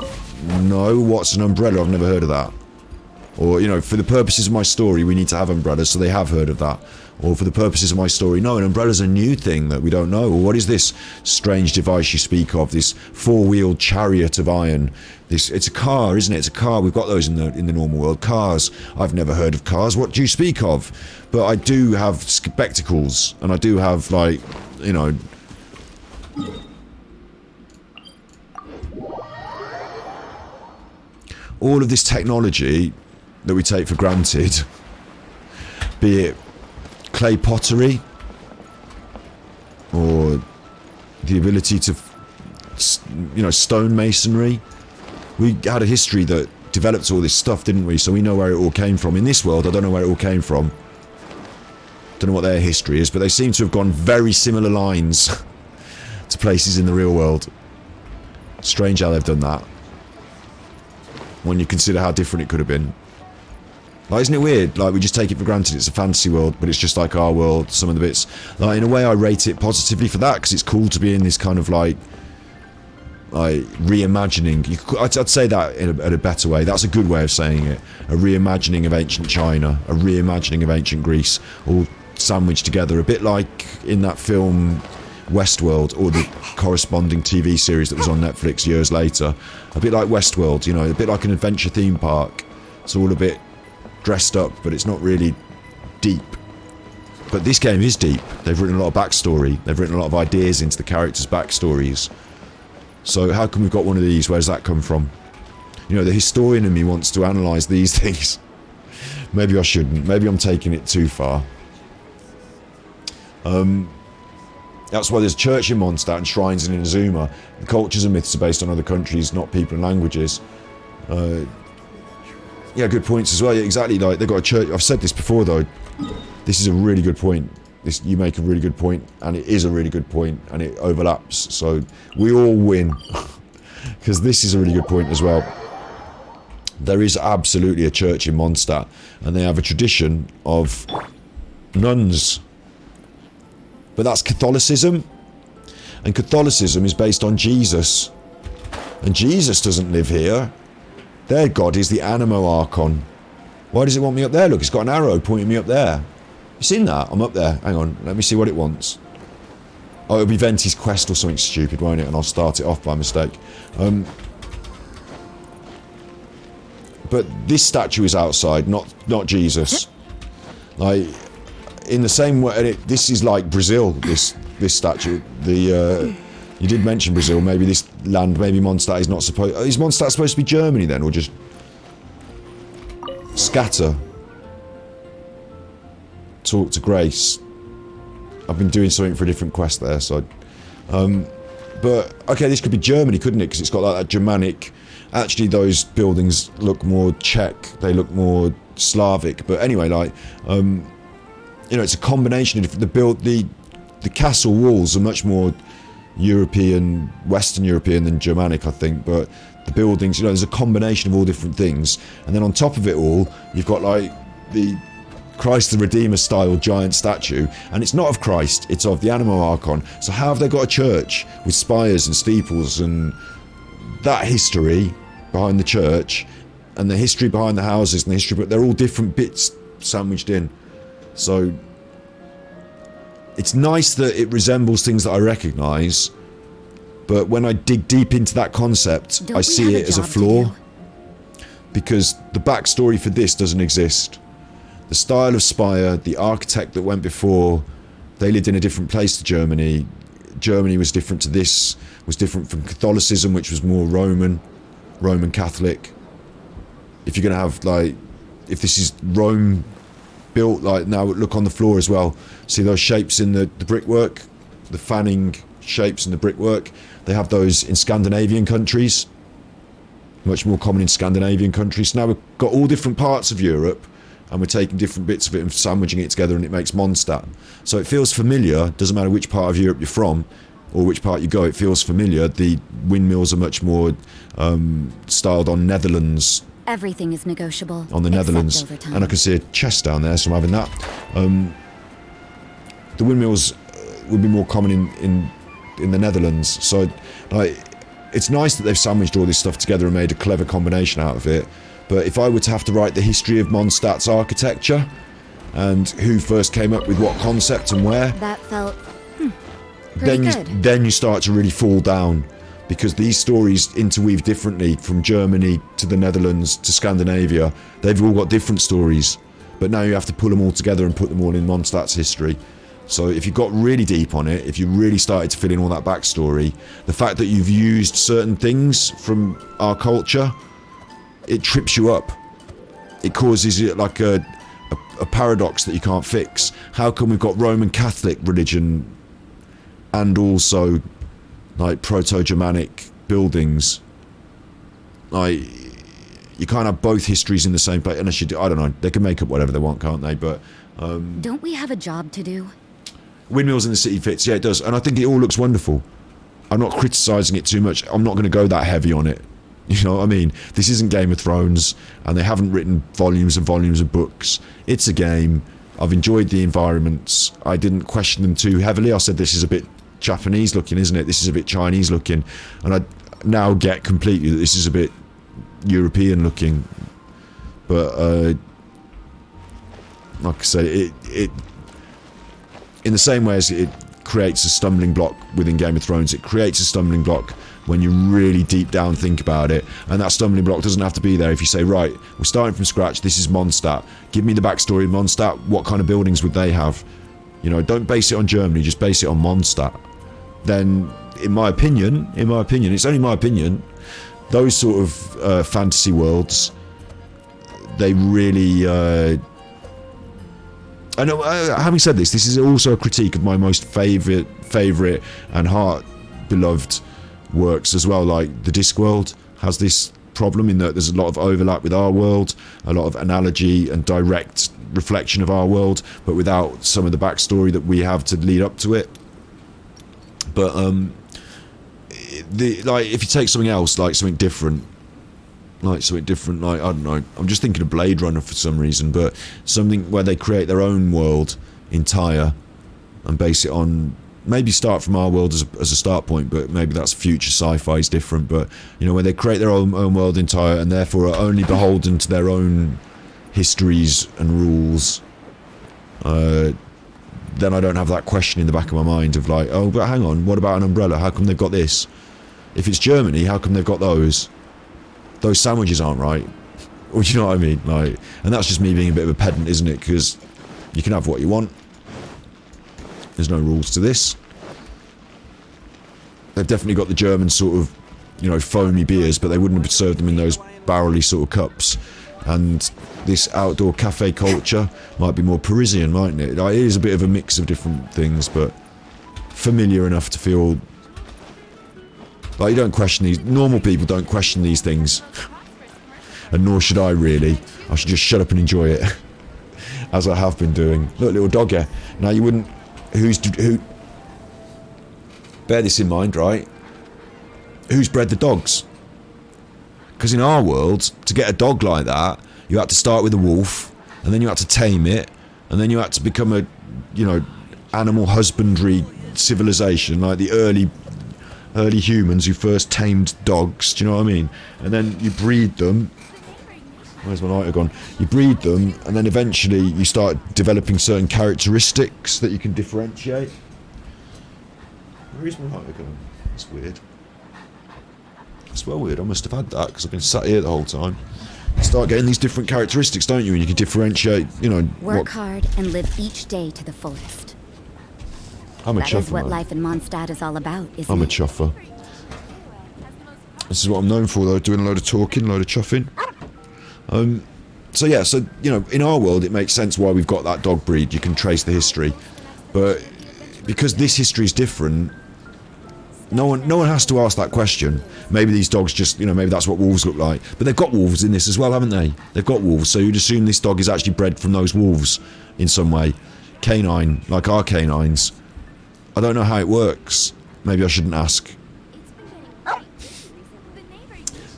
no, what's an umbrella? I've never heard of that. Or, you know, for the purposes of my story, we need to have umbrellas, so they have heard of that. Or for the purposes of my story, no, an umbrella's a new thing that we don't know. Or what is this strange device you speak of, this four-wheeled chariot of iron? It's a car, isn't it? It's a car. We've got those in the normal world. Cars. I've never heard of cars. What do you speak of? But I do have spectacles, and I do have, like, you know... all of this technology that we take for granted, be it clay pottery or the ability to, you know, stone masonry. We had a history that developed all this stuff, didn't we? So we know where it all came from. In this world, I don't know where it all came from. Don't know what their history is, but they seem to have gone very similar lines to places in the real world. Strange how they've done that, when you consider how different it could have been. Like, isn't it weird? Like, we just take it for granted it's a fantasy world, but it's just like our world, some of the bits. Like, in a way, I rate it positively for that, because it's cool to be in this kind of, like reimagining. I'd say that in a better way. That's a good way of saying it. A reimagining of ancient China, a reimagining of ancient Greece, all sandwiched together. A bit like in that film Westworld, or the corresponding TV series that was on Netflix years later. A bit like Westworld, you know, a bit like an adventure theme park. It's all a bit dressed up, but it's not really deep. But this game is deep. They've written a lot of backstory. They've written a lot of ideas into the characters' backstories. So how come we've got one of these? Where does that come from? You know, the historian in me wants to analyse these things. Maybe I shouldn't. Maybe I'm taking it too far. That's why there's church in Mondstadt and shrines in Inazuma. The cultures and myths are based on other countries, not people and languages. Yeah, good points as well. Yeah, exactly. Like, they've got a church. I've said this before, though. This is a really good point. You make a really good point, and it is a really good point, and it overlaps. So we all win, because this is a really good point as well. There is absolutely a church in Mondstadt, and they have a tradition of nuns. But that's Catholicism, and Catholicism is based on Jesus, and Jesus doesn't live here. Their god is the Animo Archon. Why does it want me up there? Look, it's got an arrow pointing me up there. You seen that? I'm up there. Hang on, let me see what it wants. Oh, it'll be Venti's quest or something stupid, won't it? And I'll start it off by mistake. But this statue is outside, not Jesus. Like, in the same way, and this is like Brazil, this statue. You did mention Brazil, maybe this land, maybe Mondstadt is not supposed... Is Mondstadt supposed to be Germany then, or just... Scatter? Talk to Grace. I've been doing something for a different quest there, so... but, okay, this could be Germany, couldn't it? Because it's got like that Germanic... Actually, those buildings look more Czech, they look more Slavic, but anyway, like... you know, it's a combination of the castle walls are much more European, Western European than Germanic, I think, but the buildings, you know, there's a combination of all different things. And then on top of it all, you've got like the Christ the Redeemer style giant statue, and it's not of Christ, it's of the Animo Archon. So how have they got a church with spires and steeples and that history behind the church and the history behind the houses and the history, but they're all different bits sandwiched in. So it's nice that it resembles things that I recognise, but when I dig deep into that concept, I see it as a flaw, because the backstory for this doesn't exist. The style of spire, the architect that went before, they lived in a different place to Germany. Germany was different to this, was different from Catholicism, which was more Roman Catholic. If you're going to have, like, if this is Rome built, like, now look on the floor as well. See those shapes in the brickwork? The fanning shapes in the brickwork? They have those in Scandinavian countries. Much more common in Scandinavian countries. So now we've got all different parts of Europe, and we're taking different bits of it and sandwiching it together, and it makes Mondstadt. So it feels familiar. Doesn't matter which part of Europe you're from or which part you go, it feels familiar. The windmills are much more styled on Netherlands. Everything is negotiable. On the Netherlands. And I can see a chest down there, so I'm having that. The windmills would be more common in the Netherlands. So like, it's nice that they've sandwiched all this stuff together and made a clever combination out of it. But if I were to have to write the history of Mondstadt's architecture and who first came up with what concept and where, that felt then you start to really fall down, because these stories interweave differently from Germany to the Netherlands to Scandinavia. They've all got different stories, but now you have to pull them all together and put them all in Mondstadt's history. So if you got really deep on it, if you really started to fill in all that backstory, the fact that you've used certain things from our culture, it trips you up. It causes it like a paradox that you can't fix. How come we've got Roman Catholic religion and also like proto-Germanic buildings? Like, you can't have both histories in the same place unless you do, I don't know, they can make up whatever they want, can't they? But don't we have a job to do? Windmills in the city fits, yeah, it does, and I think it all looks wonderful. I'm not criticising it too much. I'm not going to go that heavy on it. You know what I mean? This isn't Game of Thrones, and they haven't written volumes and volumes of books. It's a game. I've enjoyed the environments. I didn't question them too heavily. I said, this is a bit Japanese looking, isn't it? This is a bit Chinese looking. And I now get completely that this is a bit European looking. But, like I say, it in the same way as it creates a stumbling block within Game of Thrones, it creates a stumbling block when you really deep down think about it, and that stumbling block doesn't have to be there if you say, right, we're starting from scratch, this is Mondstadt, give me the backstory of Mondstadt, what kind of buildings would they have? You know, don't base it on Germany, just base it on Mondstadt. Then, in my opinion, it's only my opinion, those sort of fantasy worlds, they really... I know, having said this is also a critique of my most favourite and heart-beloved works as well, like the Discworld has this problem in that there's a lot of overlap with our world, a lot of analogy and direct reflection of our world, but without some of the backstory that we have to lead up to it. But like, if you take something else, like something different, like I don't know, I'm just thinking of Blade Runner for some reason, but something where they create their own world entire and base it on, maybe start from our world as a start point, but maybe that's future sci-fi is different, but you know, where they create their own world entire and therefore are only beholden to their own histories and rules, then I don't have that question in the back of my mind of like, oh, but hang on, what about an umbrella? How come they've got this? If it's Germany, how come they've got those? Those sandwiches aren't right. Or do you know what I mean? Like, and that's just me being a bit of a pedant, isn't it? Because you can have what you want. There's no rules to this. They've definitely got the German sort of, you know, foamy beers, but they wouldn't have served them in those barrel-y sort of cups. And this outdoor cafe culture might be more Parisian, mightn't it? It is a bit of a mix of different things, but familiar enough to feel like you don't question these. Normal people don't question these things, and nor should I really. I should just shut up and enjoy it. as I have been doing. Look, little dog hair. Now you wouldn't... Who... Bear this in mind, right? Who's bred the dogs? Because in our world, to get a dog like that, you had to start with a wolf, and then you had to tame it, and then you had to become a, you know, animal husbandry civilization, like the early humans who first tamed dogs, do you know what I mean? And then you breed them. Where's my lighter gone? You breed them, and then eventually you start developing certain characteristics that you can differentiate. Where is my lighter gone? That's weird. That's well weird. I must have had that because I've been sat here the whole time. You start getting these different characteristics, don't you? And you can differentiate, you know. Work hard and live each day to the fullest. I'm a chuffer. That is what man. life in Mondstadt is all about, isn't I'm a it? chuffer. This is what I'm known for, though, doing a load of talking, a load of chuffing. So yeah, so, you know, in our world it makes sense why we've got that dog breed. You can trace the history. But because this history is different, no one has to ask that question. Maybe these dogs just, you know, maybe that's what wolves look like. But they've got wolves in this as well, haven't they? They've got wolves, so you'd assume this dog is actually bred from those wolves in some way. Canine, like our canines. I don't know how it works. Maybe I shouldn't ask.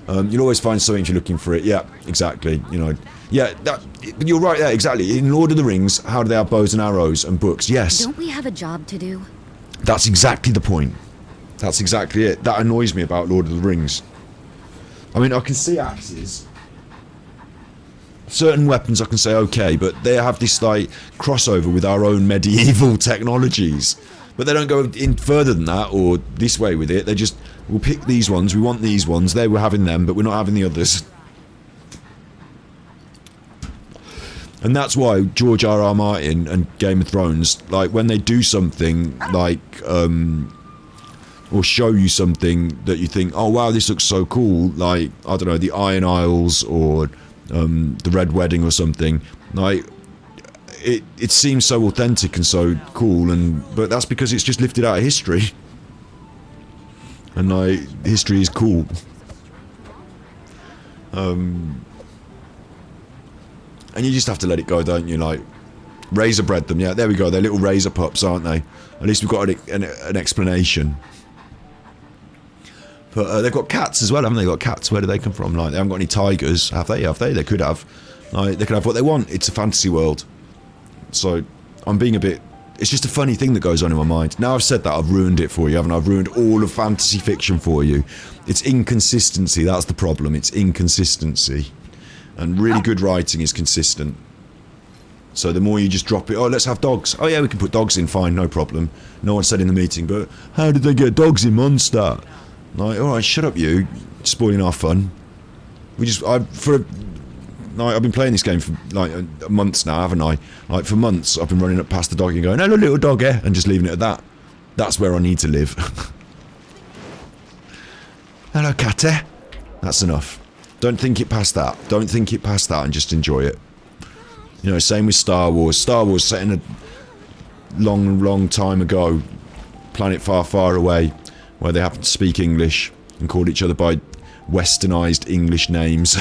You'll always find something if you're looking for it. Yeah, exactly. You know, yeah, but you're right there, exactly. In Lord of the Rings, how do they have bows and arrows and books? Yes. Don't we have a job to do? That's exactly the point. That's exactly it. That annoys me about Lord of the Rings. I mean, I can see axes. Certain weapons I can say okay, but they have this, like, crossover with our own medieval technologies. But they don't go in further than that, or this way with it. They just, we'll pick these ones, we want these ones, they were having them, but we're not having the others. And that's why George R.R. Martin and Game of Thrones, like, when they do something, like, or show you something that you think, oh wow, this looks so cool, like, I don't know, the Iron Isles, or the Red Wedding or something, like, it seems so authentic and so cool, but that's because it's just lifted out of history. And like, history is cool. And you just have to let it go, don't you? Like, razor bred them, yeah, there we go, they're little razor pups, aren't they? At least we've got an explanation. But they've got cats as well, haven't they? Got cats, where do they come from? Like, they haven't got any tigers, have they? They could have. Like, they could have what they want. It's a fantasy world. So, I'm being a bit... It's just a funny thing that goes on in my mind. Now I've said that, I've ruined it for you, haven't I? I've ruined all of fantasy fiction for you. It's inconsistency, that's the problem. It's inconsistency. And really good writing is consistent. So the more you just drop it, oh, let's have dogs. Oh yeah, we can put dogs in, fine, no problem. No one said in the meeting, but how did they get dogs in Mondstadt? Like, alright, shut up you, spoiling our fun. I've been playing this game for like months now, haven't I? Like, for months I've been running up past the dog and going, hello little dog, eh? And just leaving it at that. That's where I need to live. Hello catty. That's enough. Don't think it past that. Don't think it past that and just enjoy it. You know, same with Star Wars. Star Wars set in a long time ago. Planet far, far away. Where they happen to speak English and call each other by westernized English names.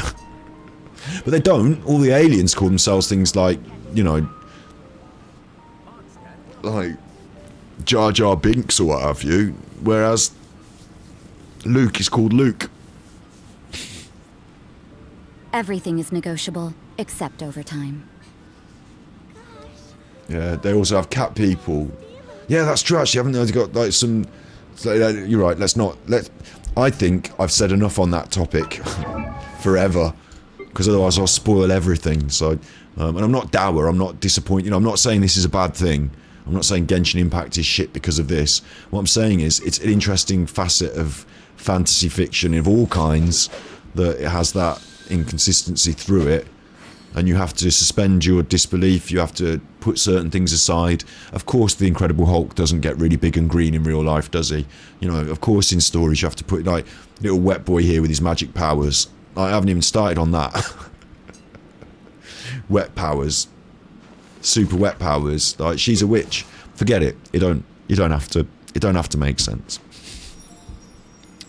But they don't. All the aliens call themselves things like, you know, like Jar Jar Binks or what have you. Whereas Luke is called Luke. Everything is negotiable, except overtime. Yeah, they also have cat people. Yeah, that's true actually, haven't they? They've got like some... You're right, I think I've said enough on that topic. Forever. Because otherwise I'll spoil everything. So, and I'm not dour, I'm not disappointed. You know, I'm not saying this is a bad thing. I'm not saying Genshin Impact is shit because of this. What I'm saying is, it's an interesting facet of fantasy fiction of all kinds, that it has that inconsistency through it. And you have to suspend your disbelief, you have to put certain things aside. Of course the Incredible Hulk doesn't get really big and green in real life, does he? You know, of course in stories you have to put, like, little wet boy here with his magic powers. I haven't even started on that. Wet powers. Super wet powers. Like, she's a witch. Forget it. You don't have to make sense.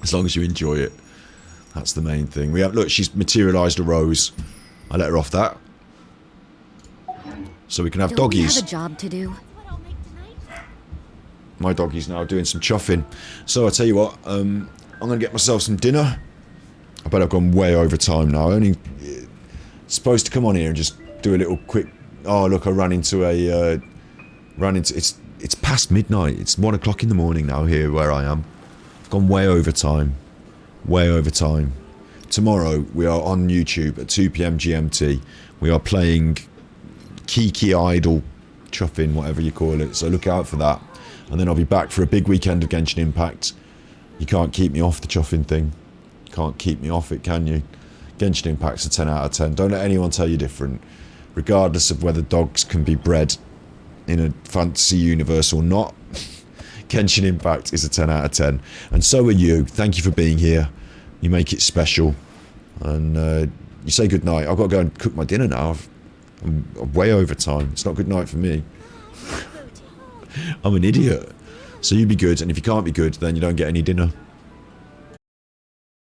As long as you enjoy it. That's the main thing. Look, she's materialised a rose. I let her off that. so we can have Don't we doggies. have a job to do? My doggy's now doing some chuffing. So I tell you what, I'm gonna get myself some dinner. I bet I've gone way over time now. I only supposed to come on here and just do a little quick. Oh look, I ran into it's past midnight. It's 1 o'clock in the morning now here where I am. I've gone way over time. Way over time. Tomorrow we are on YouTube at 2 PM GMT. We are playing Kiki Idol, Chuffing, whatever you call it. So look out for that. And then I'll be back for a big weekend of Genshin Impact. You can't keep me off the Chuffing thing. Can't keep me off it, can you? Genshin Impact's a 10 out of 10. Don't let anyone tell you different. Regardless of whether dogs can be bred in a fantasy universe or not, Genshin Impact is a 10 out of 10. And so are you. Thank you for being here. You make it special. And you say goodnight. I've got to go and cook my dinner now. I'm way over time. It's not good night for me. I'm an idiot. So you be good, and if you can't be good, then you don't get any dinner.